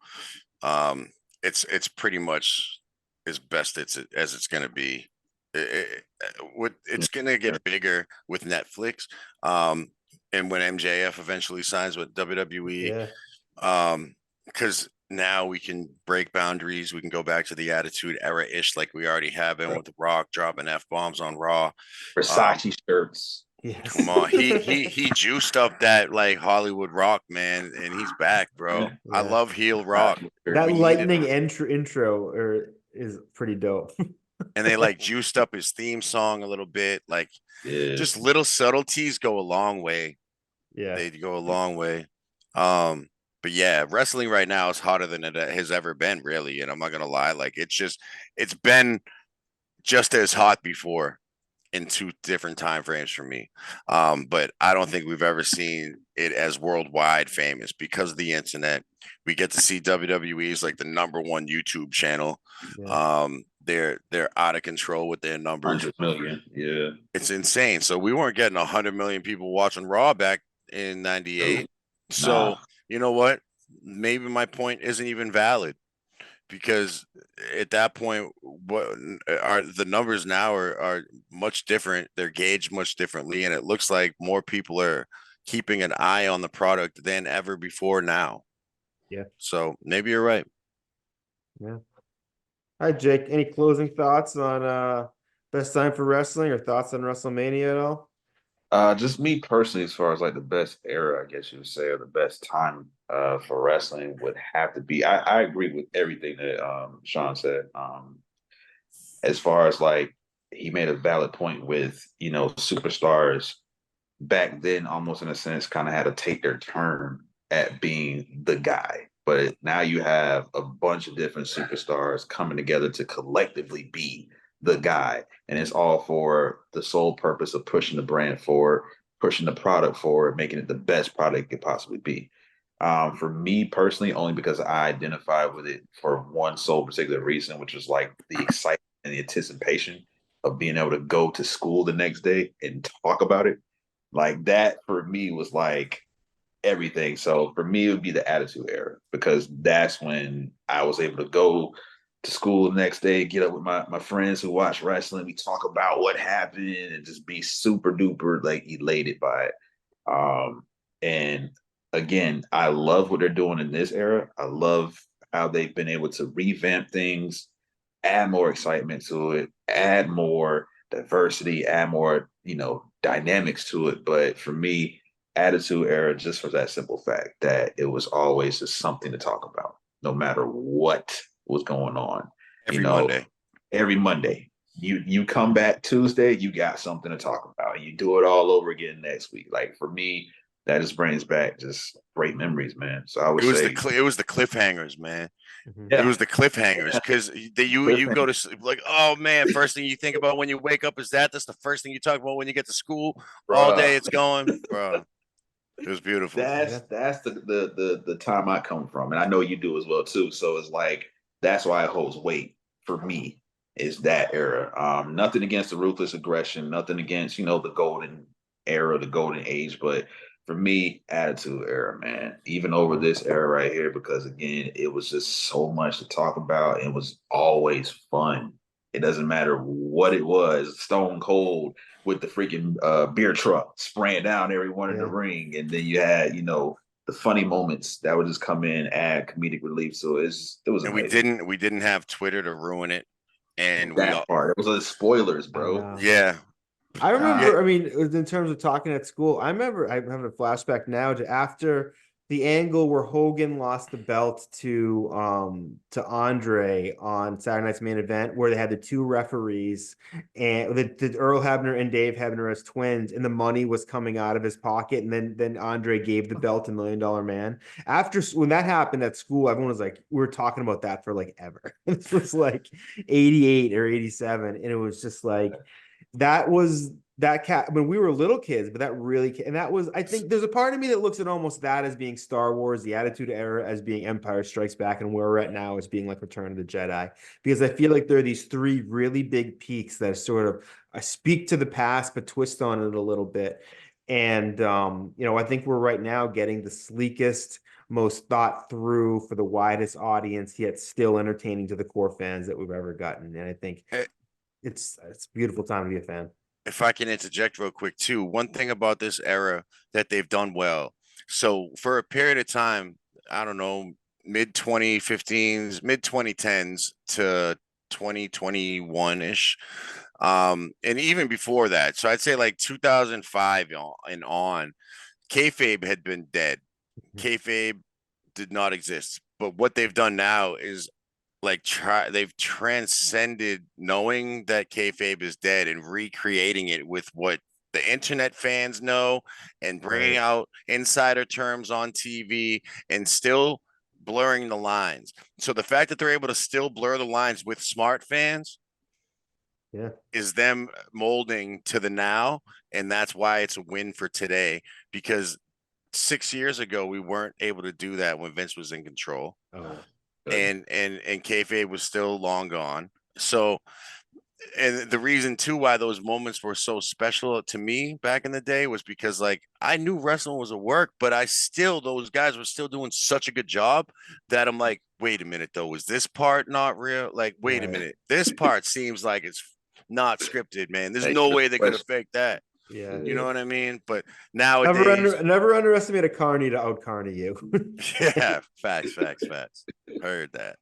it's pretty much as best as it's going to be. It's going to get bigger with Netflix, and when MJF eventually signs with WWE, because now we can break boundaries. We can go back to the Attitude Era-ish, like we already have been with The Rock dropping F-bombs on Raw. Versace shirts. Yes. Come on, he juiced up that like Hollywood Rock, man, and he's back, bro. Yeah. I love heel Rock. That lightning intro is pretty dope. And they like juiced up his theme song a little bit, like just little subtleties go a long way. Yeah, they go a long way. But yeah, wrestling right now is hotter than it has ever been, really. And I'm not gonna lie, like it's been just as hot before in 2 different time frames for me. But I don't think we've ever seen it as worldwide famous because of the internet. We get to see WWE as like the #1 YouTube channel. Yeah. They're out of control with their numbers. 100 million. Yeah. It's insane. So we weren't getting 100 million people watching Raw back in 98. So you know what? Maybe my point isn't even valid. Because at that point, what are the numbers now are much different. They're gauged much differently, and it looks like more people are keeping an eye on the product than ever before now. Yeah. So maybe you're right. Yeah. All right, Jake. Any closing thoughts on best time for wrestling or thoughts on WrestleMania at all? Just me personally, as far as like the best era, I guess you would say, or the best time for wrestling would have to be. I agree with everything that Shawn said. As far as like he made a valid point with, superstars back then, almost in a sense, kind of had to take their turn at being the guy. But now you have a bunch of different superstars coming together to collectively be the guy, and it's all for the sole purpose of pushing the brand forward, pushing the product forward, making it the best product it could possibly be. For me personally, only because I identify with it for one sole particular reason, which was like the excitement and the anticipation of being able to go to school the next day and talk about it. Like that for me was like everything. So for me, it would be the Attitude Era, because that's when I was able to go to school the next day, get up with my friends who watch wrestling. We talk about what happened and just be super duper like elated by it. And again, I love what they're doing in this era. I love how they've been able to revamp things, add more excitement to it, add more diversity, add more, dynamics to it. But for me, Attitude Era, just for that simple fact that it was always just something to talk about, no matter what was going on. Every Monday. You come back Tuesday, you got something to talk about. You do it all over again next week. Like for me, that just brings back just great memories, man. So I would say it was the cliffhangers, man. Yeah. It was the cliffhangers, because you go to sleep like, oh man, first thing you think about when you wake up is that's the first thing you talk about when you get to school. All day it's going, bro. It was beautiful. That's the time I come from, and I know you do as well too. So it's like that's why it holds weight for me, is that era. Nothing against the Ruthless Aggression, nothing against the golden era, the golden age, but for me, Attitude Era, man, even over this era right here, because again, it was just so much to talk about. It was always fun. It doesn't matter what it was, Stone Cold with the freaking beer truck spraying down everyone in the ring, and then you had the funny moments that would just come in, add comedic relief. So it was And amazing. we didn't have Twitter to ruin it, and we That all part, it was the spoilers, I bro. know. yeah I yeah. remember, I mean, in terms of talking at school, I remember I have a flashback now to after the angle where Hogan lost the belt to Andre on Saturday Night's Main Event, where they had the two referees and the Earl Hebner and Dave Hebner as twins, and the money was coming out of his pocket, and then Andre gave the belt to Million Dollar Man. After when that happened at school, everyone was like, we were talking about that for like ever. This was like 88 or 87, and it was just like that was that cat when we were little kids, but that really, and that was, I think there's a part of me that looks at almost that as being Star Wars, the Attitude Era as being Empire Strikes Back, and where we're at now as being like Return of the Jedi, because I feel like there are these three really big peaks that sort of speak to the past but twist on it a little bit. And I think we're right now getting the sleekest, most thought through for the widest audience, yet still entertaining to the core fans that we've ever gotten. And I think Eh, it's a beautiful time to be a fan. if I can interject real quick too, one thing about this era that they've done well. So for a period of time, I don't know, mid 2015s, mid 2010s to 2021 ish. And even before that, so I'd say like 2005 and on, kayfabe had been dead. Kayfabe did not exist. But what they've done now is like they've transcended knowing that kayfabe is dead and recreating it with what the internet fans know and bringing out insider terms on TV and still blurring the lines. So the fact that they're able to still blur the lines with smart fans is them molding to the now, and that's why it's a win for today, because 6 years ago we weren't able to do that when Vince was in control. And kayfabe was still long gone. So, and the reason too why those moments were so special to me back in the day was because like I knew wrestling was a work, but those guys were still doing such a good job that I'm like, wait a minute though, was this part not real? Like, wait a minute, this part seems like it's not scripted, man. There's no way they could have faked that. You know what I mean? But nowadays, never underestimate a carny to out carny you. yeah, facts. Heard that.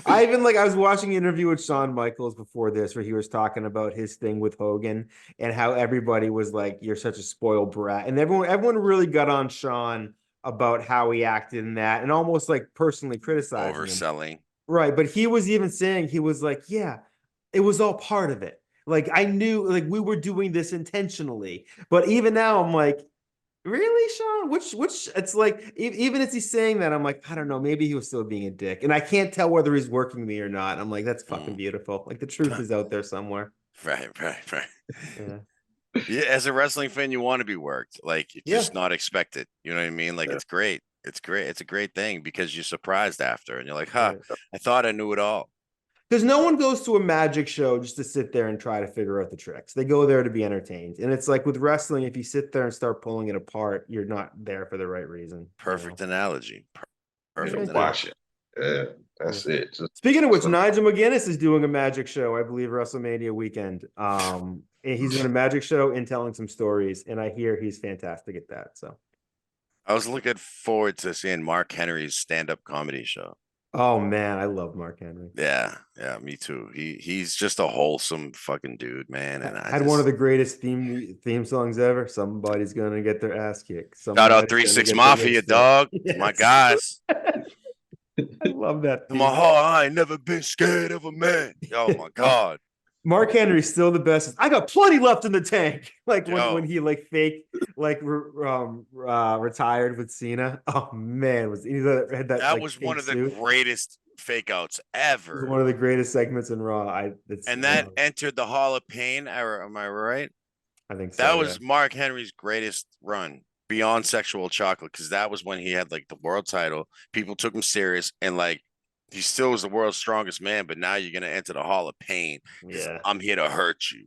I was watching an interview with Shawn Michaels before this where he was talking about his thing with Hogan and how everybody was like, you're such a spoiled brat. And everyone really got on Shawn about how he acted in that and almost like personally criticizing overselling. him. Right. But he was even saying, he was like, yeah, it was all part of it. Like I knew like we were doing this intentionally. But even now I'm like, really, Shawn? Which it's like even as he's saying that, I'm like, I don't know, maybe he was still being a dick. And I can't tell whether he's working me or not. I'm like, that's fucking beautiful. Like the truth is out there somewhere. Right. Yeah. Yeah, as a wrestling fan, you want to be worked. Like just not expect it. You know what I mean? Like it's great. It's great. It's a great thing because you're surprised after and you're like, huh, I thought I knew it all. Because no one goes to a magic show just to sit there and try to figure out the tricks. They go there to be entertained. And it's like with wrestling, if you sit there and start pulling it apart, you're not there for the right reason. Perfect analogy. Perfect. Watch it. Yeah, that's it. Speaking of which, Nigel McGuinness is doing a magic show, I believe, WrestleMania weekend. He's doing a magic show and telling some stories, and I hear he's fantastic at that. So I was looking forward to seeing Mark Henry's stand-up comedy show. Oh man, I love Mark Henry. Yeah, me too. He's just a wholesome fucking dude, man. And I had one of the greatest theme songs ever. Somebody's gonna get their ass kicked. Shout out 3-6 Mafia, dog. Yes. My guys. I love that. In my heart, I ain't never been scared of a man. Oh my god. Mark Henry's still the best. I got plenty left in the tank. Like when he like fake retired with Cena. Oh man, that was one of the greatest fake outs ever. One of the greatest segments in Raw. Entered the Hall of Pain era. Am I right? I think so. That was Mark Henry's greatest run beyond Sexual Chocolate, because that was when he had like the world title. People took him serious, and like he still was the world's strongest man, but now you're gonna enter the Hall of Pain. Yeah, I'm here to hurt you.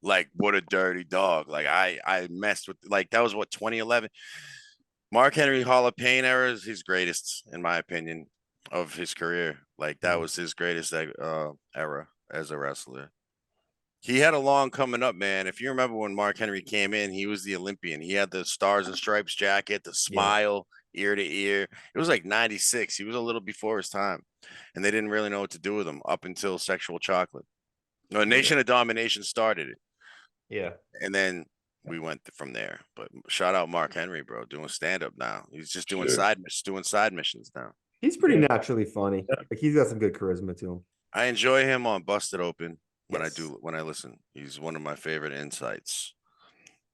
Like, what a dirty dog. Like I messed with, like, that was what, 2011. Mark Henry Hall of Pain era is his greatest, in my opinion, of his career. Like that was his greatest era as a wrestler. He had a long coming up, man. If you remember when Mark Henry came in, he was the Olympian. He had the Stars and Stripes jacket, the smile, ear to ear. It was like 96. He was a little before his time. And they didn't really know what to do with him up until Sexual Chocolate. No, Nation of Domination started it. Yeah. And then we went from there. But shout out Mark Henry, bro, doing stand up now. He's just doing side missions now. He's pretty naturally funny. Like he's got some good charisma to him. I enjoy him on Busted Open when I listen. He's one of my favorite insights.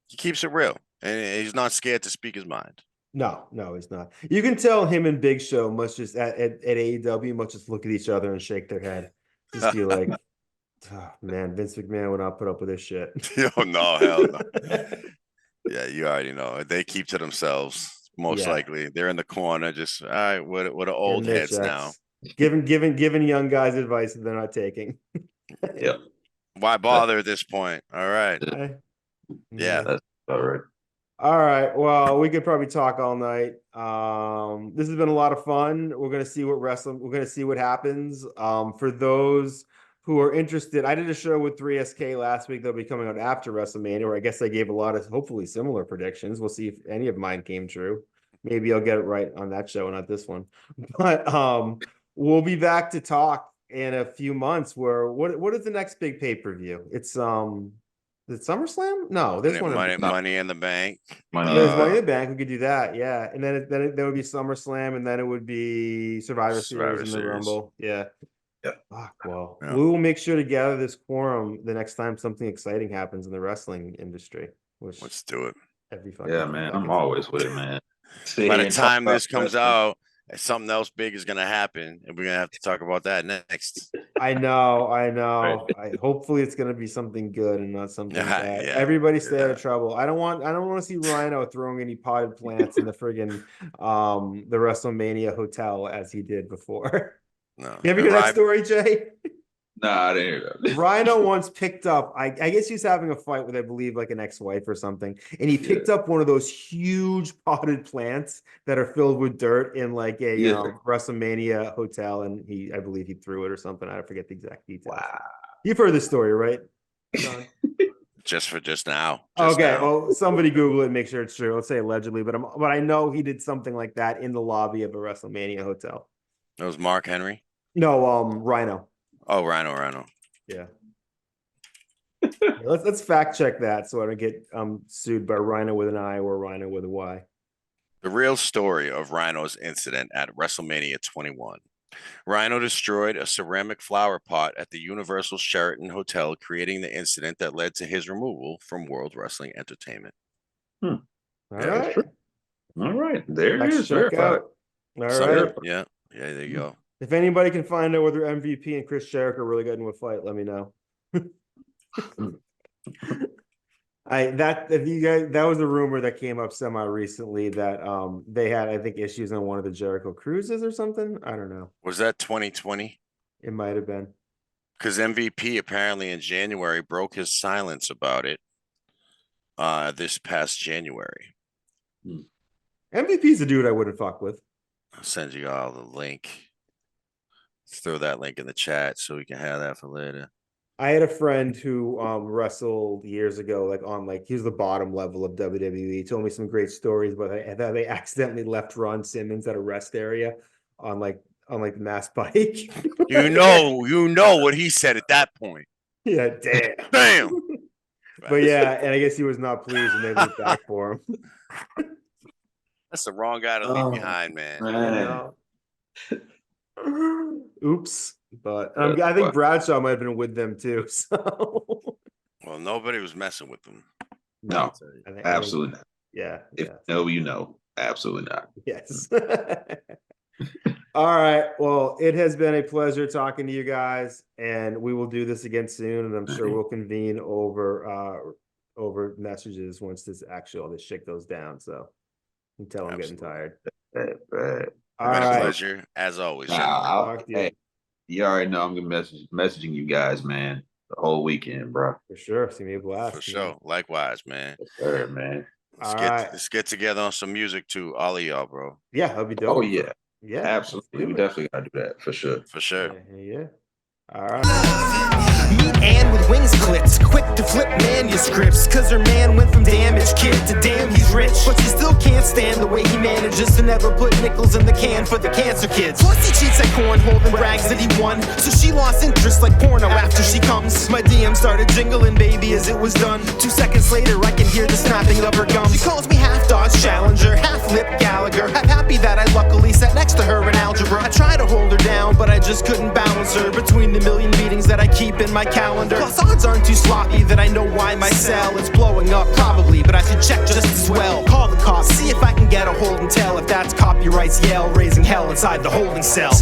He keeps it real, and he's not scared to speak his mind. No, he's not. You can tell him and Big Show must just at AEW must just look at each other and shake their head. Just be like, oh, man, Vince McMahon would not put up with this shit. Oh, no, hell no. Yeah, you already know. They keep to themselves. Most likely. They're in the corner, just all right, what are old heads now? Giving young guys advice that they're not taking. Yep. Why bother at this point? All right. Yeah. That's all right. All right. Well, we could probably talk all night. This has been a lot of fun. We're gonna see what happens. For those who are interested, I did a show with 3SK last week. They'll be coming out after WrestleMania, where I guess I gave a lot of hopefully similar predictions. We'll see if any of mine came true. Maybe I'll get it right on that show, not this one. But we'll be back to talk in a few months. What is the next big pay-per-view? It's is it SummerSlam? No, there's one. Money in the Bank. There's Money in the Bank. We could do that, yeah. And then there would be SummerSlam, and then it would be Survivor Series and the Rumble. Yeah. Fuck, well, we will make sure to gather this quorum the next time something exciting happens in the wrestling industry. Let's do it. Man. I'm always with it, man. By the time this comes out, something else big is going to happen, and we're going to have to talk about that next. I know. Hopefully it's going to be something good and not something bad. Yeah. Everybody stay out of trouble. I don't want to see Rhino throwing any potted plants in the friggin' the WrestleMania hotel as he did before. No. You ever hear that story, Jay? Nah, I didn't hear that. Rhino once picked up, I guess he was having a fight with, I believe, like an ex-wife or something. And he picked up one of those huge potted plants that are filled with dirt in like a WrestleMania hotel. And I believe he threw it or something. I forget the exact details. Wow. You've heard this story, right, John? Just now. Well, somebody Google it and make sure it's true. Let's say allegedly, but I know he did something like that in the lobby of a WrestleMania hotel. That was Mark Henry? No, Rhino. Oh, Rhino. Yeah. Let's fact check that so I don't get sued by Rhino with an I or Rhino with a Y. The real story of Rhino's incident at WrestleMania 21. Rhino destroyed a ceramic flower pot at the Universal Sheraton Hotel, creating the incident that led to his removal from World Wrestling Entertainment. All right. There it is. Check out. All right. Yeah, there you go. If anybody can find out whether MVP and Chris Jericho really got into a fight, let me know. That was a rumor that came up semi recently that they had, I think, issues on one of the Jericho cruises or something. I don't know. Was that 2020? It might have been. Because MVP apparently in January broke his silence about it this past January. MVP's a dude I wouldn't fuck with. I'll send you all the link. Throw that link in the chat so we can have that for later. I had a friend who wrestled years ago, he was the bottom level of WWE. He told me some great stories, but how they accidentally left Ron Simmons at a rest area on the mass bike. you know what he said at that point. Yeah, damn. But yeah, and I guess he was not pleased and they looked back for him. That's the wrong guy to leave behind, man. Oops. But I think Bradshaw might have been with them too. So, well, nobody was messing with them. No, absolutely not. Yeah. If you know, absolutely not. Yes. All right. Well, it has been a pleasure talking to you guys, and we will do this again soon. And I'm sure we'll convene over messages once this shit goes down. So until I'm getting tired. All right. Pleasure as always. Hey, you already know I'm gonna messaging you guys, man, the whole weekend, bro. For sure. It's gonna be a blast. For sure. Likewise, man. Sure, man. Let's get together on some music too, all of y'all, bro. Yeah, that'd be dope. Oh yeah. Yeah. Absolutely. We definitely gotta do that for sure. For sure. Yeah. All right. Meet Ann with wings clipped, quick to flip manuscripts. Cause her man went from damaged kid to damn he's rich. But she still can't stand the way he manages to never put nickels in the can for the cancer kids. Plus he cheats at cornhole and brags that he won. So she lost interest like porno after she comes. My DM started jingling, baby, as it was done. 2 seconds later I can hear the snapping of her gums. She calls me half Dodge Challenger, half Lip Gallagher. I'm happy that I luckily sat next to her in algebra. I tried to hold her down, but I just couldn't balance her between the million meetings that I keep in my calendar. Plus odds aren't too sloppy that I know why my cell is blowing up probably, but I should check just as well. Call the cops, see if I can get a hold and tell if that's copyrights Yale raising hell inside the holding cell.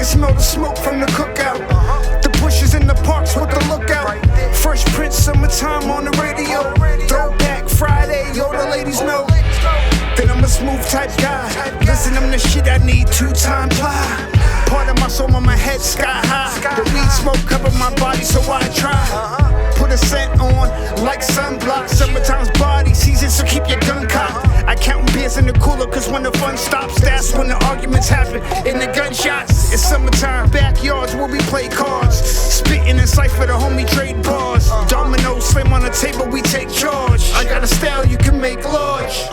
Smell the smoke from the cookout. The bushes in the parks with the lookout. Fresh Prince, summertime on the radio. Throwback Friday, yo, the ladies know. Then I'm a smooth type guy. Listen, I'm the shit I need 2-time ply. Part of my soul on my head sky high. The weed smoke cover my body, so I try. Put a scent on like sunblock. Summertime's body season, so keep your gun cocked. I count beers in the cooler, cause when the fun stops, that's when the arguments happen. In the gunshots, it's summertime, backyards where we play cards. Spitting in cipher, the homie trade bars. Dominoes slam on the table, we take charge. I got a style you can make large.